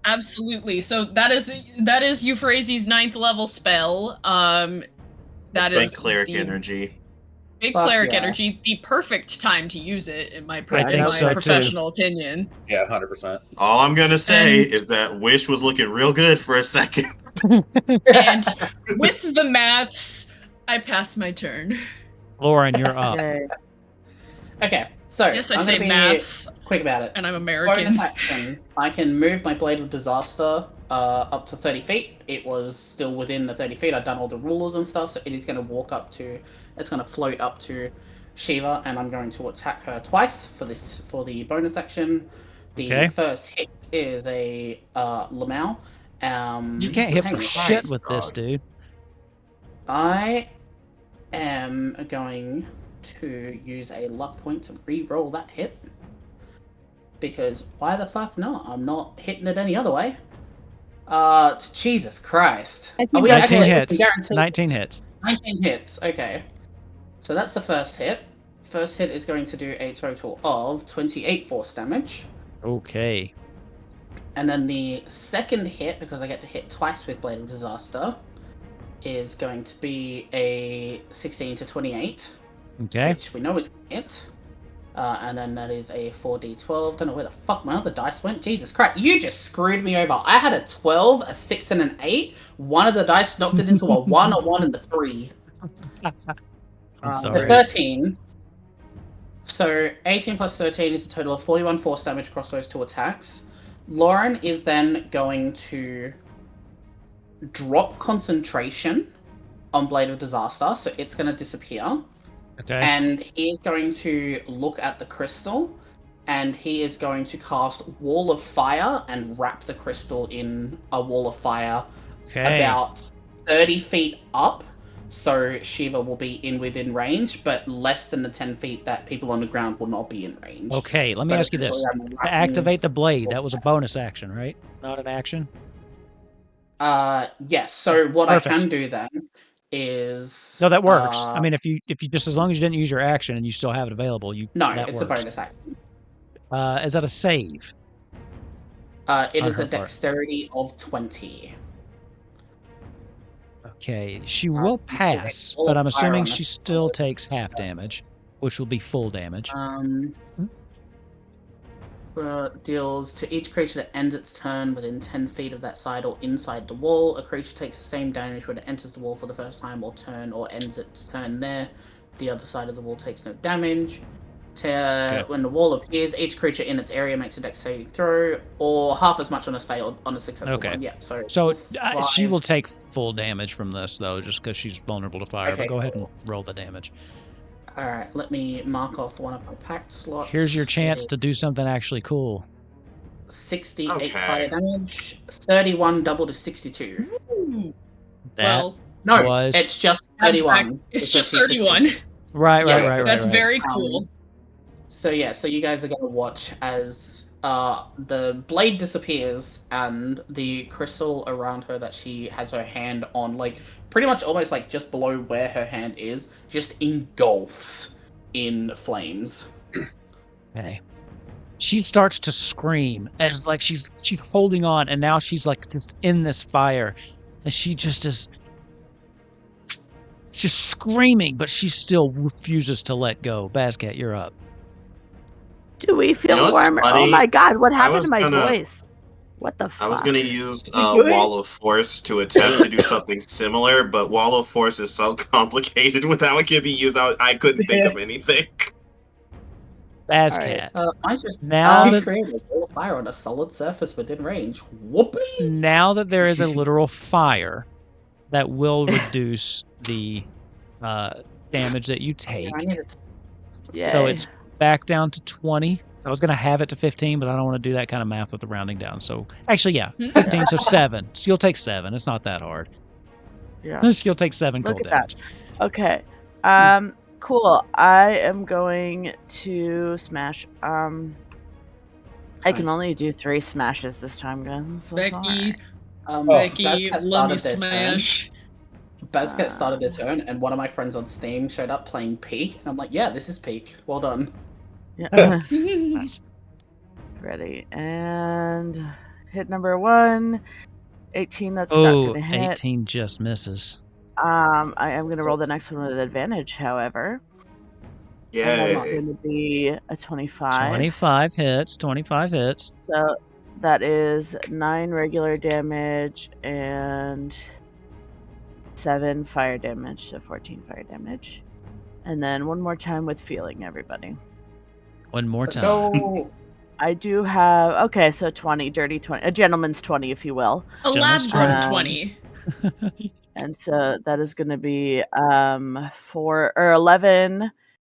Absolutely. So that is Euphrasia's 9th level spell. That
Big
is
cleric
the
energy.
big
Fuck
cleric
yeah.
energy. The perfect time to use it, in my,
I think so, too.
professional opinion.
Yeah, 100%.
All I'm gonna say
And-
is that Wish was looking real good for a second.
And with the maths, I pass my turn.
Lauren, you're up.
Yay.
Okay, So
Yes, I
I'm
say
gonna be
maths,
quick about it.
and I'm
Bonus
American.
action. I can move my Blade of Disaster up to 30 feet. It was still within the 30 feet. I've done all the rulers and stuff, so it is going to walk up to. It's going to float up to Shiva, and I'm going to attack her twice for the bonus action. The first hit is a Lamau.
You can't hit for shit with this, dude.
I am going to use a luck point to re-roll that hit. Because why the fuck not? I'm not hitting it any other way. Jesus Christ.
19 hits. 19 hits.
19 hits, okay. So that's the first hit. First hit is going to do a total of 28 force damage.
Okay.
And then the second hit, because I get to hit twice with Blade of Disaster, is going to be a 16 to 28.
Okay.
Which we know is a hit. And then that is a 4d12. Don't know where the fuck my other dice went. Jesus Christ, you just screwed me over. I had a 12, a 6, and an 8. One of the dice knocked it into a 1, a 1, and a 3.
I'm sorry.
13. So 18 plus 13 is a total of 41 force damage across those two attacks. Lauren is then going to drop concentration on Blade of Disaster, so it's going to disappear.
Okay.
And he is going to look at the crystal, and he is going to cast Wall of Fire and wrap the crystal in a wall of fire about 30 feet up, so Shiva will be within range, but less than the 10 feet that people on the ground will not be in range.
Okay, let me ask you this. To activate the blade, that was a bonus action, right? Not an action?
Yes, so what I can do then is...
No, that works. I mean, if you just, as long as you didn't use your action and you still have it available,
No,
it's
works. A bonus action.
Is that a save?
It is a dexterity of 20.
Okay, she will pass, but I'm assuming she still takes half damage, which will be full damage.
Deals to each creature that ends its turn within 10 feet of that side or inside the wall. A creature takes the same damage when it enters the wall for the first time or turn or ends its turn there. The other side of the wall takes no damage. When the wall appears, each creature in its area makes a dex saving throw, or half as much on a failed on a successful one. Yeah, so
she will take full damage from this though, just because she's vulnerable to fire. But go ahead and roll the damage.
Alright, let me mark off one of my packed slots.
Here's your chance to do something actually cool.
68 fire damage, 31 double to 62.
It's
just 31.
It's just 31.
Right.
That's very cool.
So you guys are going to watch as the blade disappears and the crystal around her that she has her hand on, like pretty much almost like just below where her hand is, just engulfs in flames.
Okay. She starts to scream as like she's holding on, and now she's like just in this fire, and she just is just screaming, but she still refuses to let go. Bazcat, you're up.
Do we feel warmer? Oh my god, what happened to my voice? What the fuck?
I was going to use Wall of Force to attempt to do something similar, but Wall of Force is so complicated with how it can be used. I couldn't think of anything.
Bazcat.
I just now created a wall of fire on a solid surface within range. Whoopee!
Now that there is a literal fire that will reduce the damage that you take. So it's back down to 20. I was going to have it to 15, but I don't want to do that kind of math with the rounding down. So actually, 15, so 7. So you'll take 7. It's not that hard.
Yeah.
You'll take 7 cold damage.
Okay. Cool. I am going to smash. I can only do 3 smashes this time, guys. I'm so sorry.
Becky, let me smash.
Bazcat started their turn, and one of my friends on Steam showed up playing Peak, and I'm like, yeah, this is Peak. Well done.
Yeah. Nice. Ready. And hit number 1. 18, that's not going to hit.
18 just misses.
I am going to roll the next one with advantage, however.
Yay.
And that's going to be a 25.
25 hits. 25 hits.
So that is 9 regular damage and 7 fire damage, so 14 fire damage. And then one more time with feeling, everybody.
One more time.
Go.
I do have, okay, so 20, dirty 20, a gentleman's 20, if you will.
A
Gentleman's
lab
20.
20.
And so that is going to be 11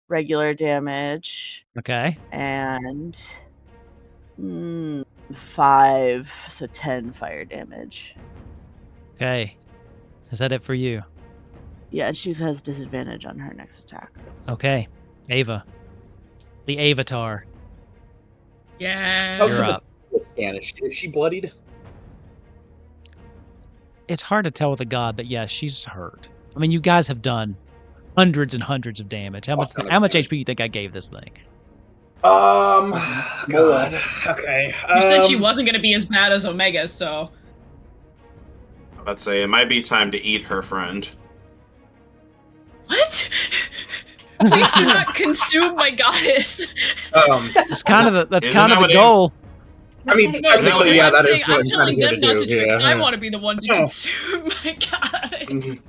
regular damage
Okay.
and 5, so 10 fire damage.
Okay. Is that it for you?
Yeah, and she has disadvantage on her next attack.
Okay. Ava. The Avatar.
Yeah.
I'll
You're
give it
up.
a scan. Is she bloodied?
It's hard to tell with a god, but yeah, she's hurt. I mean, you guys have done hundreds and hundreds of damage. How much HP do you think I gave this thing?
God. Okay.
You said she wasn't going to be as bad as Omega, so...
I'd say it might be time to eat her friend.
What? Please do not consume my goddess.
That's kind of the
Isn't that
the
what
goal.
I mean,
No,
technically, yeah, that is what
I'm
I'm trying
telling
to get
them
to
not
do.
to do it because
Yeah.
I want to be the one to consume my goddess.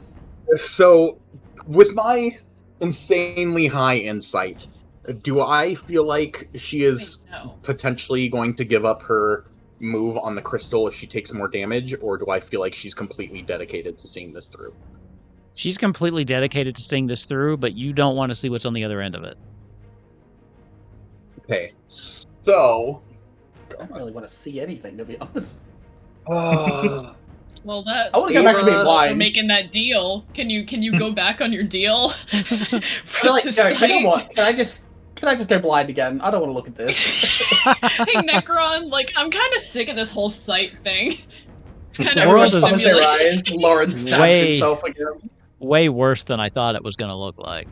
So, with my insanely high insight, do I feel like she is
No.
potentially going to give up her move on the crystal if she takes more damage, or do I feel like she's completely dedicated to seeing this through?
She's completely dedicated to seeing this through, but you don't want to see what's on the other end of it.
Okay, so...
I don't really want to see anything, to be honest.
Well, that's
I wanna go back to being
for
blind.
making that deal. Can you go back on your deal?
I feel like, no, you know what? Can I just go blind again? I don't want to look at this.
Hey, Necron, like, I'm kind of sick of this whole sight thing. It's kind
The
of
world
Everyone
is-
closes their
overstimulating.
eyes. Lauren stabs
Way-
himself again.
Way worse than I thought it was going to look like.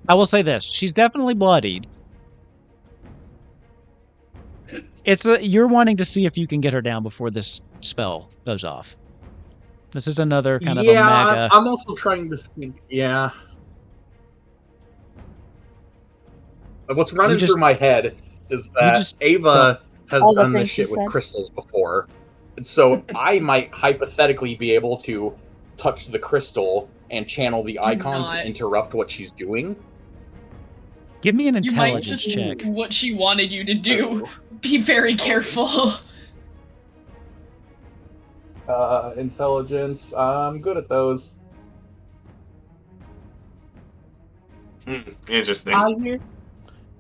I will say this. She's definitely bloodied. You're wanting to see if you can get her down before this spell goes off. This is another kind of a mega...
I'm also trying to think, yeah. What's running through my head is that Ava has
All the
done this
things you
shit with
said.
crystals before. And so I might hypothetically be able to touch the crystal and channel the icons
not.
and interrupt what she's doing.
Give me an
You might
intelligence
just
check.
do what she wanted you to do. Be very careful.
Intelligence, I'm good at those.
Interesting.
Are you?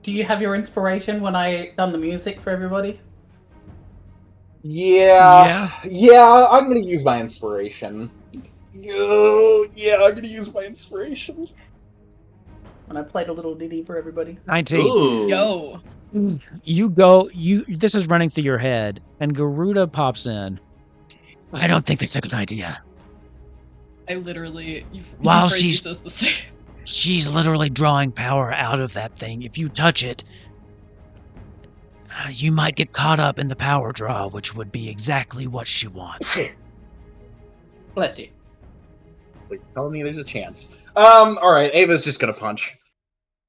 Do you have your inspiration when I done the music for everybody?
Yeah, I'm gonna use my inspiration. Yeah, I'm gonna use my inspiration.
When I played a little ditty for everybody?
19.
Ooh.
Yo.
This is running through your head, and Garuda pops in. I don't think that's a good idea.
I literally...
While
Euphrasia
she's-
says the same.
She's literally drawing power out of that thing. If you touch it, you might get caught up in the power draw, which would be exactly what she wants.
Bless you.
Like, telling me there's a chance. Alright, Ava's just gonna punch.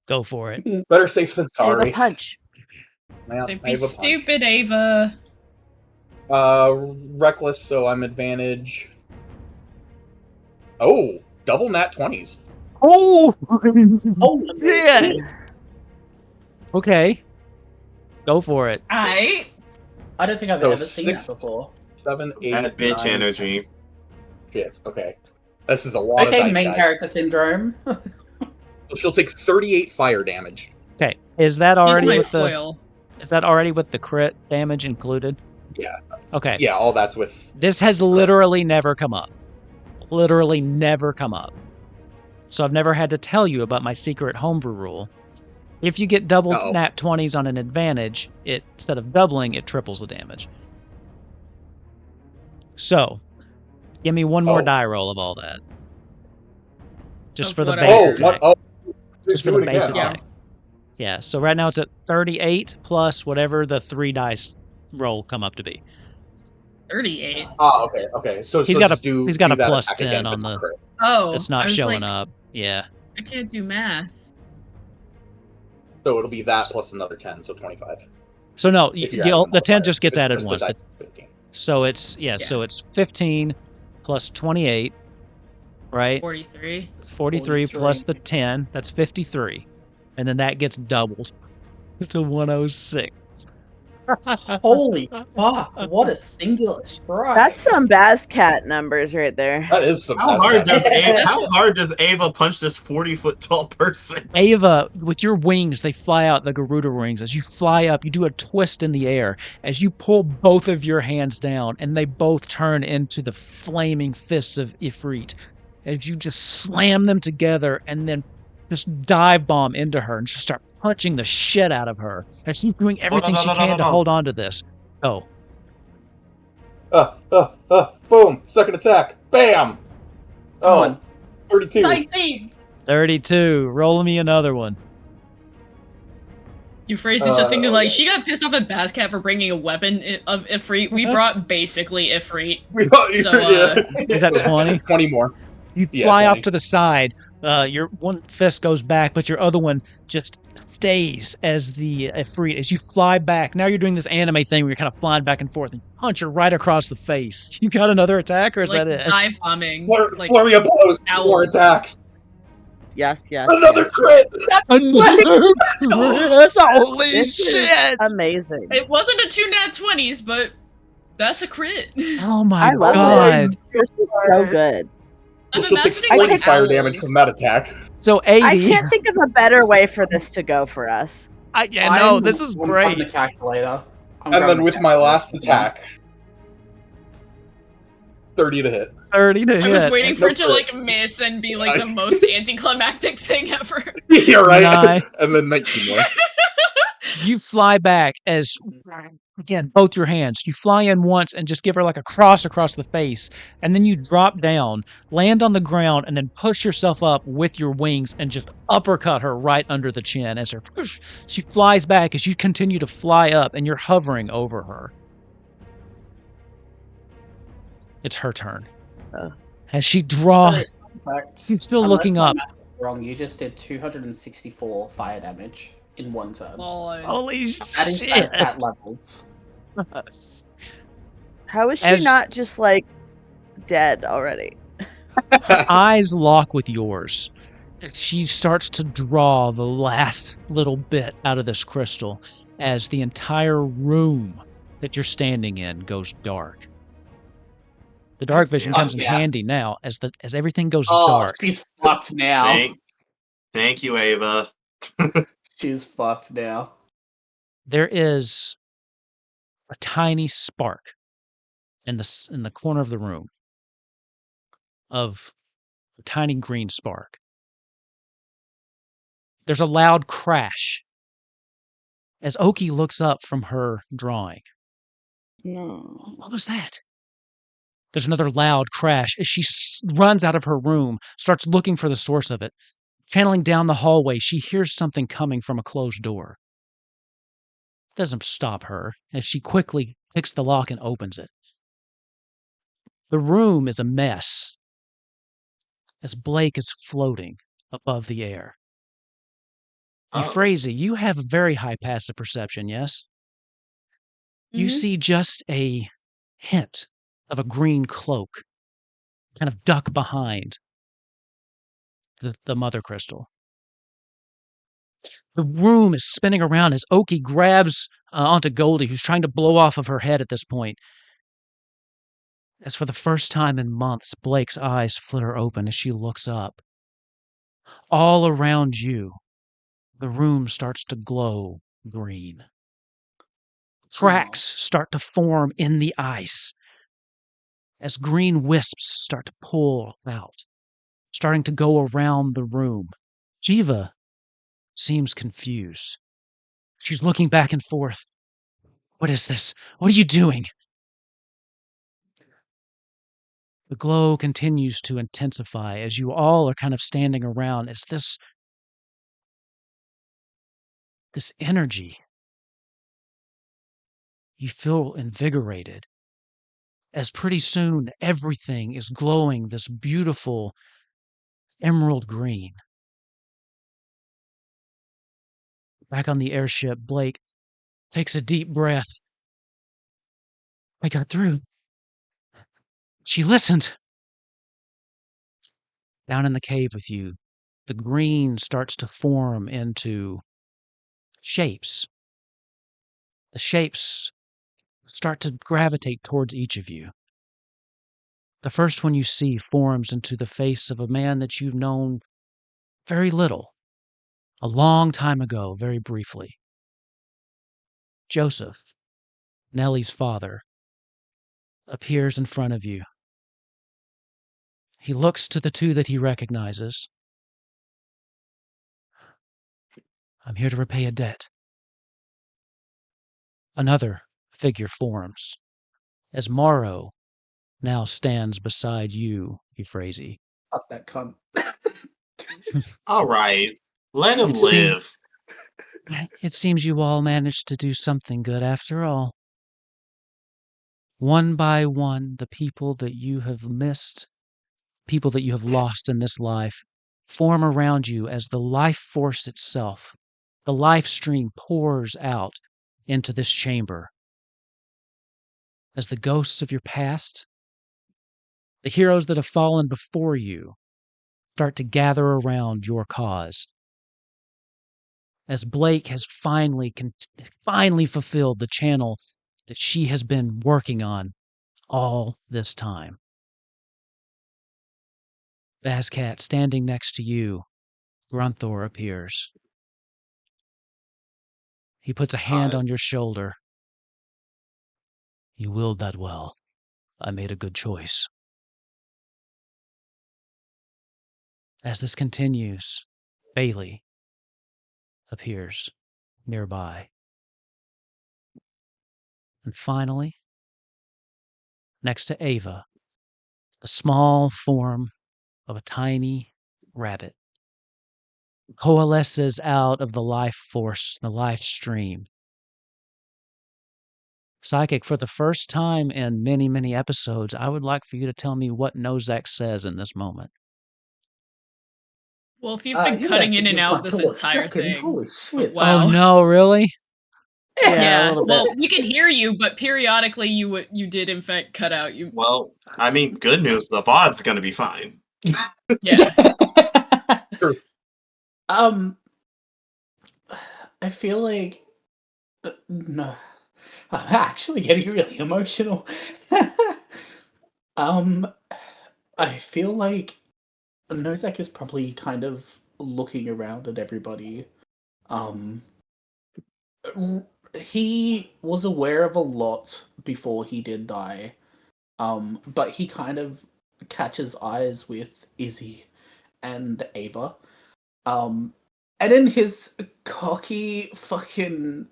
Go for it.
Better safe than
Ava
sorry.
punch.
Yeah,
Don't be
Ava punch.
stupid, Ava.
Reckless, so I'm advantage. Oh, double nat 20s.
Oh!
Oh,
shit! Okay. Go for it.
I
I don't think I've
So
ever seen that
6,
before.
7, 8,
That bitch
9,
energy.
Shit, okay. This is a lot of
Okay,
dice,
main
guys.
character syndrome.
So she'll take 38 fire damage.
Okay. Is that
use
already
my
with the
foil.
crit damage included?
Yeah.
Okay.
Yeah, all that's with...
This has literally never come up. Literally never come up. So I've never had to tell you about my secret homebrew rule. If you get double
Uh-oh.
nat 20s on an advantage, instead of doubling, it triples the damage. So, give me one more
Oh.
die roll of all that. Just
Of
for the
what I
base
heard.
attack. Just for
do
the
it
base
again.
attack. Yeah, so right now it's at 38 plus whatever the 3 dice roll come up to be.
38.
Ah, okay. So
He's
so
got
just do
he's got
do
a
that
plus
attack
10
again,
on
but
the...
not crit.
Oh,
It's
I
not
was
showing
like,
up. Yeah.
I can't do math.
So it'll be that plus another 10, so 25.
So no,
If you're
the
adding
10
modifier.
just gets
It's
added
just the
once.
dice 15.
So it's so it's 15 plus 28, right?
43.
43 plus the 10, that's 53. And then that gets doubled. It's a 106.
Holy fuck! What a singular strike.
That's some Bazcat numbers right there.
That is some.
How
that's-
hard does Ava punch this 40-foot tall person?
Ava, with your wings, they fly out, the Garuda wings. As you fly up, you do a twist in the air. As you pull both of your hands down, and they both turn into the flaming fists of Ifrit. As you just slam them together and then just dive bomb into her and just start punching the shit out of her. As she's doing everything she can to hold on to this. Oh.
Boom! Second attack. Bam! Oh, 32.
19!
32. Roll me another one.
Euphrates is just thinking like she got pissed off at Bazcat for bringing a weapon of Ifrit. We brought basically Ifrit.
Is that 20?
20 more.
You fly off to the side. Your one fist goes back, but your other one just stays as the Ifrit. As you fly back, now you're doing this anime thing where you're kind of flying back and forth and punch her right across the face. You got another attack, or is
like
that it?
dive bombing.
Flurry of blows. More attacks.
Yes.
Another crit.
Another crit. Holy
This is
shit!
amazing.
It wasn't a 2 nat 20s, but that's a crit.
Oh my
I love
god!
This is so good.
I'm
She'll take
imagining
40
like
fire damage
owls.
from that attack.
So 80.
I can't think of a better way for this to go for us.
No, this is
I'm
great.
the calculator.
And then with my last attack, 30 to hit.
30 to hit.
I was waiting for it to
No
like miss and be like the most anticlimactic thing ever.
You're right.
Nine.
And then 19 more.
You fly back as, again, both your hands. You fly in once and just give her like a cross across the face. And then you drop down, land on the ground, and then push yourself up with your wings and just uppercut her right under the chin as her push. She flies back as you continue to fly up and you're hovering over her. It's her turn. As she draws, she's still looking up.
Wrong, you just did 264 fire damage in one turn.
Holy
That is
shit!
at levels.
How is she not just like dead already?
Her eyes lock with yours. She starts to draw the last little bit out of this crystal as the entire room that you're standing in goes dark. The dark vision comes in handy now as everything goes dark.
She's fucked now.
Thank you, Ava.
She's fucked now.
There is a tiny spark in the corner of the room of a tiny green spark. There's a loud crash as Oki looks up from her drawing.
No.
What was that? There's another loud crash as she runs out of her room, starts looking for the source of it. Channeling down the hallway, she hears something coming from a closed door. It doesn't stop her as she quickly picks the lock and opens it. The room is a mess as Blake is floating above the air. Euphrasia, you have a very high passive perception, yes? Mm-hmm. You see just a hint of a green cloak kind of duck behind the mother crystal. The room is spinning around as Oki grabs onto Goldie, who's trying to blow off of her head at this point. As for the first time in months, Blake's eyes flitter open as she looks up. All around you, the room starts to glow green. Cracks start to form in the ice as green wisps start to pull out, starting to go around the room. Shiva seems confused. She's looking back and forth. What is this? What are you doing? The glow continues to intensify as you all are kind of standing around as this energy. You feel invigorated as pretty soon everything is glowing this beautiful emerald green. Back on the airship, Blake takes a deep breath. I got through. She listened. Down in the cave with you, the green starts to form into shapes. The shapes start to gravitate towards each of you. The first one you see forms into the face of a man that you've known very little, a long time ago, very briefly. Joseph, Nellie's father, appears in front of you. He looks to the two that he recognizes. I'm here to repay a debt. Another figure forms as Morrow now stands beside you, Euphrasie.
Fuck that cunt.
All right, let him live.
It seems you all managed to do something good after all. One by one, the people that you have missed, people that you have lost in this life, form around you as the life force itself, the life stream pours out into this chamber. As the ghosts of your past, the heroes that have fallen before you, start to gather around your cause. As Blake has finally fulfilled the channel that she has been working on all this time. Bazcat standing next to you, Grunthor appears. He puts a hand on your shoulder. You willed that well. I made a good choice. As this continues, Bailey appears nearby. And finally, next to Ava, a small form of a tiny rabbit coalesces out of the life force, the life stream. Psychic, for the first time in many, many episodes, I would like for you to tell me what Nozak says in this moment.
Well, if you've been cutting in and out this entire thing.
Holy shit.
Wow.
Oh no, really?
Yeah, a little
well,
bit.
we can hear you, but periodically you did in fact cut out. You.
Well, I mean, good news. The VOD's gonna be fine.
Yeah.
Sure.
I feel like no, I'm actually getting really emotional. I feel like Nozak is probably kind of looking around at everybody. He was aware of a lot before he did die, but he kind of catches eyes with Izzy and Ava. And in his cocky, fucking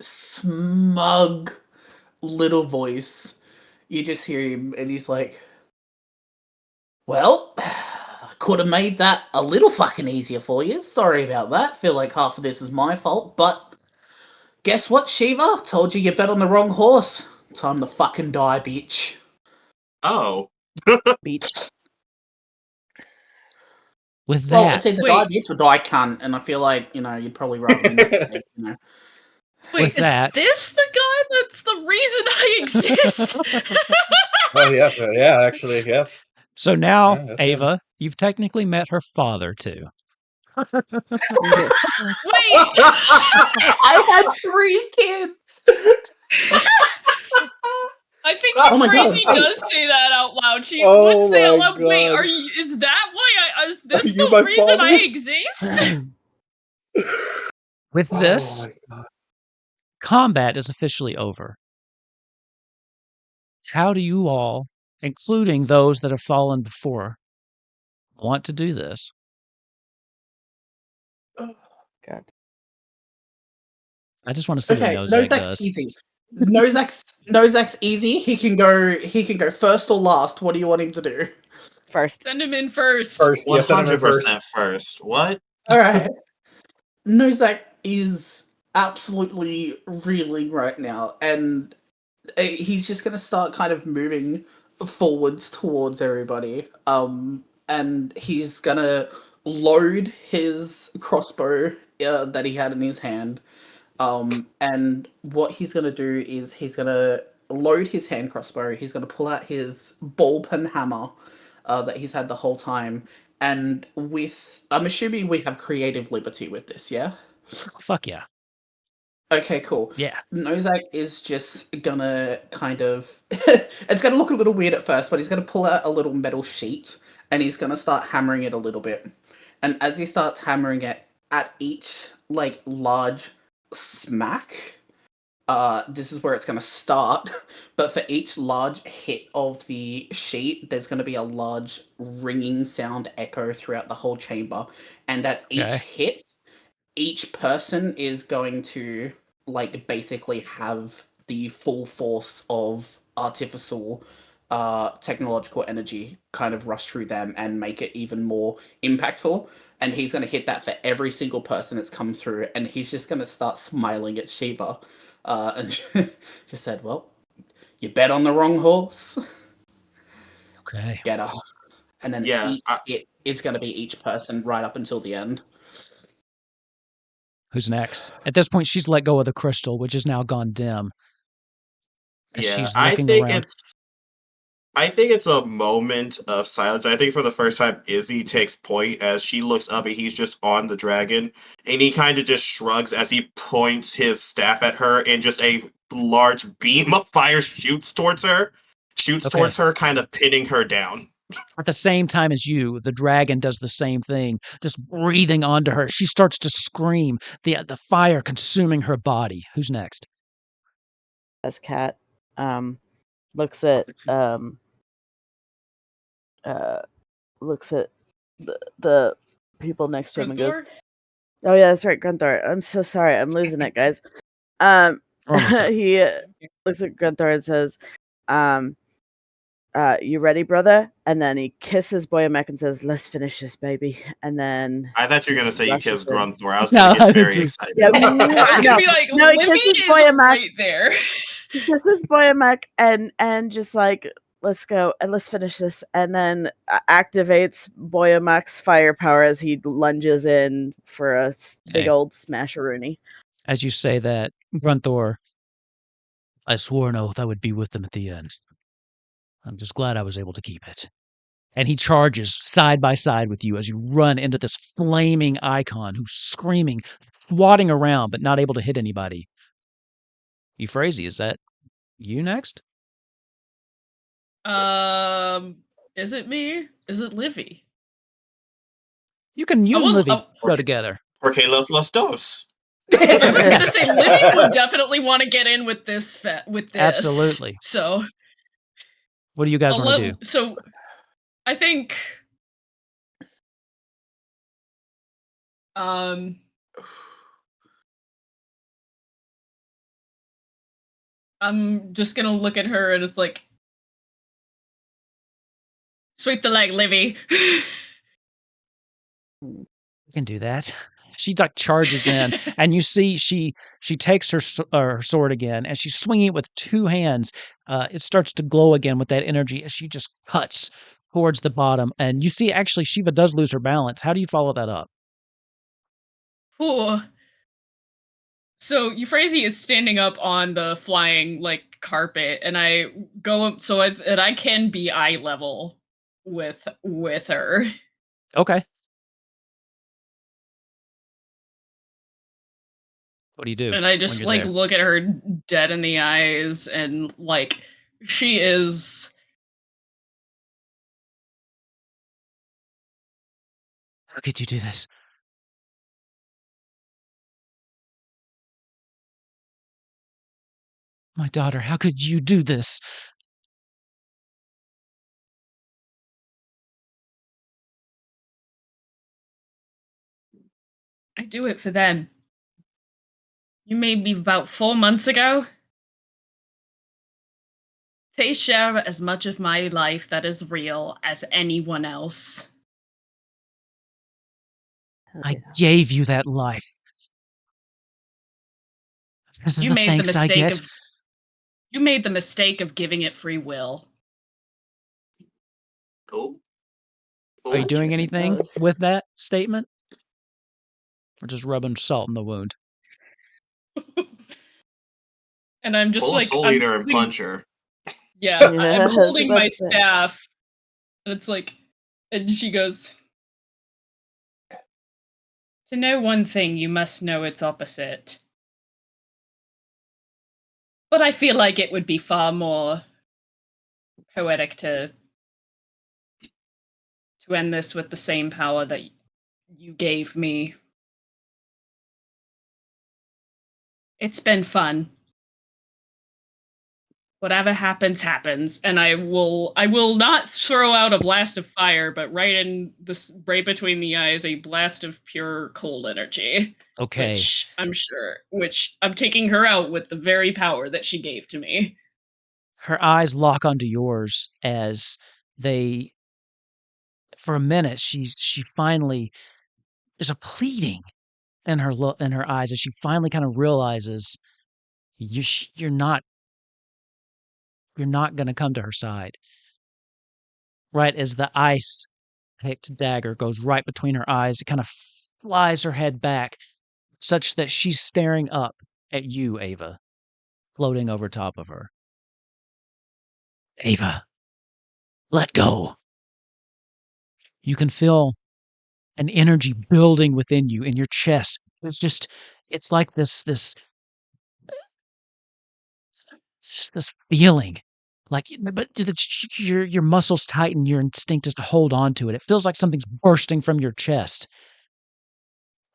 smug little voice, you just hear him, and he's like, well, I could have made that a little fucking easier for you. Sorry about that. Feel like half of this is my fault, but guess what, Shiva? Told you bet on the wrong horse. Time to fucking die, bitch.
Oh.
Beach.
With
Well,
that,
it's either die, bitch, or die, cunt, and I feel like, you'd probably rather me not,
Wait,
With that-
this the guy that's the reason I exist?
Oh yeah, actually, yes.
So now,
Yeah, that's
Ava, you've technically met her father too.
Wait,
I had 3 kids.
I think
Oh my God,
Euphrasie
wait.
does say that out loud. She
Oh
would say out
my
loud, wait,
God.
is that why is this
Are you
the
my
reason I
father?
exist?
With this,
Oh my God.
combat is officially over. How do you all, including those that have fallen before, want to do this?
God.
I just want to see
Okay,
what Nozak
Nozak's
does.
easy. Nozak's easy. He can go first or last. What do you want him to do?
First.
Send him in first.
First, yes, send him in
100% first. What?
All right. Nozak is absolutely reeling right now, and he's just going to start kind of moving forwards towards everybody. And he's going to load his crossbow that he had in his hand. And what he's going to do is he's going to load his hand crossbow. He's going to pull out his ball pen hammer that he's had the whole time. And I'm assuming we have creative liberty with this, yeah?
Fuck yeah.
Okay, cool.
Yeah.
Nozak is just gonna kind of... it's gonna look a little weird at first, but he's gonna pull out a little metal sheet, and he's gonna start hammering it a little bit. And as he starts hammering it, at each, like, large smack, this is where it's gonna start, but for each large hit of the sheet, there's gonna be a large ringing sound echo throughout the whole chamber. And at each hit, each person is going to like basically have the full force of artificial technological energy kind of rush through them and make it even more impactful. And he's going to hit that for every single person that's come through, and he's just going to start smiling at Shiva and just said, well, you bet on the wrong horse.
Okay.
Get her. And then each hit is going to be each person right up until the end.
Who's next? At this point, she's let go of the crystal, which has now gone dim. She's looking around.
I think it's a moment of silence. I think for the first time, Izzy takes point as she looks up and he's just on the dragon. And he kind of just shrugs as he points his staff at her, and just a large beam of fire shoots towards her, kind of pinning her down.
At the same time as you, the dragon does the same thing, just breathing onto her. She starts to scream, the fire consuming her body. Who's next?
As Cat looks at the people next to him and goes, "Oh yeah, that's right, Grunthor. I'm so sorry, I'm losing it, guys." He looks at Grunthor and says, "You ready, brother?" And then he kisses Boyamek and says, "Let's finish this, baby." And then
I thought you were gonna say you kissed Grunthor. I was gonna get very excited.
I was gonna be like, Libby is right there.
He kisses Boyamek and just like, let's go and let's finish this, and then activates Boyamek's firepower as he lunges in for a big old smasheroonie.
As you say that, Grunthor, I swore an oath I would be with them at the end. I'm just glad I was able to keep it. And he charges side by side with you as you run into this flaming Eikon who's screaming, swatting around, but not able to hit anybody. Euphrasia, is that you next?
Is it me? Is it Livy?
You and Livy go together.
Okay, los dos.
I was gonna say Livy would definitely want to get in with this.
Absolutely.
So,
what do you guys want to do?
So, I think, I'm just gonna look at her and it's like, sweep the leg, Livy.
You can do that. She like charges in, and you see she takes her sword again, and she's swinging it with two hands. It starts to glow again with that energy as she just cuts towards the bottom. And you see, actually, Shiva does lose her balance. How do you follow that up?
Ooh. So Euphrasia is standing up on the flying like carpet, and I go up so that I can be eye level with her.
Okay. What do you do?
And I just like look at her dead in the eyes, and like she is.
How could you do this? My daughter, how could you do this?
I do it for them. You made me about 4 months ago. They share as much of my life that is real as anyone else.
I gave you that life. This is the thanks I get.
You made the mistake of giving it free will.
Are you doing anything with that statement? Or just rubbing salt in the wound?
And I'm just like,
Soul Eater and Puncher.
Yeah, I'm holding my staff, and it's like, and she goes, "To know one thing, you must know its opposite. But I feel like it would be far more poetic to end this with the same power that you gave me. It's been fun. Whatever happens, happens, and I will not throw out a blast of fire, but right between the eyes, a blast of pure cold energy.
Okay.
Which I'm taking her out with the very power that she gave to me.
Her eyes lock onto yours as they, for a minute, she finally, there's a pleading in her eyes as she finally kind of realizes you're not going to come to her side. Right as the ice-picked dagger goes right between her eyes, it kind of flies her head back, such that she's staring up at you, Ava, floating over top of her. Ava, let go. You can feel an energy building within you in your chest. It's like this feeling. Like, but your muscles tighten, your instinct is to hold on to it. It feels like something's bursting from your chest.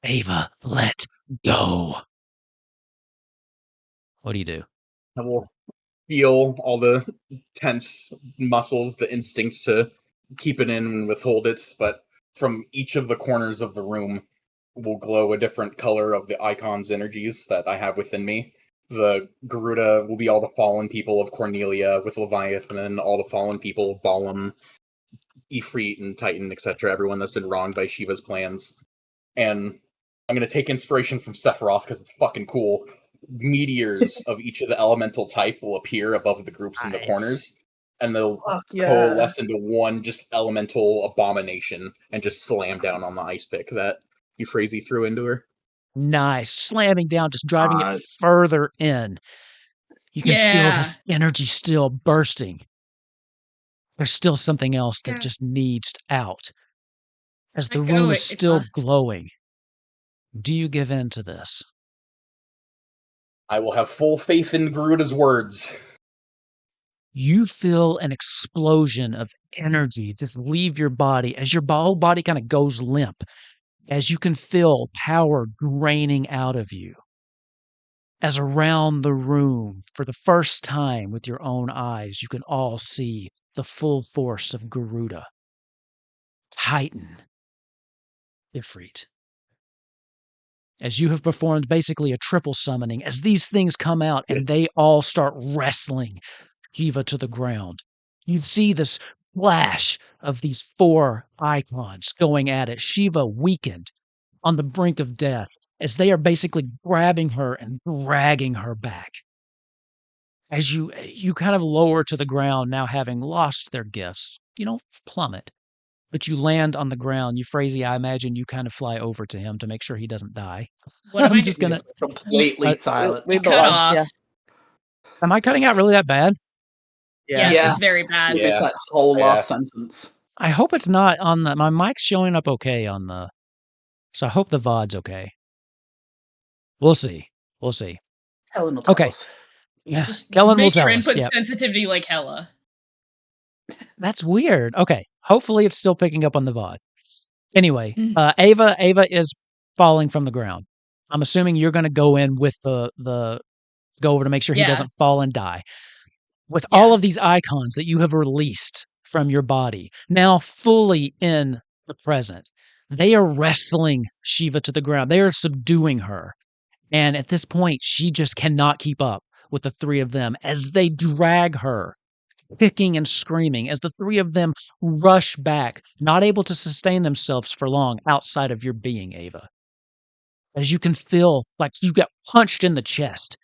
Ava, let go. What do you do?
I will feel all the tense muscles, the instinct to keep it in and withhold it, but from each of the corners of the room will glow a different color of the Eikon's energies that I have within me. The Garuda will be all the fallen people of Cornelia, with Leviathan, and all the fallen people of Balam, Ifrit, and Titan, etc. Everyone that's been wronged by Shiva's plans. And I'm going to take inspiration from Sephiroth because it's fucking cool. Meteors of each of the elemental type will appear above the groups in the corners, and they'll coalesce into one just elemental abomination and just slam down on the ice pick that Euphrasia threw into her.
Nice. Slamming down, just driving it further in. You can feel this energy still bursting. There's still something else that just needs out. As the room is still glowing, do you give in to this?
I will have full faith in Garuda's words.
You feel an explosion of energy just leave your body as your whole body kind of goes limp, as you can feel power draining out of you. As around the room, for the first time with your own eyes, you can all see the full force of Garuda, Titan, Ifrit. As you have performed basically a triple summoning, as these things come out and they all start wrestling Shiva to the ground, you see this flash of these four Eikons going at it. Shiva weakened, on the brink of death, as they are basically grabbing her and dragging her back. As you kind of lower to the ground, now having lost their gifts, you don't plummet, but you land on the ground. Euphrasia, I imagine you kind of fly over to him to make sure he doesn't die. I'm just gonna
completely silent.
We
cut off.
Yeah.
Am I cutting out really that bad?
Yes, it's very bad.
It's that whole last sentence.
I hope it's not on the. My mic's showing up okay on the. So I hope the VOD's okay. We'll see.
Kellen will tell us.
Yeah,
Just
Kellen will tell
your
us.
input
Yep.
sensitivity like hella.
That's weird. Okay, hopefully it's still picking up on the VOD. Anyway, Ava is falling from the ground. I'm assuming you're going to go in with the go over to make sure he doesn't fall and die. With all of these Eikons that you have released from your body, now fully in the present, they are wrestling Shiva to the ground. They are subduing her. And at this point, she just cannot keep up with the three of them as they drag her, kicking and screaming, as the three of them rush back, not able to sustain themselves for long outside of your being, Ava. As you can feel like you got punched in the chest.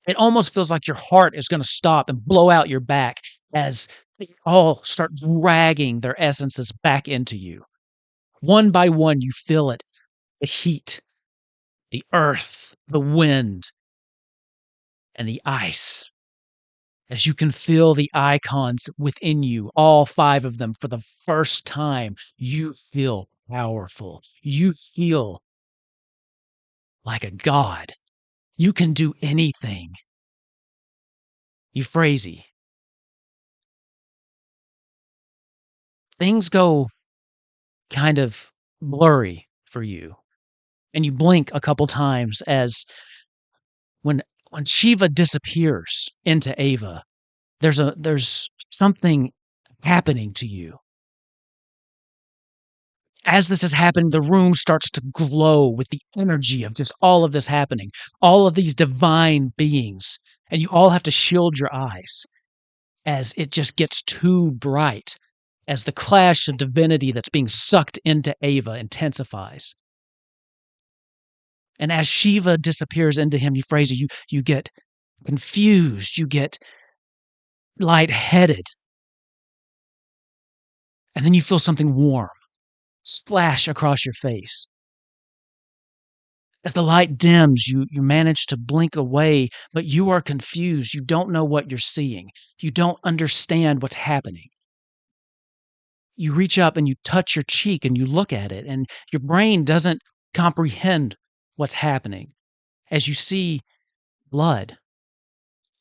It almost feels like your heart is going to stop and blow out your back as they all start dragging their essences back into you. One by one, you feel it. The heat, the earth, the wind, and the ice. As you can feel the Eikons within you, all five of them, for the first time, you feel powerful. You feel like a god. You can do anything. Euphrasia, things go kind of blurry for you. And you blink a couple times as when Shiva disappears into Ava, there's something happening to you. As this is happening, the room starts to glow with the energy of just all of this happening, all of these divine beings, and you all have to shield your eyes as it just gets too bright, as the clash of divinity that's being sucked into Ava intensifies. And as Shiva disappears into him, Euphrasia, you get confused, you get lightheaded. And then you feel something warm splash across your face. As the light dims, you manage to blink away, but you are confused. You don't know what you're seeing. You don't understand what's happening. You reach up and you touch your cheek and you look at it, and your brain doesn't comprehend what's happening as you see blood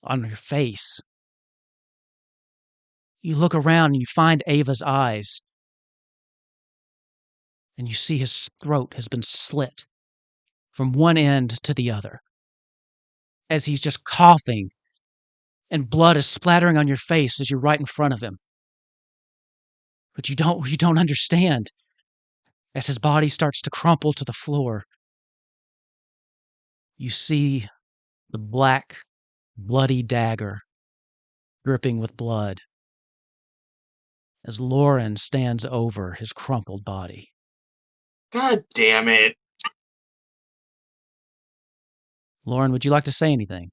on your face. You look around and you find Ava's eyes, and you see his throat has been slit from one end to the other as he's just coughing, and blood is splattering on your face as you're right in front of him. But you don't understand as his body starts to crumple to the floor. You see the black, bloody dagger dripping with blood as Lauren stands over his crumpled body.
God damn it.
Lauren, would you like to say anything?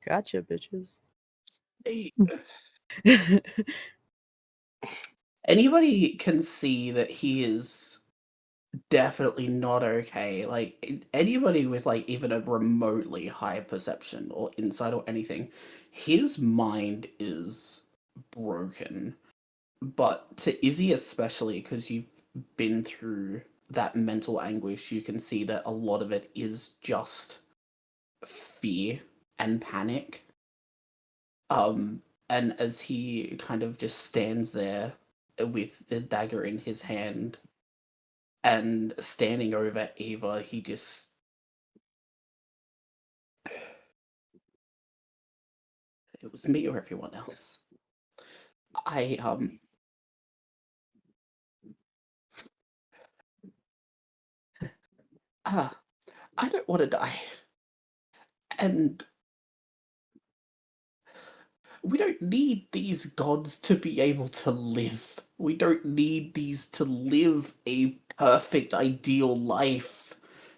Gotcha, bitches.
Hey. Anybody can see that he is definitely not okay. Like, anybody with like even a remotely high perception or insight or anything, his mind is broken. But to Izzy especially, because you've been through that mental anguish, you can see that a lot of it is just fear and panic. And as he kind of just stands there with the dagger in his hand and standing over Ava, he just... It was me or everyone else. I don't want to die. And we don't need these gods to be able to live. We don't need these to live a perfect, ideal life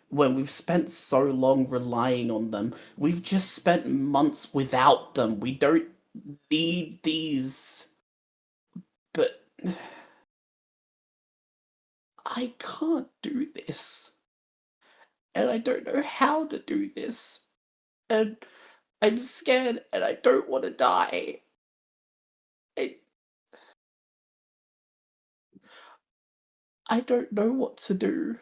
when we've spent so long relying on them. We've just spent months without them. We don't need these. But I can't do this. And I don't know how to do this. And I'm scared and I don't want to die. I don't know what to do.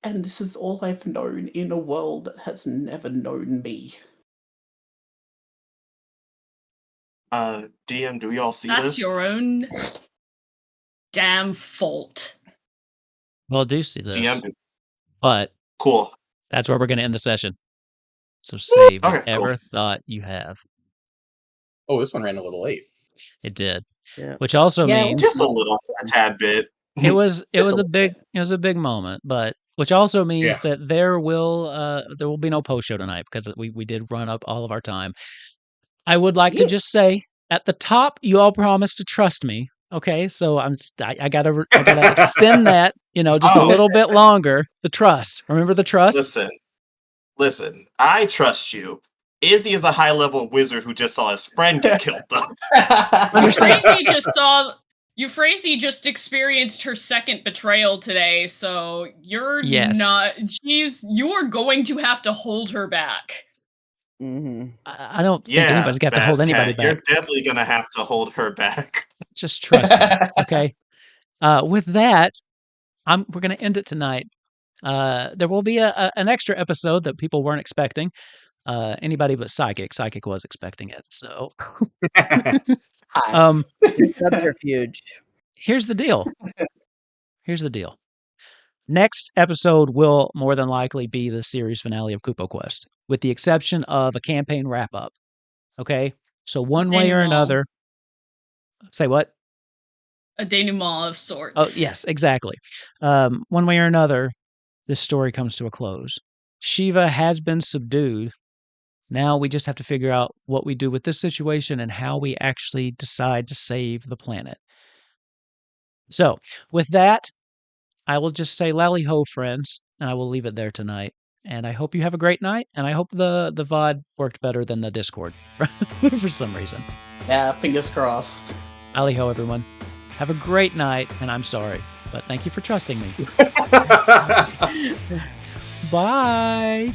And this is all I've known in a world that has never known me.
DM, do we all see this?
That's your own damn fault.
Well, I do see this.
DM,
but
cool.
That's where we're going to end the session. So save whatever thought you have.
Oh, this one ran a little late.
It did.
Yeah.
Which also means
just a little, a tad bit.
It was a big moment, but which also means that there will be no post show tonight because we did run up all of our time. I would like to just say at the top, you all promised to trust me. Okay, so I gotta extend that, just a little bit longer. The trust. Remember the trust?
Listen. I trust you. Izzy is a high-level wizard who just saw his friend get killed, though.
Euphrasia just experienced her second betrayal today, so you're not. You are going to have to hold her back.
Mm-hmm.
I don't think anybody's got to hold anybody back.
You're definitely gonna have to hold her back.
Just trust me, okay? With that, we're gonna end it tonight. There will be an extra episode that people weren't expecting. Anybody but Psychic. Psychic was expecting it. So,
Hi.
Subterfuge.
here's the deal. Next episode will more than likely be the series finale of Kupo Quest, with the exception of a campaign wrap up. Okay? So one way or another. Say what?
A denouement of sorts.
Oh, yes, exactly. One way or another, this story comes to a close. Shiva has been subdued. Now we just have to figure out what we do with this situation and how we actually decide to save the planet. So, with that, I will just say lally ho, friends, and I will leave it there tonight. And I hope you have a great night, and I hope the VOD worked better than the Discord for some reason.
Yeah, fingers crossed.
Lally ho, everyone. Have a great night, and I'm sorry, but thank you for trusting me. Bye.